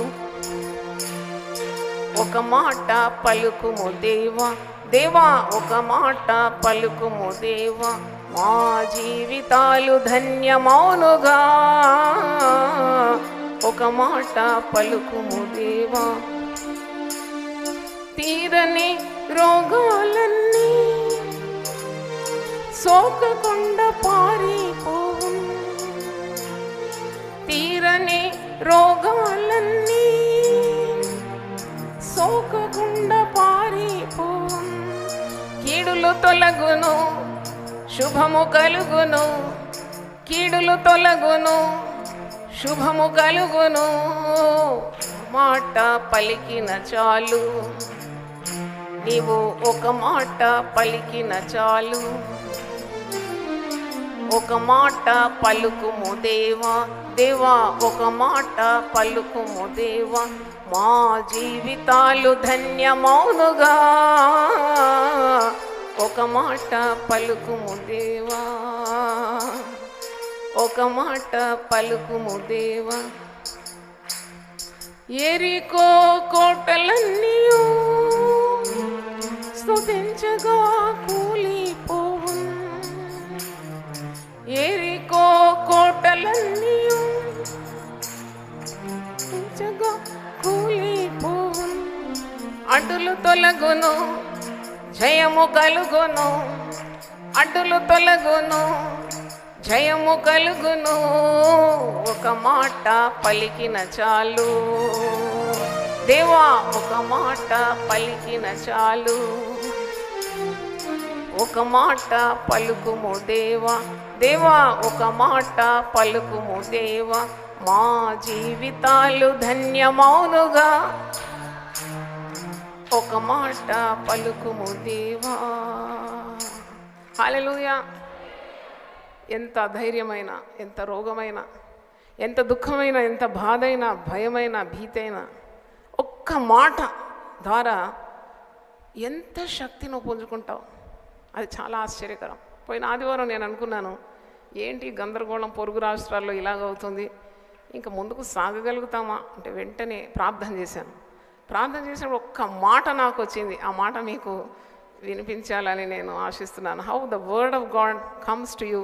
ఒక మాట పలుకుము దేవా, దేవా ఒక మాట పలుకుము దేవా, మా జీవితాలు ధన్యమౌనుగా ఒక మాట పలుకుము దేవా. తీరని రోగాలన్నీ సోకకుండా పారిపోవును, తీరని రోగాలన్నీ సోకకుండా పారిపోవును. కీడులు తొలగును, శుభము కలుగును, కీడులు తొలగును, శుభము కలుగును. మాట పలికిన చాలు, నీవు ఒక మాట పలికిన చాలు. ఒక మాట పలుకుము దేవా, దేవా ఒక మాట పలుకుము దేవా, మా జీవితాలు ధన్యమౌనుగా ఒక మాట పలుకుము దేవా, ఒక మాట పలుకుము దేవా. ఎరికో కోటలన్నీయు స్తుతించగా కూలిపోవును, ఎరికో కోటలన్నీయు స్తుతించగా కూలిపోవును. అడ్డులు తొలగును, జయము కలుగును, అడ్డులు తొలగును, జయము కలుగును. ఒక మాట పలికిన చాలు దేవా, ఒక మాట పలికిన చాలు. ఒక మాట పలుకుము దేవా, దేవా ఒక మాట పలుకుము దేవా, మా జీవితాలు ధన్యమౌనుగా ఒక మాట పలుకుము దేవా. హల్లెలూయా. ఎంత ధైర్యమైన, ఎంత రోగమైన, ఎంత దుఃఖమైన, ఎంత బాధైనా, భయమైన, భీతైన ఒక్క మాట ద్వారా ఎంత శక్తిని పుంజుకుంటావు. అది చాలా ఆశ్చర్యకరం. పోయిన ఆదివారం నేను అనుకున్నాను, ఏంటి గందరగోళం పొరుగు రాష్ట్రాల్లో ఇలాగవుతుంది, ఇంకా ముందుకు సాగగలుగుతామా అంటే వెంటనే ప్రార్థన చేశాను. ప్రార్థన చేసినప్పుడు ఒక్క మాట నాకు వచ్చింది. ఆ మాట మీకు వినిపించాలని నేను ఆశిస్తున్నాను. How the word of God comes to you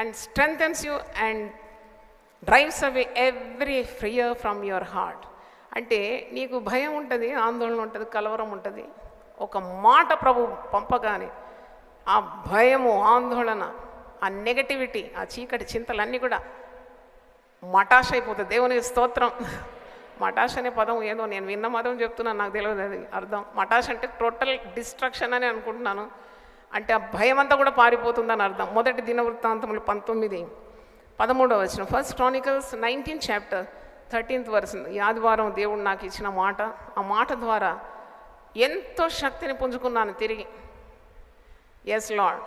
and strengthens you and drives away every fear from your heart. అంటే నీకు భయం ఉంటుంది, ఆందోళన ఉంటుంది, కలవరం ఉంటుంది. ఒక మాట ప్రభు పంపగానే ఆ భయము, ఆందోళన, ఆ నెగటివిటీ, ఆ చీకటి చింతలన్నీ కూడా మటాష్ అయిపోతుంది. దేవునికి స్తోత్రం. మటాష్ అనే పదం ఏదో నేను విన్న మతం చెప్తున్నాను, నాకు తెలియదు అది అర్థం. మటాష్ అంటే టోటల్ డిస్ట్రక్షన్ అని అనుకుంటున్నాను. అంటే ఆ భయం అంతా కూడా పారిపోతుందని అర్థం. మొదటి దినవృత్తాంతములు 19:13 first Chronicles 19 chapter 13th verse. ఈ ఆదివారం దేవుడు నాకు ఇచ్చిన మాట, ఆ మాట ద్వారా ఎంతో శక్తిని పుంజుకున్నాను తిరిగి. Yes Lord,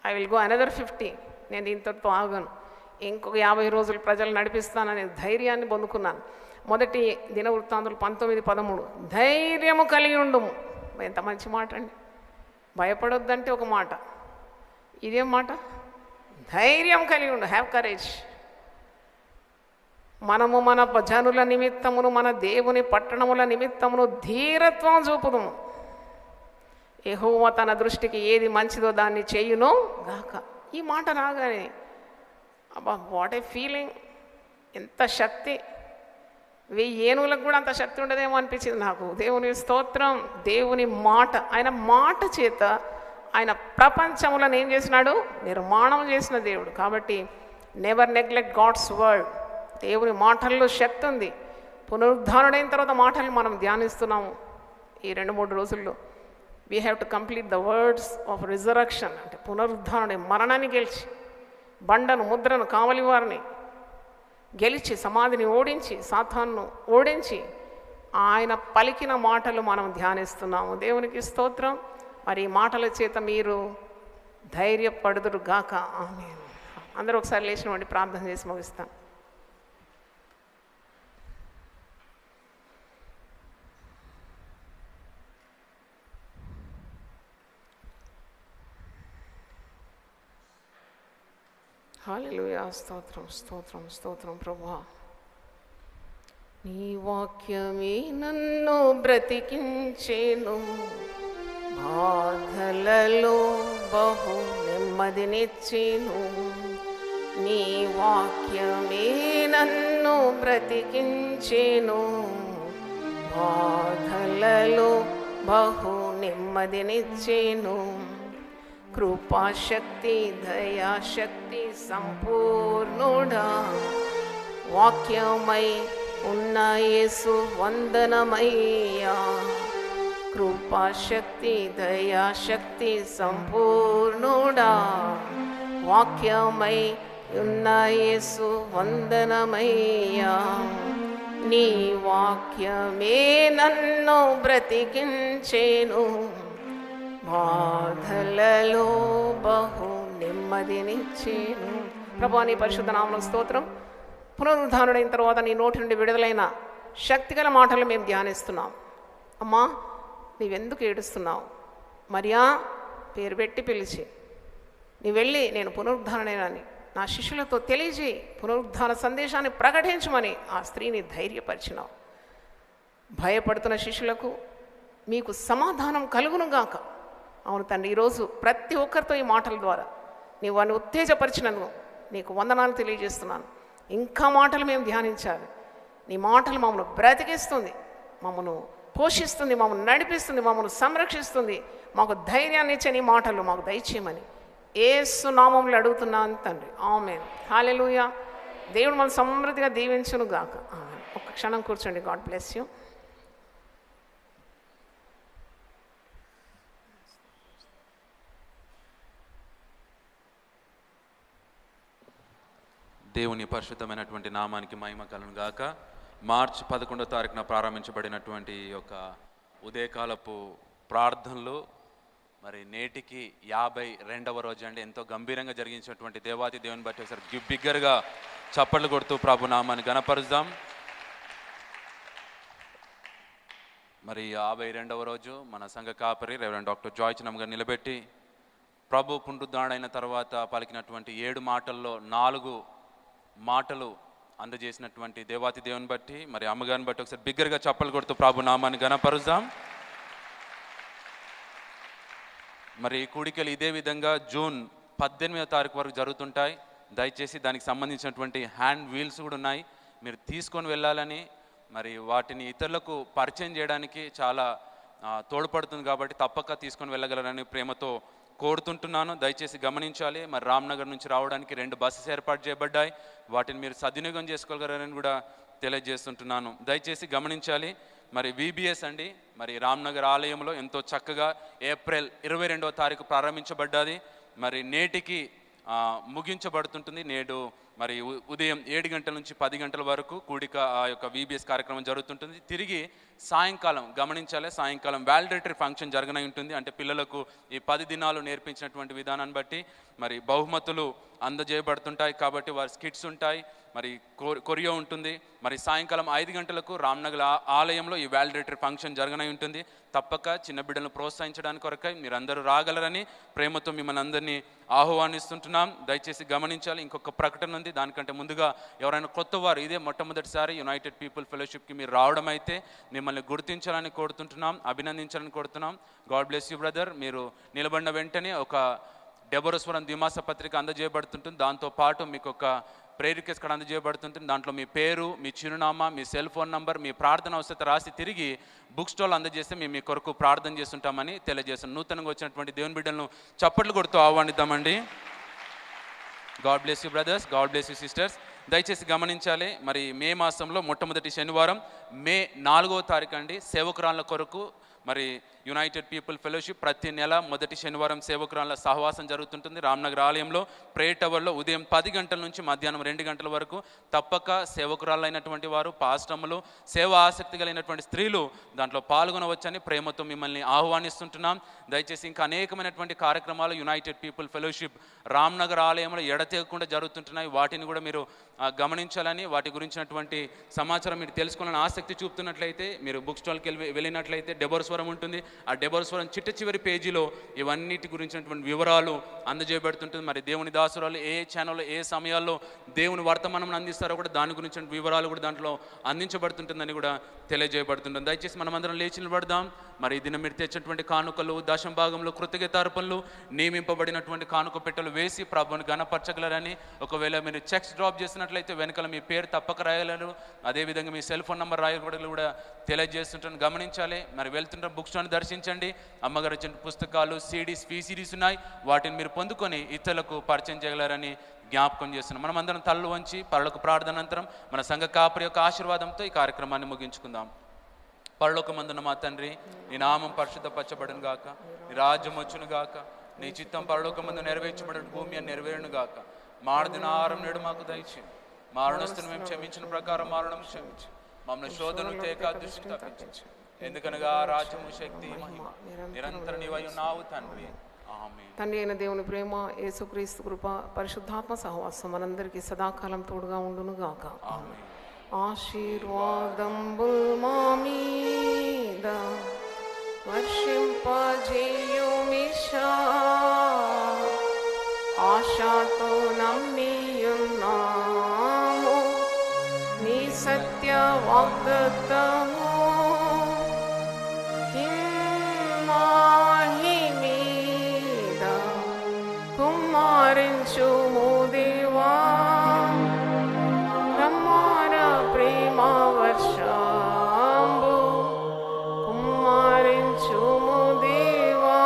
I will go another 50. నేను ఇంతటితో ఆగను, ఇంకొక 50 రోజులు ప్రజలు నడిపిస్తాననే ధైర్యాన్ని పొందుకున్నాను. మొదటి దినవృత్తాంతులు 19:13 ధైర్యము కలిగి ఉండుము. ఎంత మంచి మాట అండి. భయపడొద్దంటే ఒక మాట, ఇదేం మాట? ధైర్యం కలిగి ఉండు, హ్యావ్ కరేజ్. మనము మన జనుల నిమిత్తమును, మన దేవుని పట్టణముల నిమిత్తమును ధీరత్వం చూపుదుము. యెహోవా తన దృష్టికి ఏది మంచిదో దాన్ని చేయును గాక. ఈ మాట రాగానే అబ్బా, వాట్ ఏ ఫీలింగ్! ఎంత శక్తి! 1000 ఏనుగులకు కూడా అంత శక్తి ఉండదేమో అనిపించింది నాకు. దేవుని స్తోత్రం. దేవుని మాట, ఆయన మాట చేత ఆయన ప్రపంచములను ఏం చేసినాడు? నిర్మాణం చేసిన దేవుడు. కాబట్టి నెవర్ నెగ్లెక్ట్ గాడ్స్ వర్డ్. దేవుని మాటల్లో శక్తి ఉంది. పునరుద్ధారణైన తర్వాత మాటలు మనం ధ్యానిస్తున్నాము ఈ 2-3 రోజుల్లో. We have to complete the words of resurrection, అంటే పునరుద్ధారణ, మరణాన్ని గెలిచి, బండను ముద్రను కావలి వారిని గెలిచి, సమాధిని ఓడించి, సాతానును ఓడించి ఆయన పలికిన మాటలు మనం ధ్యానిస్తున్నాము. దేవునికి స్తోత్రం. మరి ఈ మాటల చేత మీరు ధైర్యపడుదురు గాక. ఆమేన్. అందరూ ఒకసారి లేచినవండి, ప్రార్థన చేసి ముగిస్తాం. హల్లెలూయా. స్తోత్రం స్తోత్రం స్తోత్రం ప్రభువా. నీ వాక్యమే నన్ను బ్రతికించేను, బాధలలో బహు నెమ్మదినిచ్చేను. నీ వాక్యమే నన్ను బ్రతికించేను, బాధలలో బహు నెమ్మదినిచ్చేను. కృపాశక్తి దయాశక్తి సంపూర్ణుడా, వాక్యమై ఉన్న యేసు వందనమయ్యా. కృపాశక్తి దయాశక్తి సంపూర్ణుడా, వాక్యమై ఉన్న యేసు వందనమయ్యా. నీ వాక్యమే నన్ను బ్రతికించేను, బాధలలో బహు నెమ్మదినిచ్చేను. ప్రభువా, నీ పరిశుద్ధ నామమునకు స్తోత్రం. పునరుద్ధారణైన తర్వాత నీ నోటి నుండి విడుదలైన శక్తిగల మాటలు మేము ధ్యానిస్తున్నాం. అమ్మా, నీవెందుకు ఏడుస్తున్నావు? మరియా పేరు పెట్టి పిలిచి నీ వెళ్ళి నేను పునరుద్ధారణైనని నా శిష్యులతో తెలియజేయి, పునరుద్ధాన సందేశాన్ని ప్రకటించమని ఆ స్త్రీని ధైర్యపరిచినావు. భయపడుతున్న శిష్యులకు మీకు సమాధానం కలుగునుగాక. అవును తండ్రి, ఈరోజు ప్రతి ఒక్కరితో ఈ మాటల ద్వారా నీవు వారిని ఉత్తేజపరిచినందుకు నీకు వందనాలు తెలియజేస్తున్నాను. ఇంకా మాటలు మేము ధ్యానించాలి. నీ మాటలు మమ్మల్ని బ్రతికిస్తుంది, మమ్మల్ని పోషిస్తుంది, మమ్మల్ని నడిపిస్తుంది, మమ్మల్ని సంరక్షిస్తుంది. మాకు ధైర్యాన్ని ఇచ్చే నీ మాటలు మాకు దయచేయమని యేసు నామములో అడుగుతున్నాను తండ్రి. ఆమేన్. హల్లెలూయా. దేవుడు మనం సమృద్ధిగా దీవించును గాక. ఆమేన్. ఒక్క క్షణం కూర్చోండి. God bless you. దేవుని పరిశుద్ధమైనటువంటి నామానికి మహిమ కలుగును గాక. మార్చి 11వ తారీఖున ప్రారంభించబడినటువంటి ఈ యొక్క ఉదయకాలపు ప్రార్థనలు మరి నేటికి 52వ రోజు అండి. ఎంతో గంభీరంగా జరిగించినటువంటి దేవాతి దేవుని బట్టి ఒకసారి బిగ్గరగా చప్పట్లు కొడుతూ ప్రభు నామాన్ని గణపరుద్దాం. మరి 52వ రోజు మన సంఘ కాపరి రెవరెండ్ డాక్టర్ జాయ్ చిన్నమ్మ గారు నిలబెట్టి ప్రభు పునరుద్ధరణైన తర్వాత పలికినటువంటి 7 మాటల్లో 4 మాటలు అందజేసినటువంటి దేవాతి దేవుని బట్టి మరి అమ్మగారిని బట్టి ఒకసారి బిగ్గరగా చప్పలు కొడుతూ ప్రభు నామాన్ని గణపరుద్దాం. మరి కూడికలు ఇదే విధంగా జూన్ 18వ తారీఖు వరకు జరుగుతుంటాయి. దయచేసి దానికి సంబంధించినటువంటి హ్యాండ్ వీల్స్ కూడా ఉన్నాయి, మీరు తీసుకొని వెళ్ళాలని, మరి వాటిని ఇతరులకు పరిచయం చేయడానికి చాలా తోడ్పడుతుంది కాబట్టి తప్పక తీసుకొని వెళ్ళగలరని ప్రేమతో కోరుతుంటున్నాను. దయచేసి గమనించాలి. మరి రామ్నగర్ నుంచి రావడానికి 2 బస్సెస్ ఏర్పాటు చేయబడ్డాయి, వాటిని మీరు సద్వినియోగం చేసుకోగలరని కూడా తెలియజేస్తుంటున్నాను. దయచేసి గమనించాలి. మరి VBS అండి, మరి రామ్నగర్ ఆలయంలో ఎంతో చక్కగా ఏప్రిల్ 22వ తారీఖు ప్రారంభించబడ్డది. మరి నేటికి ముగించబడుతుంటుంది. నేడు మరి ఉదయం 7 గంటల నుంచి 10 గంటల వరకు కూడిక ఆ యొక్క VBS కార్యక్రమం జరుగుతుంటుంది. తిరిగి సాయంకాలం గమనించాలి, సాయంకాలం వాలిడేటరీ ఫంక్షన్ జరగనై ఉంటుంది. అంటే పిల్లలకు ఈ 10 దినాలు నేర్పించినటువంటి విధానాన్ని బట్టి మరి బహుమతులు అందజేయబడుతుంటాయి కాబట్టి వారి స్కిట్స్ ఉంటాయి, మరి కొరియో ఉంటుంది. మరి సాయంకాలం 5 గంటలకు రామ్నగర్ ఆలయంలో ఈ వాలిడేటరీ ఫంక్షన్ జరగనై ఉంటుంది. తప్పక చిన్న బిడ్డలను ప్రోత్సహించడానికి కొరకై మీరందరూ రాగలరని ప్రేమతో మిమ్మల్ని అందరినీ ఆహ్వానిస్తుంటున్నాం. దయచేసి గమనించాలి. ఇంకొక ప్రకటన ఉంది. దానికంటే ముందుగా ఎవరైనా కొత్త వారు ఇదే మొట్టమొదటిసారి యునైటెడ్ పీపుల్ ఫెలోషిప్కి మీరు రావడం అయితే మిమ్మల్ని గుర్తించాలని కోరుతుంటున్నాం, అభినందించాలని కోరుతున్నాం. God bless you brother. మీరు నిలబడిన వెంటనే ఒక డెబోరస్వరం దిమాస పత్రిక అందజేయబడుతుంటుంది. దాంతోపాటు మీకు ఒక ప్రేయర్ రిక్వెస్ట్ కూడా అందజేయబడుతుంటుంది. దాంట్లో మీ పేరు, మీ చిరునామా, మీ సెల్ ఫోన్ నంబర్, మీ ప్రార్థన అవసరత రాసి తిరిగి బుక్ స్టాల్ అందజేస్తే మేము మీ కొరకు ప్రార్థన చేస్తుంటామని తెలియజేస్తాం. నూతనంగా వచ్చినటువంటి దేవుని బిడ్డలను చప్పట్లు కొడుతూ ఆహ్వానిద్దామండి. God bless you brothers, God bless you sisters. దయచేసి గమనించాలి, మరి మే మాసంలో మొట్టమొదటి శనివారం మే 4వ తారీఖు అండి, సేవకురాళ్ళ కొరకు మరి యునైటెడ్ పీపుల్ ఫెలోషిప్ ప్రతి నెల మొదటి శనివారం సేవకురాళ్ళ సహవాసం జరుగుతుంటుంది రామ్నగర్ ఆలయంలో ప్రేయర్ టవర్లో. ఉదయం 10 గంటల నుంచి మధ్యాహ్నం 2 గంటల వరకు తప్పక సేవకురాళ్ళైనటువంటి వారు, పాస్టములు, సేవా ఆసక్తి కలిగినటువంటి స్త్రీలు దాంట్లో పాల్గొనవచ్చని ప్రేమతో మిమ్మల్ని ఆహ్వానిస్తుంటున్నాం. దయచేసి ఇంకా అనేకమైనటువంటి కార్యక్రమాలు యునైటెడ్ పీపుల్ ఫెలోషిప్ రామ్నగర్ ఆలయంలో ఎడతెగకుండా జరుగుతుంటున్నాయి. వాటిని కూడా మీరు గమనించాలని, వాటి గురించినటువంటి సమాచారం మీరు తెలుసుకోవాలని ఆసక్తి చూపుతున్నట్లయితే మీరు బుక్ స్టాల్కి వెళ్ళినట్లయితే డెబోర్ స్వరం ఉంటుంది. ఆ డెబోర్ స్వరం చిట్ట చివరి పేజీలో ఇవన్నిటి గురించినటువంటి వివరాలు అందజేయబడుతుంటుంది. మరి దేవుని దాసురాలు ఏ ఛానల్లో ఏ సమయాల్లో దేవుని వర్తమానం అందిస్తారో కూడా దాని గురించిన వివరాలు కూడా దాంట్లో అందించబడుతుంటుందని కూడా తెలియజేయబడుతుంటుంది. దయచేసి మనమందరం లేచి నిలబడదాం. మరి దీన్ని మీరు తెచ్చినటువంటి కానుకలు, దశమ భాగంలో కృతజ్ఞతార్పణలు, నియమింపబడినటువంటి కానుక పెట్టెలు వేసి ప్రభువుని గణపరచగలరని. ఒకవేళ మీరు చెక్స్ డ్రాప్ చేసినట్లయితే వెనకాల మీ పేరు తప్పక రాయగలరు. అదేవిధంగా మీ సెల్ ఫోన్ నెంబర్ రాయకూడదు కూడా తెలియజేస్తుంటాను. గమనించాలి. మరి వెళ్తుంటే బుక్ స్టోర్ని దర్శించండి. అమ్మగారు ఇచ్చిన పుస్తకాలు, సిడీస్, సిడీస్ ఉన్నాయి. వాటిని మీరు పొందుకొని ఇతరులకు పరిచయం చేయగలరని జ్ఞాపకం చేస్తున్నాం. మనం అందరం తల్లు వంచి పరలోక ప్రార్థన అనంతరం మన సంఘ కాపరి యొక్క ఆశీర్వాదంతో ఈ కార్యక్రమాన్ని ముగించుకుందాం. పరలోకమందున్న మా తండ్రి, నీ నామం పరిశుద్ధపరచబడును గాక, నీ రాజ్యం వచ్చును గాక, నీ చిత్తం పరలోకమందు నెరవేర్చబడిన భూమి అని నెరవేరును గాక. మారుదిన ఆహారం నేడు మాకు దయచేయండి. మా రుణస్తులను మేము క్షమించిన ప్రకారం మా రుణం క్షమించి మమ్మల్ని శోధనలు తేక దృష్టిని తప్పించు. ఎందుకనగా రాజ్యము, శక్తి, మహిమ నిరంతరం నీవై ఉన్నావు తండ్రి. ఆమేన్. తండ్రి అయిన దేవుని ప్రేమ, యేసుక్రీస్తు కృప, పరిశుద్ధాత్మ సహవాసం మనందరికీ సదాకాలం తోడుగా ఉండును గాక. ఆమేన్. ఆశీర్వాదంబుల్ మా మీద వర్షింపజేయుమిషా, ఆశతో నమ్మియున్నాము నీ సత్య వాగ్దత్తము. హిమ్మాహి మీద కుమారించుము దేవా, బ్రహ్మాండ ప్రేమ వర్షంబు కుమారించుము దేవా.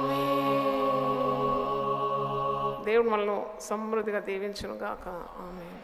ఆమేన్. దేవుడు మనల్ని సమృద్ధిగా దీవించును గాక. ఆమేన్.